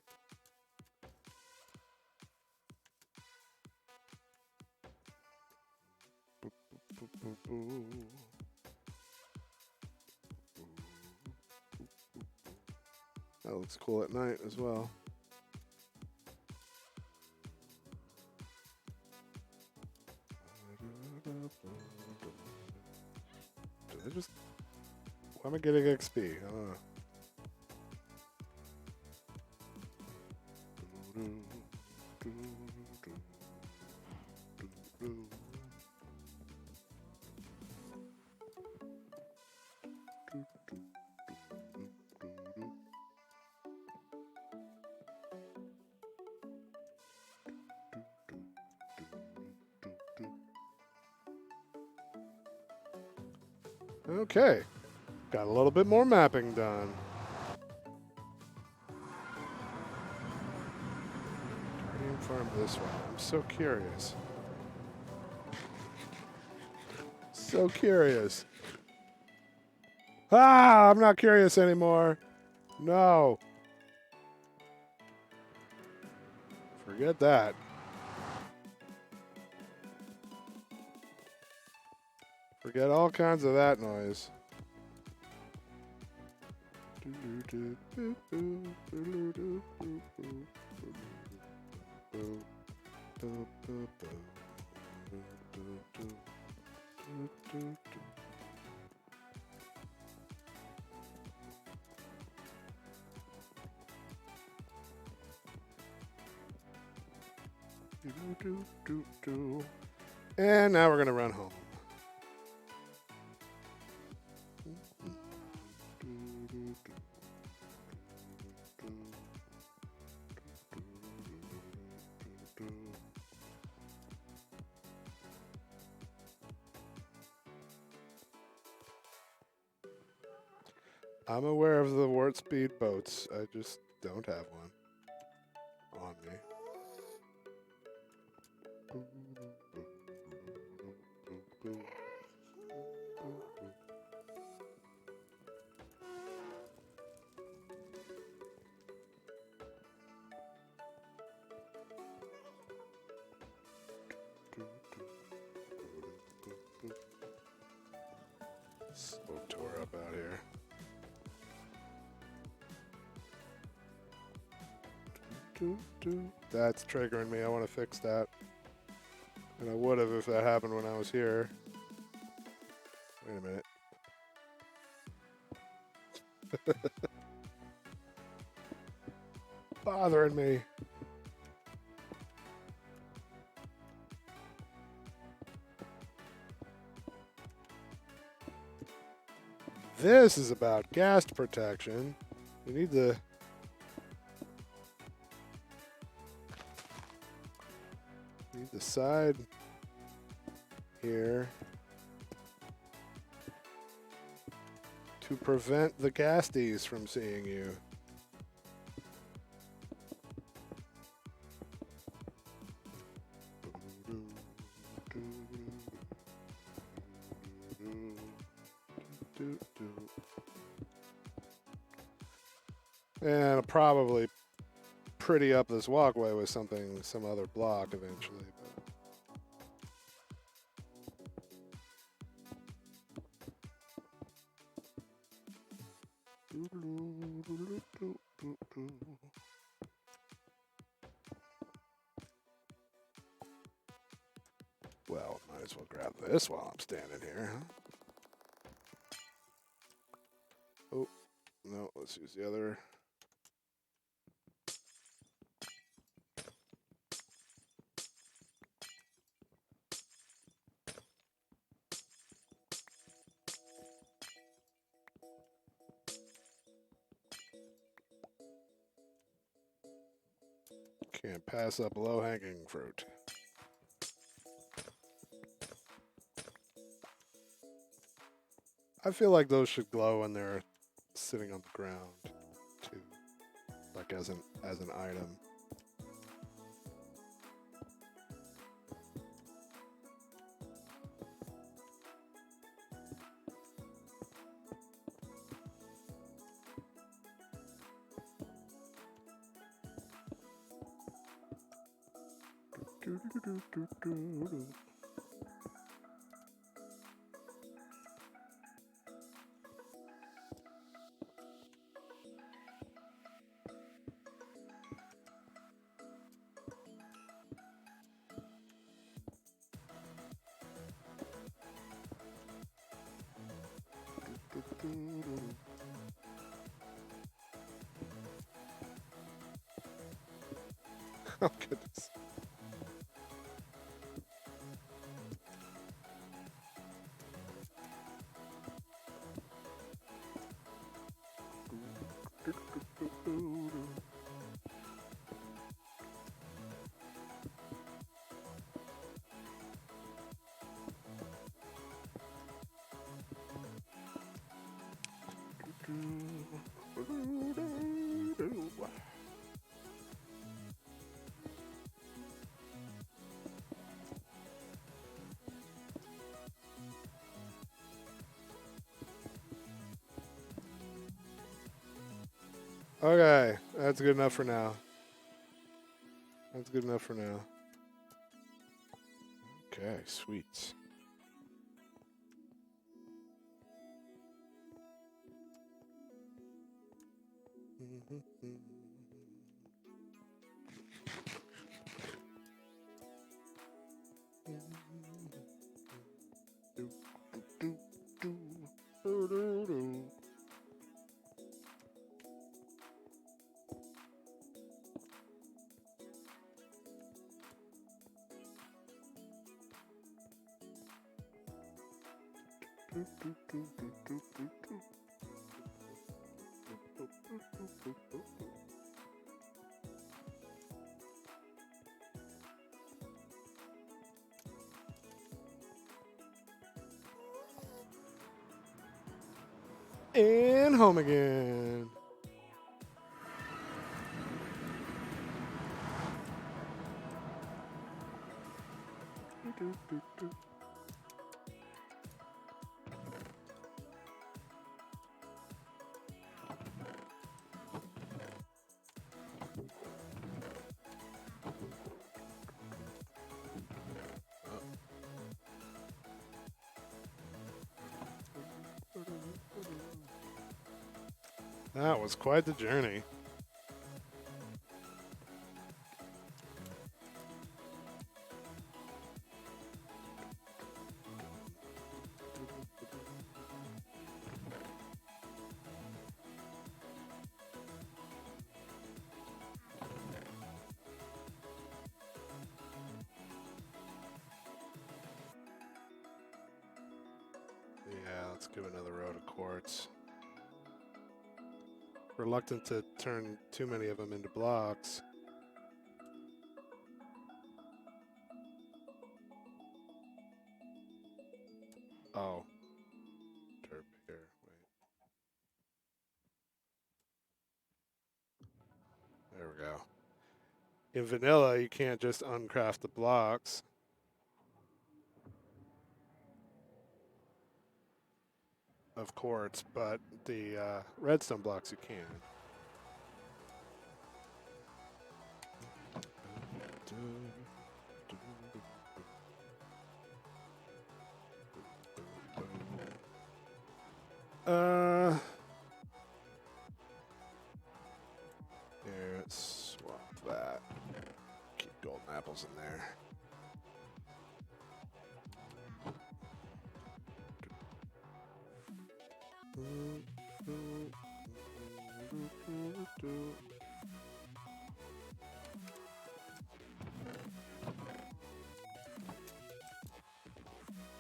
That looks cool at night as well. Did I just... Why am I getting XP? I don't know. Okay, got a little bit more mapping done. Guardian farm this way. I'm so curious. So curious. Ah, I'm not curious anymore. No. Forget that. Forget all kinds of that noise. And now we're going to run home. I'm aware of the warp speed boats. I just don't have one on me. So tore up out here. That's triggering me. I want to fix that. And I would have if that happened when I was here. Wait a minute. Bothering me. This is about gas protection. You need the side here to prevent the gasties from seeing you. And I'll probably pretty up this walkway with some other block eventually. Well, might as well grab this while I'm standing here, huh? Oh, no, let's use the other. Can't pass up low-hanging fruit. I feel like those should glow when they're sitting on the ground, too, like as an item. Oh, goodness. Okay, that's good enough for now. That's good enough for now. Okay, sweet. And home again. That was quite the journey. Yeah, let's give another row to quartz. Reluctant to turn too many of them into blocks. Oh. Terp here. Wait. There we go. In vanilla, you can't just uncraft the blocks. Of quartz, but the redstone blocks you can. Here, let's swap that. Keep golden apples in there.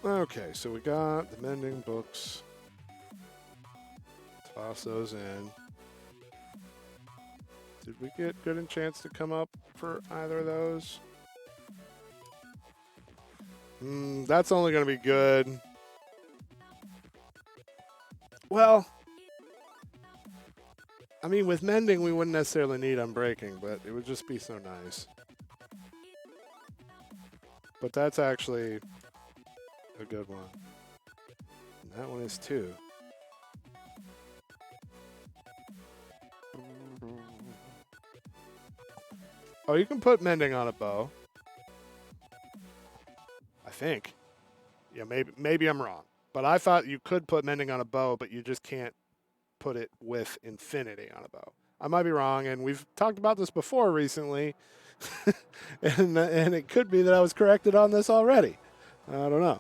Okay, so we got the mending books. Toss those in. Did we get good enchants to come up for either of those? That's only going to be good. Well, I mean, with mending, we wouldn't necessarily need unbreaking, but it would just be so nice. But that's actually a good one. And that one is too. Oh, you can put mending on a bow. I think. Yeah, maybe I'm wrong. But I thought you could put mending on a bow, but you just can't put it with infinity on a bow. I might be wrong, and we've talked about this before recently, and it could be that I was corrected on this already. I don't know.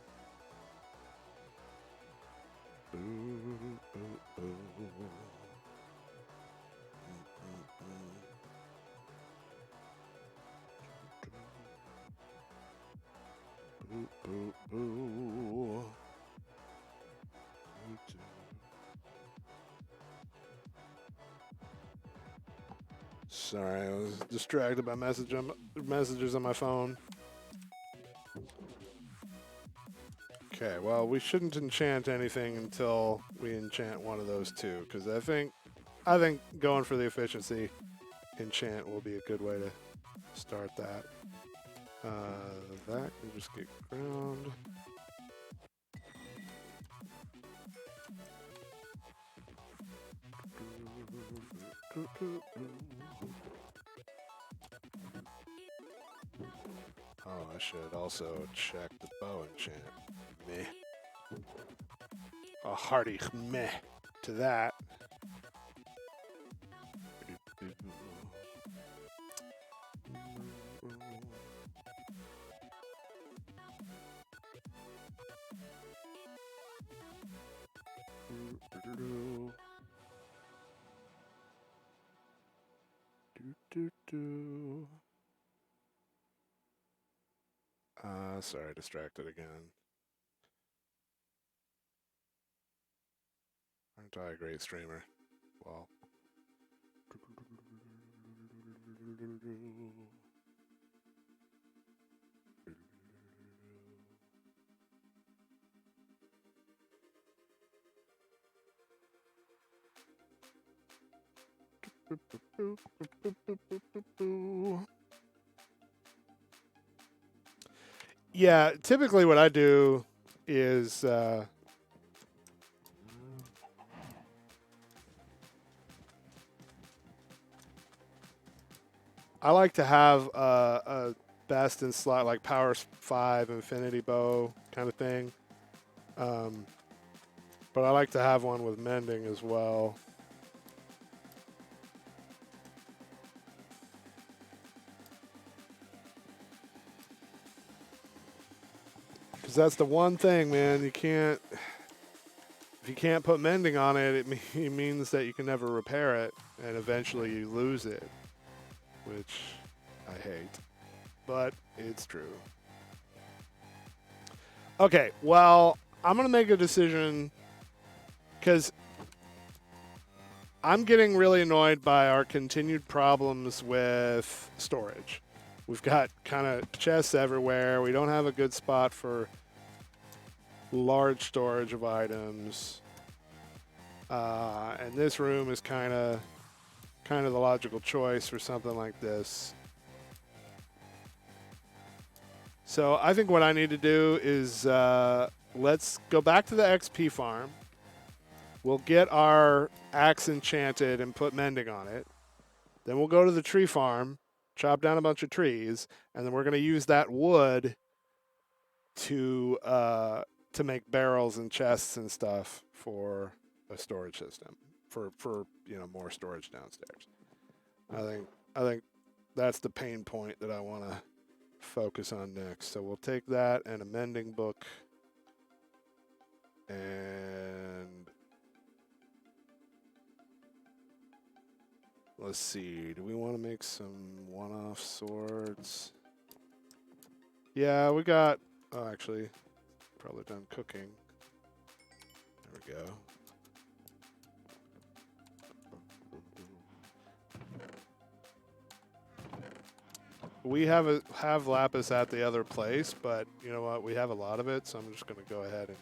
Sorry, I was distracted by messages on my phone. Okay, well, we shouldn't enchant anything until we enchant one of those two, because I think going for the efficiency enchant will be a good way to start that. That can just get ground. Oh, I should also check the bow enchant. Meh. A hearty meh to that. Sorry, distracted again. Aren't I a great streamer? Well. Yeah, typically what I do is I like to have a best in slot like Power 5 Infinity Bow kind of thing. But I like to have one with mending as well. Because that's the one thing, man. You can't. If you can't put mending on it, it means that you can never repair it, and eventually you lose it, which I hate. But it's true. Okay, well, I'm going to make a decision because I'm getting really annoyed by our continued problems with storage. We've got kind of chests everywhere. We don't have a good spot for large storage of items. And this room is kind of the logical choice for something like this. So I think what I need to do is let's go back to the XP farm. We'll get our axe enchanted and put mending on it. Then we'll go to the tree farm, chop down a bunch of trees, and then we're going to use that wood to make barrels and chests and stuff for a storage system for more storage downstairs. I think that's the pain point that I want to focus on next. So we'll take that and a mending book, and let's see. Do we want to make some one-off swords? Yeah, we got. Oh, actually, probably done cooking. There we go. We have lapis at the other place, but you know what? We have a lot of it, so I'm just going to go ahead and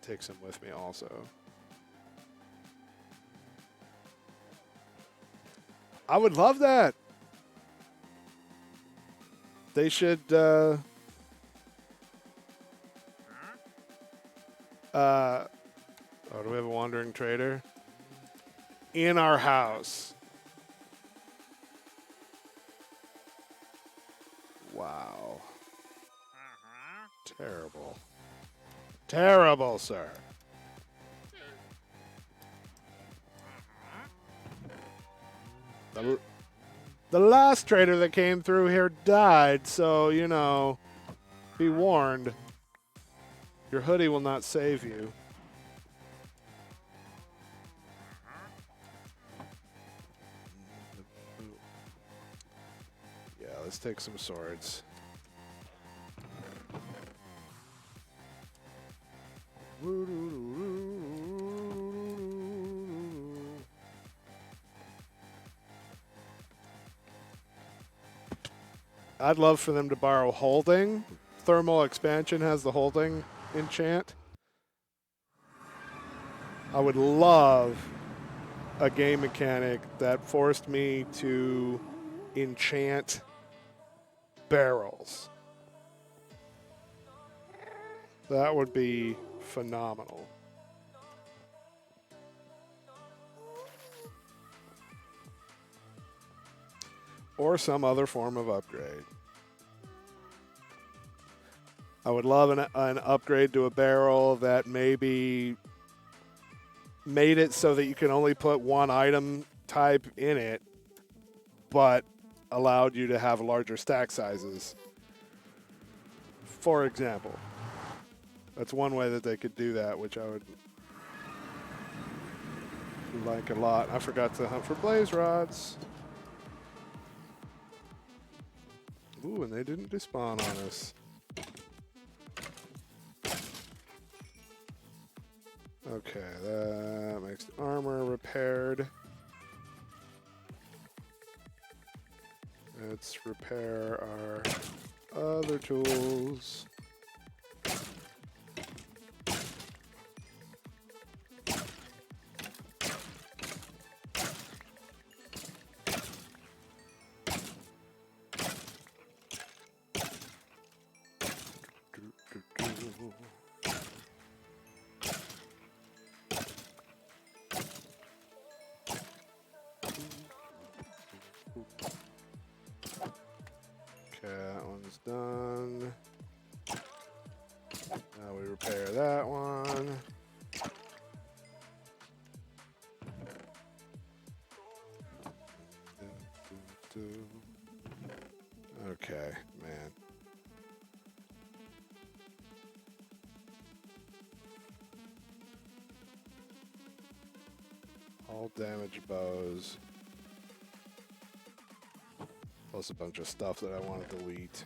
take some with me also. I would love that. They should. Oh, do we have a wandering trader? In our house. Wow. Terrible. Terrible, sir. The last trader that came through here died, so, you know, be warned. Your hoodie will not save you. Yeah, let's take some swords. I'd love for them to borrow holding. Thermal expansion has the holding enchant. I would love a game mechanic that forced me to enchant barrels. That would be phenomenal. or some other form of upgrade. I would love an upgrade to a barrel that maybe made it so that you can only put one item type in it, but allowed you to have larger stack sizes. For example, that's one way that they could do that, which I would like a lot. I forgot to hunt for blaze rods. Ooh, and they didn't despawn on us. Okay, that makes the armor repaired. Let's repair our other tools. That one's done. Now we repair that one. Okay, man. All damage bows. Plus a bunch of stuff that I want to delete.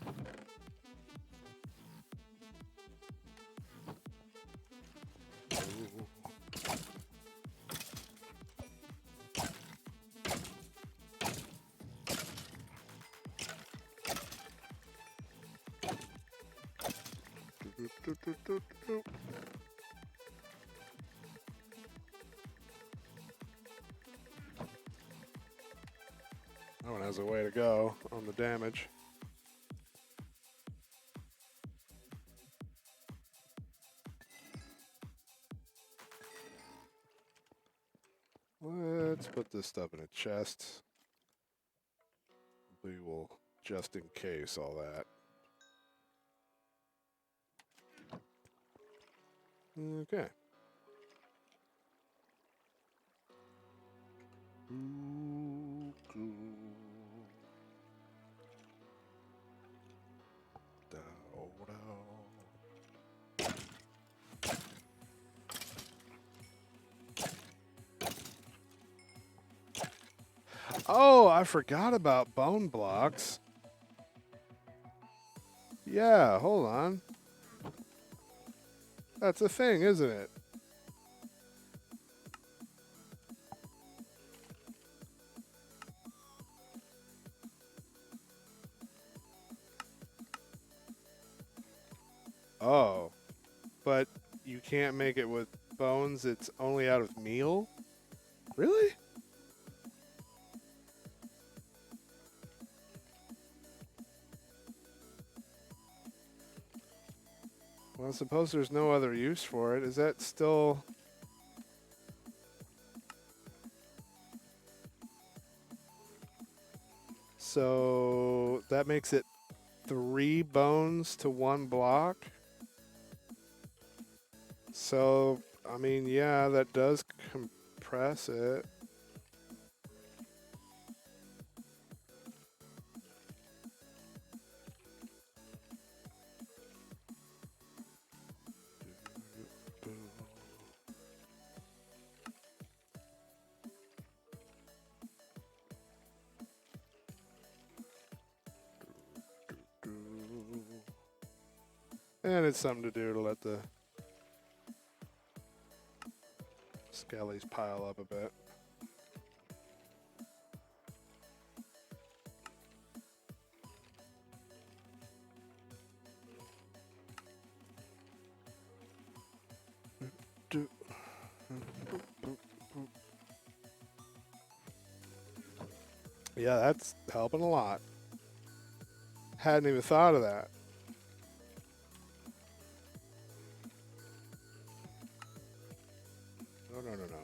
That one has a way to go on the damage. Let's put this stuff in a chest. We will, just in case, all that. Okay. Oh, I forgot about bone blocks. Yeah, hold on. That's a thing, isn't it? Oh, but you can't make it with bones. It's only out of meal? Really? Well, I suppose there's no other use for it. Is that still... So that makes it 3 bones to 1 block? So, I mean, yeah, that does compress it. And it's something to do to let the skellies pile up a bit. Yeah, that's helping a lot. Hadn't even thought of that. No.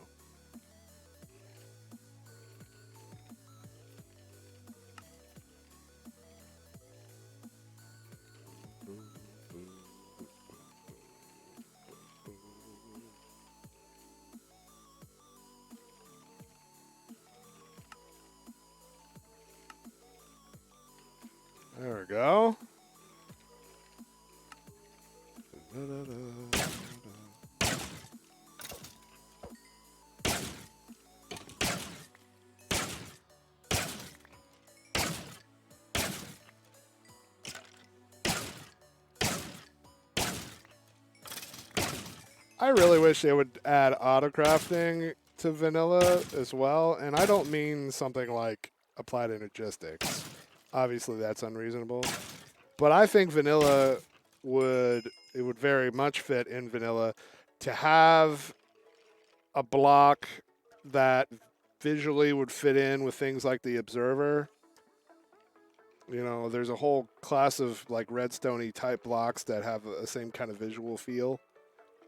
I really wish they would add auto crafting to vanilla as well, and I don't mean something like applied energistics. Obviously, that's unreasonable. But I think vanilla would very much fit in vanilla to have a block that visually would fit in with things like the observer. You know, there's a whole class of like redstone-y type blocks that have the same kind of visual feel,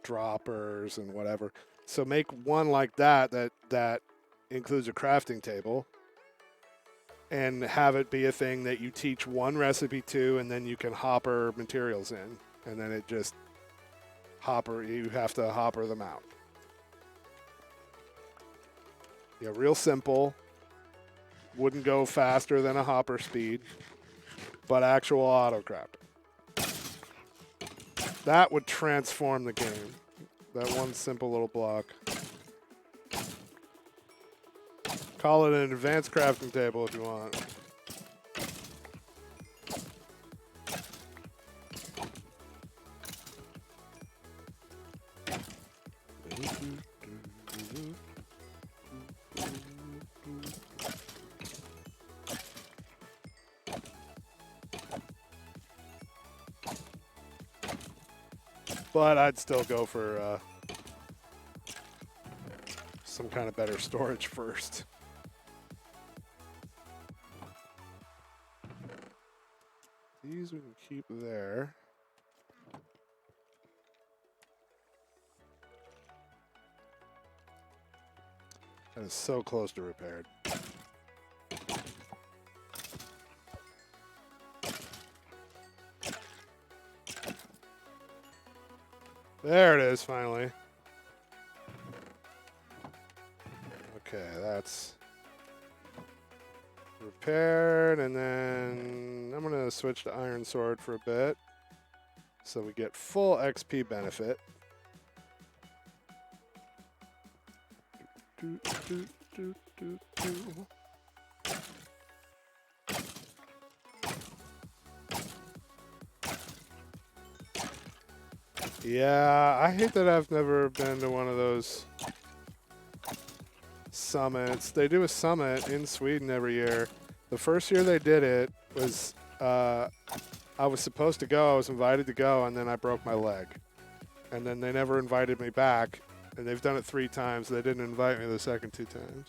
droppers and whatever. So make one like that includes a crafting table, and have it be a thing that you teach one recipe to, and then you can hopper materials in, and then it just you have to hopper them out. Yeah, real simple. Wouldn't go faster than a hopper speed, but actual auto crafting. That would transform the game. That one simple little block. Call it an advanced crafting table if you want. But I'd still go for some kind of better storage first. These we can keep there. That is so close to repaired. There it is, finally. Okay, that's repaired, and then I'm gonna switch to Iron Sword for a bit, so we get full XP benefit. Yeah, I hate that I've never been to one of those summits. They do a summit in Sweden every year. The first year they did it was, I was supposed to go, I was invited to go, and then I broke my leg. And then they never invited me back, and they've done it 3 times. They didn't invite me the second 2 times.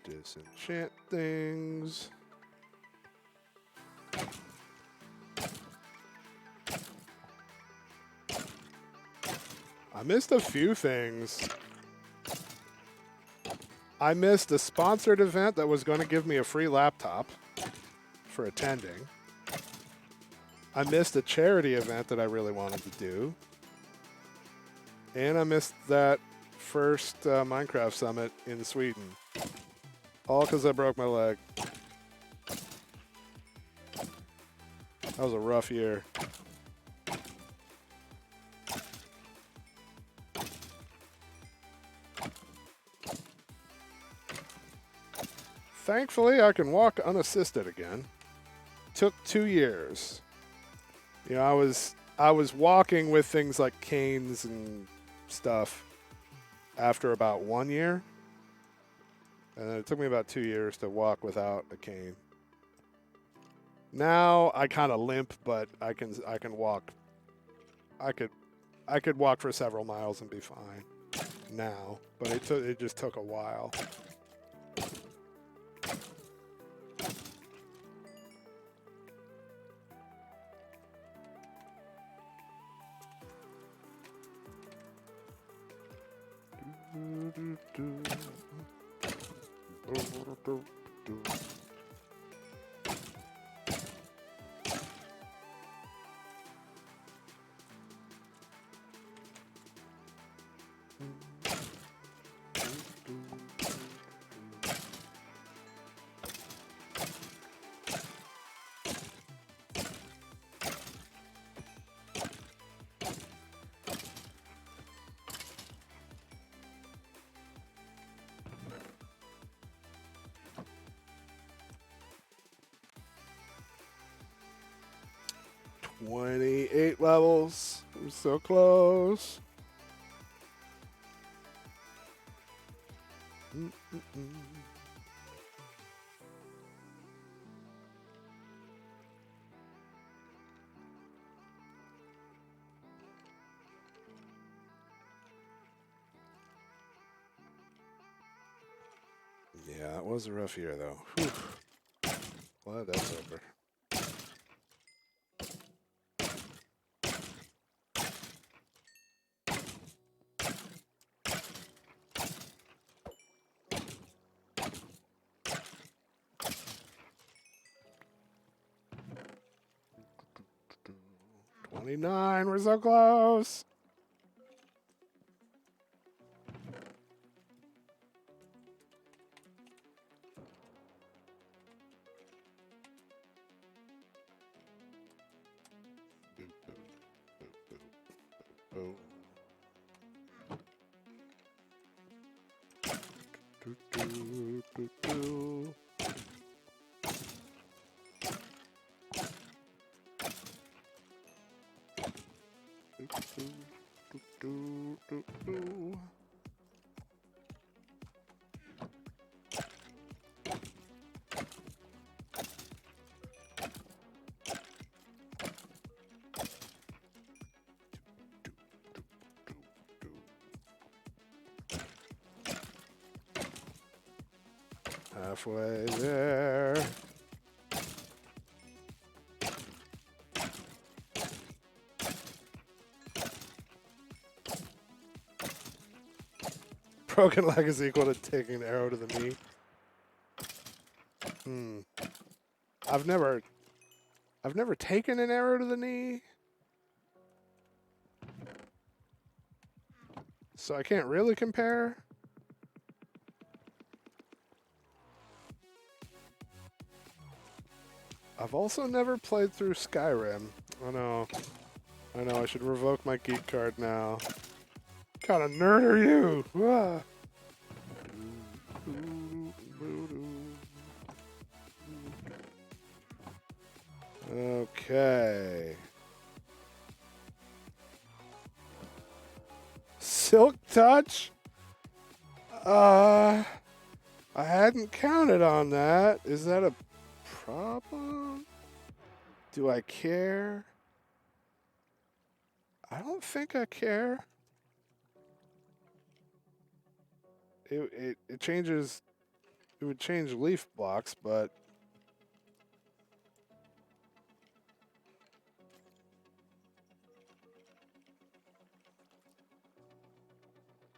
Disenchant things. I missed a few things. I missed a sponsored event that was going to give me a free laptop for attending. I missed a charity event that I really wanted to do. And I missed that first Minecraft summit in Sweden. All because I broke my leg. That was a rough year. Thankfully, I can walk unassisted again. Took 2 years. You know, I was walking with things like canes and stuff after about 1 year. And then it took me about 2 years to walk without a cane. Now I kind of limp, but I can walk. I could walk for several miles and be fine now, but it just took a while. $28 levels. We're so close. Yeah, it was a rough year, though. Whew. Glad that's over. $29, we're so close. Halfway there. Broken leg is equal to taking an arrow to the knee. I've never taken an arrow to the knee. So I can't really compare. I've also never played through Skyrim. I know, I should revoke my geek card now. What kind of nerd are you? Ah. Okay. Silk Touch? I hadn't counted on that. Is that a problem? Do I care? I don't think I care. It changes. It would change leaf blocks, but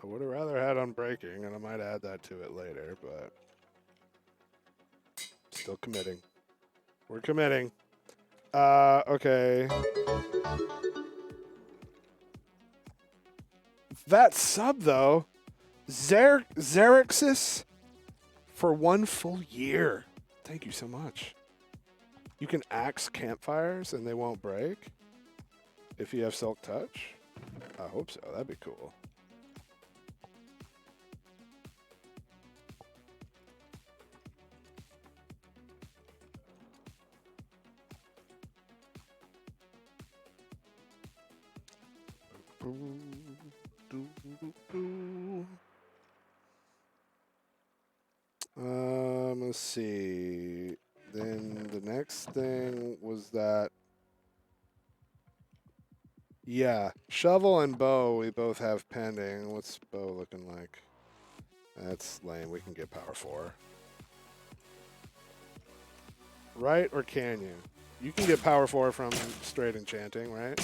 I would have rather had Unbreaking, and I might add that to it later, but still committing. We're committing. Okay. That sub, though, Xerxes for 1 full year. Thank you so much. You can axe campfires and they won't break if you have Silk Touch. I hope so. That'd be cool. Let's see. Then the next thing was that. Yeah, shovel and bow we both have pending. What's bow looking like? That's lame. We can get power 4. Right, or can you? You can get power 4 from straight enchanting, right?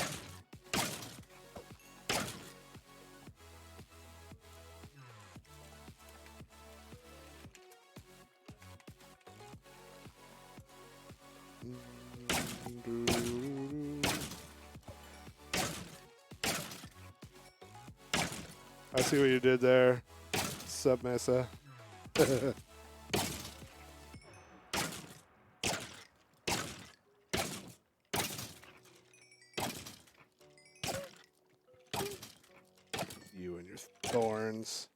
I see what you did there. Sup, Mesa? You and your thorns.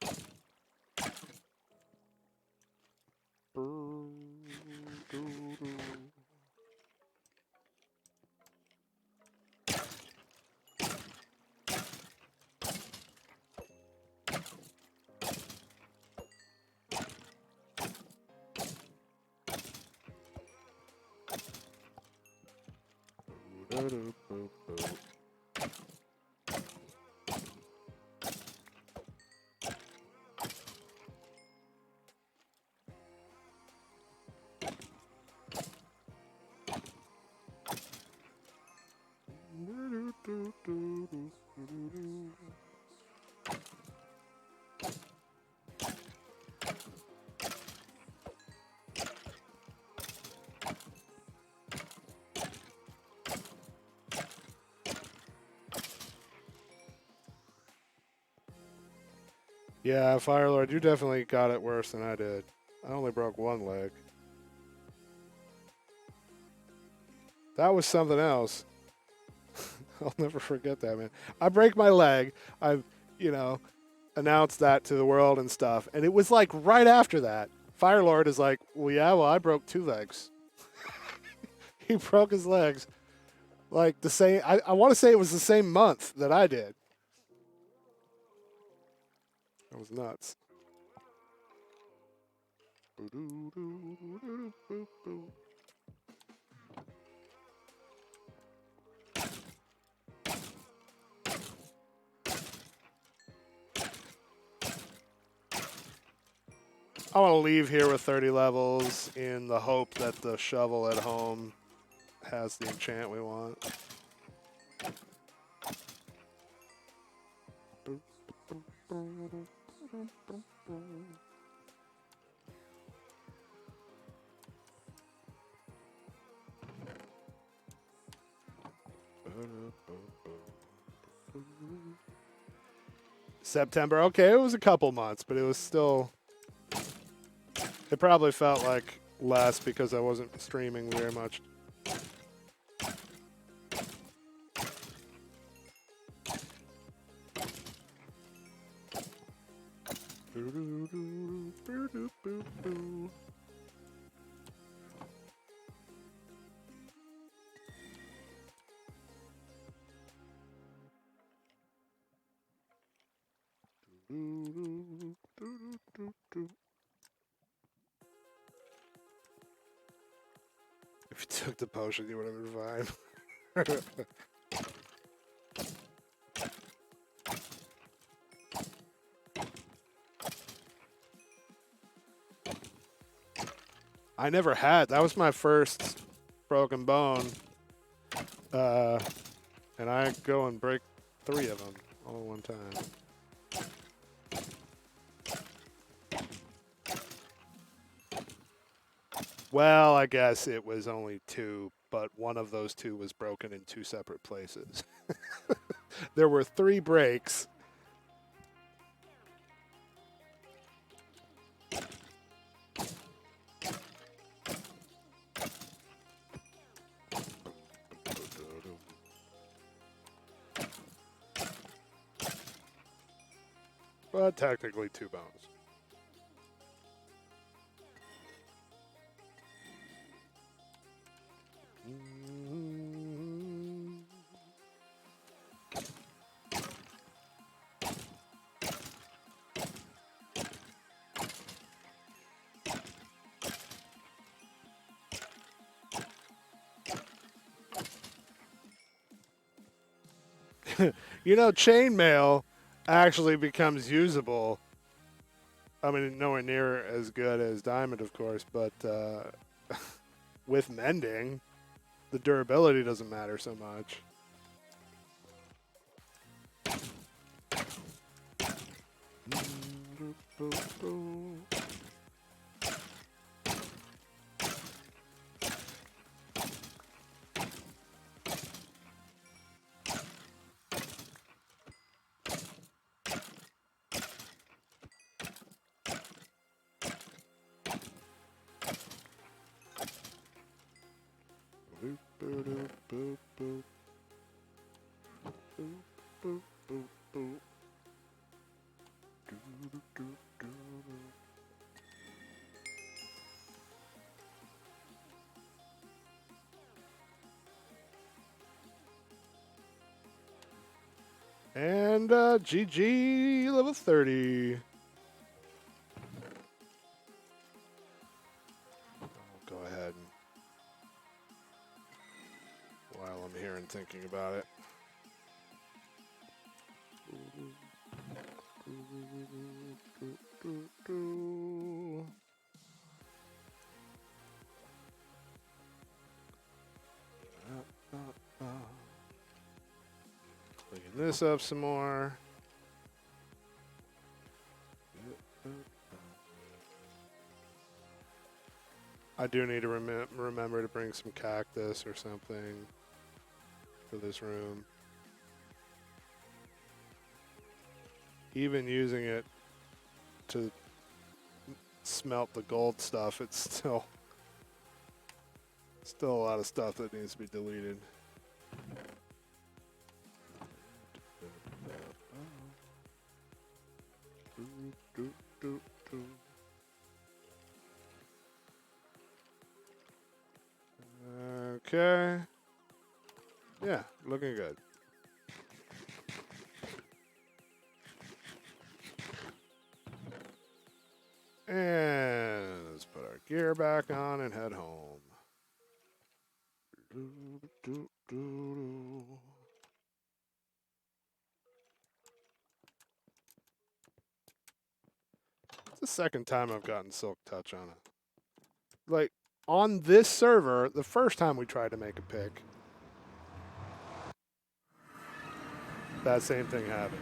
Yeah, Firelord, you definitely got it worse than I did. I only broke one leg. That was something else. I'll never forget that, man. I break my leg. I've, announced that to the world and stuff. And it was like right after that, Firelord is like, well, I broke 2 legs. He broke his legs like the same. I want to say it was the same month that I did. That was nuts. I want to leave here with 30 levels in the hope that the shovel at home has the enchant we want. September. Okay, it was a couple months, but it was still... It probably felt like less because I wasn't streaming very much. If you took the potion, you would have been fine. I never had. That was my first broken bone. And I go and break 3 of them all at one time. Well, I guess it was only 2, but one of those 2 was broken in 2 separate places. There were 3 breaks. But technically 2 bones. Chainmail actually becomes usable. I mean, nowhere near as good as Diamond, of course, but with mending, the durability doesn't matter so much. Boop, boop, boop. Boop, boop, boop, boop. Doo, doo, doo, doo. And GG level 30. I'll go ahead and while I'm here and thinking about it. Clean this up some more. I do need to remember to bring some cactus or something for this room. Even using it to smelt the gold stuff, it's still a lot of stuff that needs to be deleted. Okay. Yeah, looking good. And let's put our gear back on and head home. It's the second time I've gotten Silk Touch on it. Like, on this server, the first time we tried to make a pick, that same thing happened.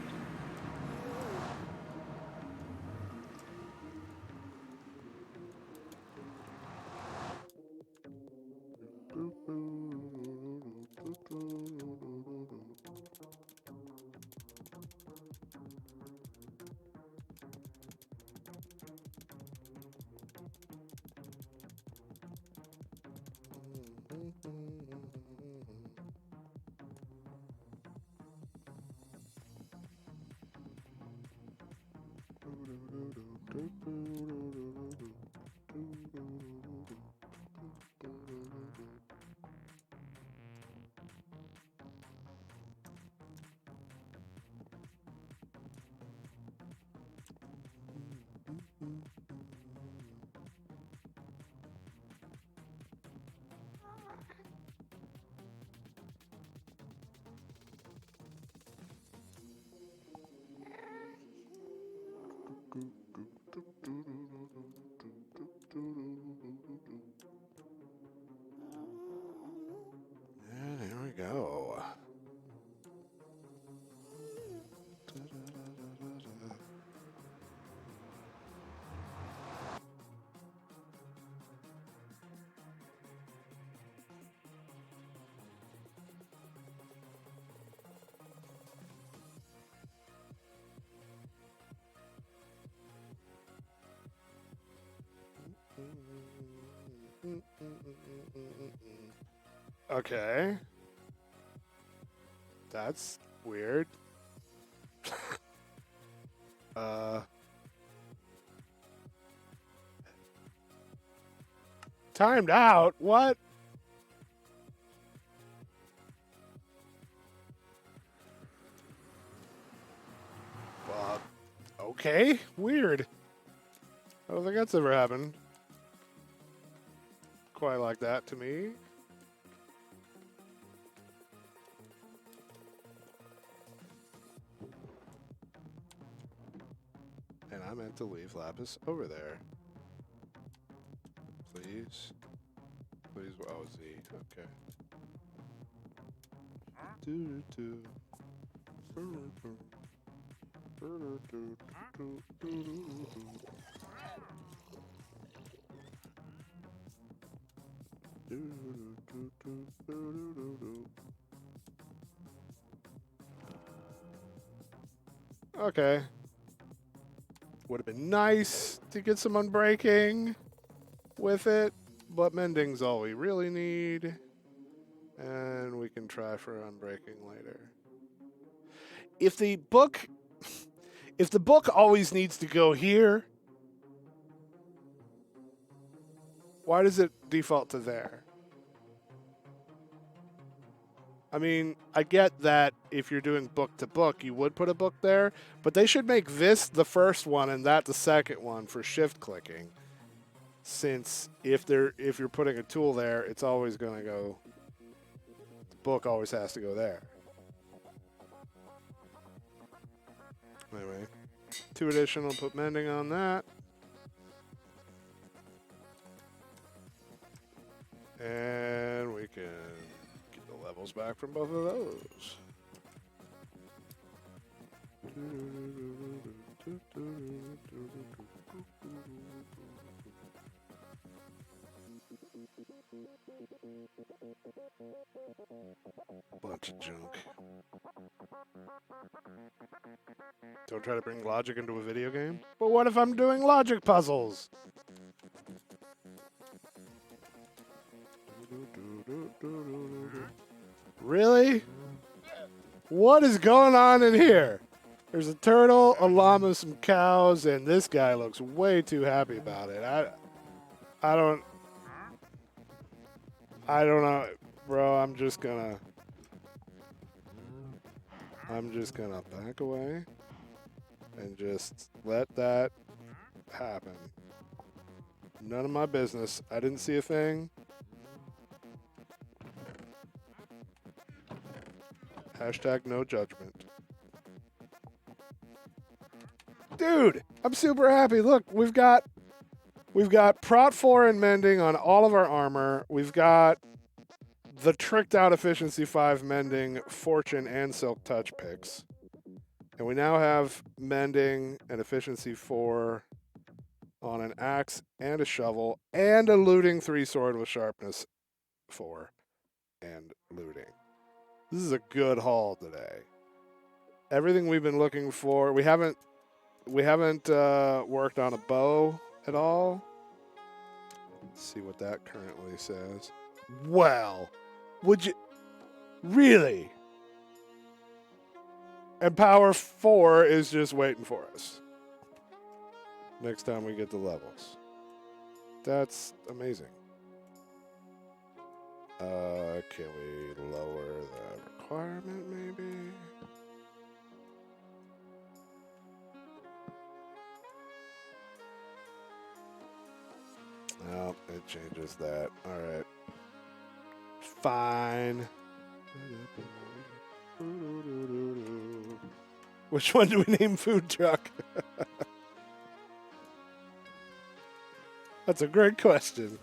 And here we go. Okay. That's weird. Timed out? What? Okay. Weird. I don't think that's ever happened. Quite like that to me. And I meant to leave Lapis over there. Please. Please. Oh, Z. Okay. Okay. Would have been nice to get some unbreaking with it, but mending's all we really need. try for unbreaking later. If the book always needs to go here, why does it default to there? I mean, I get that if you're doing book to book, you would put a book there, but they should make this the first one and that the second one for shift clicking. Since if you're putting a tool there, it's always going to go. The book always has to go there. Anyway, 2 additional, put mending on that. And we can get the levels back from both of those. Bunch of junk. Don't try to bring logic into a video game. But what if I'm doing logic puzzles? Really? What is going on in here? There's a turtle, a llama, some cows, and this guy looks way too happy about it. I don't know, bro. I'm just gonna back away and just let that happen. None of my business. I didn't see a thing. Hashtag no judgment. Dude, I'm super happy. Look, we've got Prot 4 and mending on all of our armor. We've got the tricked out efficiency 5 mending, fortune, and silk touch picks. And we now have mending and efficiency 4 on an axe and a shovel and a looting 3 sword with sharpness 4 and looting. This is a good haul today. Everything we've been looking for. We haven't worked on a bow at all. Let's see what that currently says. Well, would you really? And power 4 is just waiting for us. Next time we get the levels. That's amazing. Can we lower the requirement maybe? No, it changes that. All right. Fine. Which one do we name food truck? That's a great question.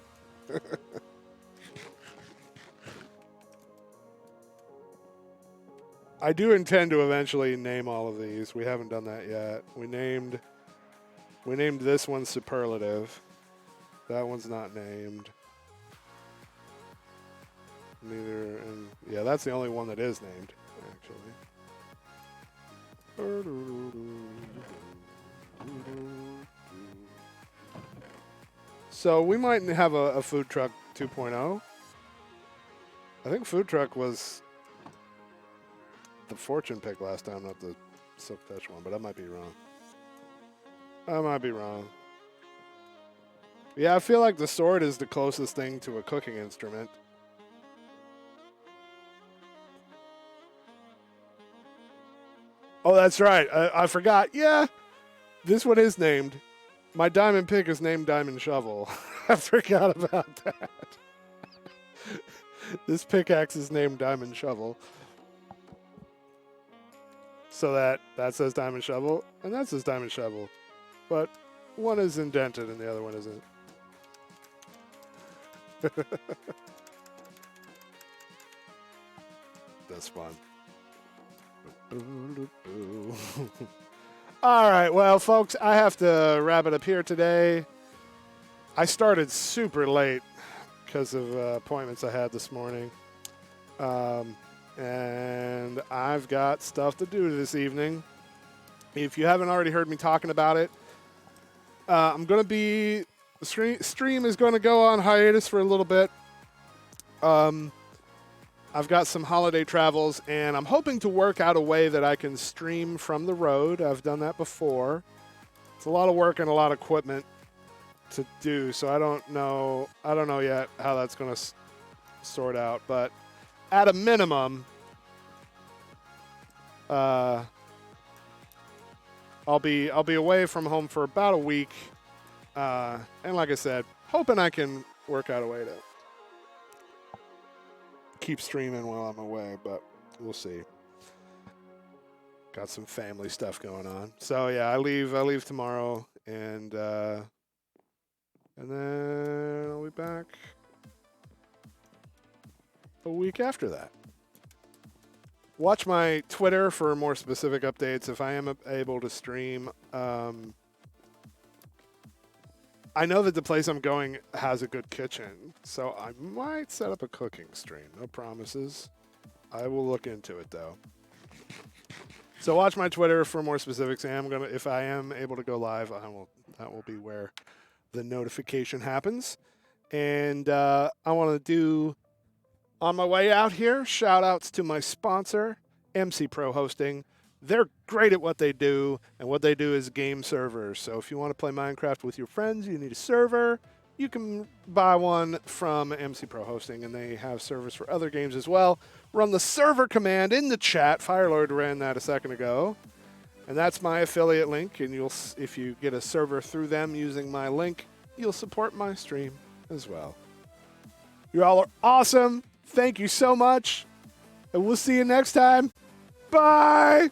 I do intend to eventually name all of these. We haven't done that yet. We named this one Superlative. That one's not named. Neither, and yeah, that's the only one that is named, actually. So we might have a food truck 2.0. I think food truck was the fortune pick last time, not the silk touch one, but I might be wrong. I might be wrong. Yeah, I feel like the sword is the closest thing to a cooking instrument. Oh, that's right. I forgot. Yeah, this one is named. My diamond pick is named Diamond Shovel. I forgot about that. This pickaxe is named Diamond Shovel. So that says Diamond Shovel, and that says Diamond Shovel. But one is indented and the other one isn't. That's fun. All right, well, folks, I have to wrap it up here today. I started super late because of appointments I had this morning. And I've got stuff to do this evening. If you haven't already heard me talking about it, I'm going to be... The stream is going to go on hiatus for a little bit. I've got some holiday travels, and I'm hoping to work out a way that I can stream from the road. I've done that before. It's a lot of work and a lot of equipment to do, so I don't know yet how that's going to sort out. But at a minimum, I'll be away from home for about a week, and like I said, hoping I can work out a way to keep streaming while I'm away, but we'll see. Got some family stuff going on. So yeah, I leave tomorrow, and then I'll be back a week after that. Watch my Twitter for more specific updates if I am able to stream. I know that the place I'm going has a good kitchen, so I might set up a cooking stream. No promises. I will look into it, though. So watch my Twitter for more specifics. If I am able to go live, that will be where the notification happens. And I want to do, on my way out here, shout-outs to my sponsor, MC Pro Hosting. They're great at what they do, and what they do is game servers. So if you want to play Minecraft with your friends, you need a server, you can buy one from MC Pro Hosting, and they have servers for other games as well. Run the server command in the chat. Firelord ran that a second ago. And that's my affiliate link, and if you get a server through them using my link, you'll support my stream as well. You all are awesome. Thank you so much, and we'll see you next time. Bye!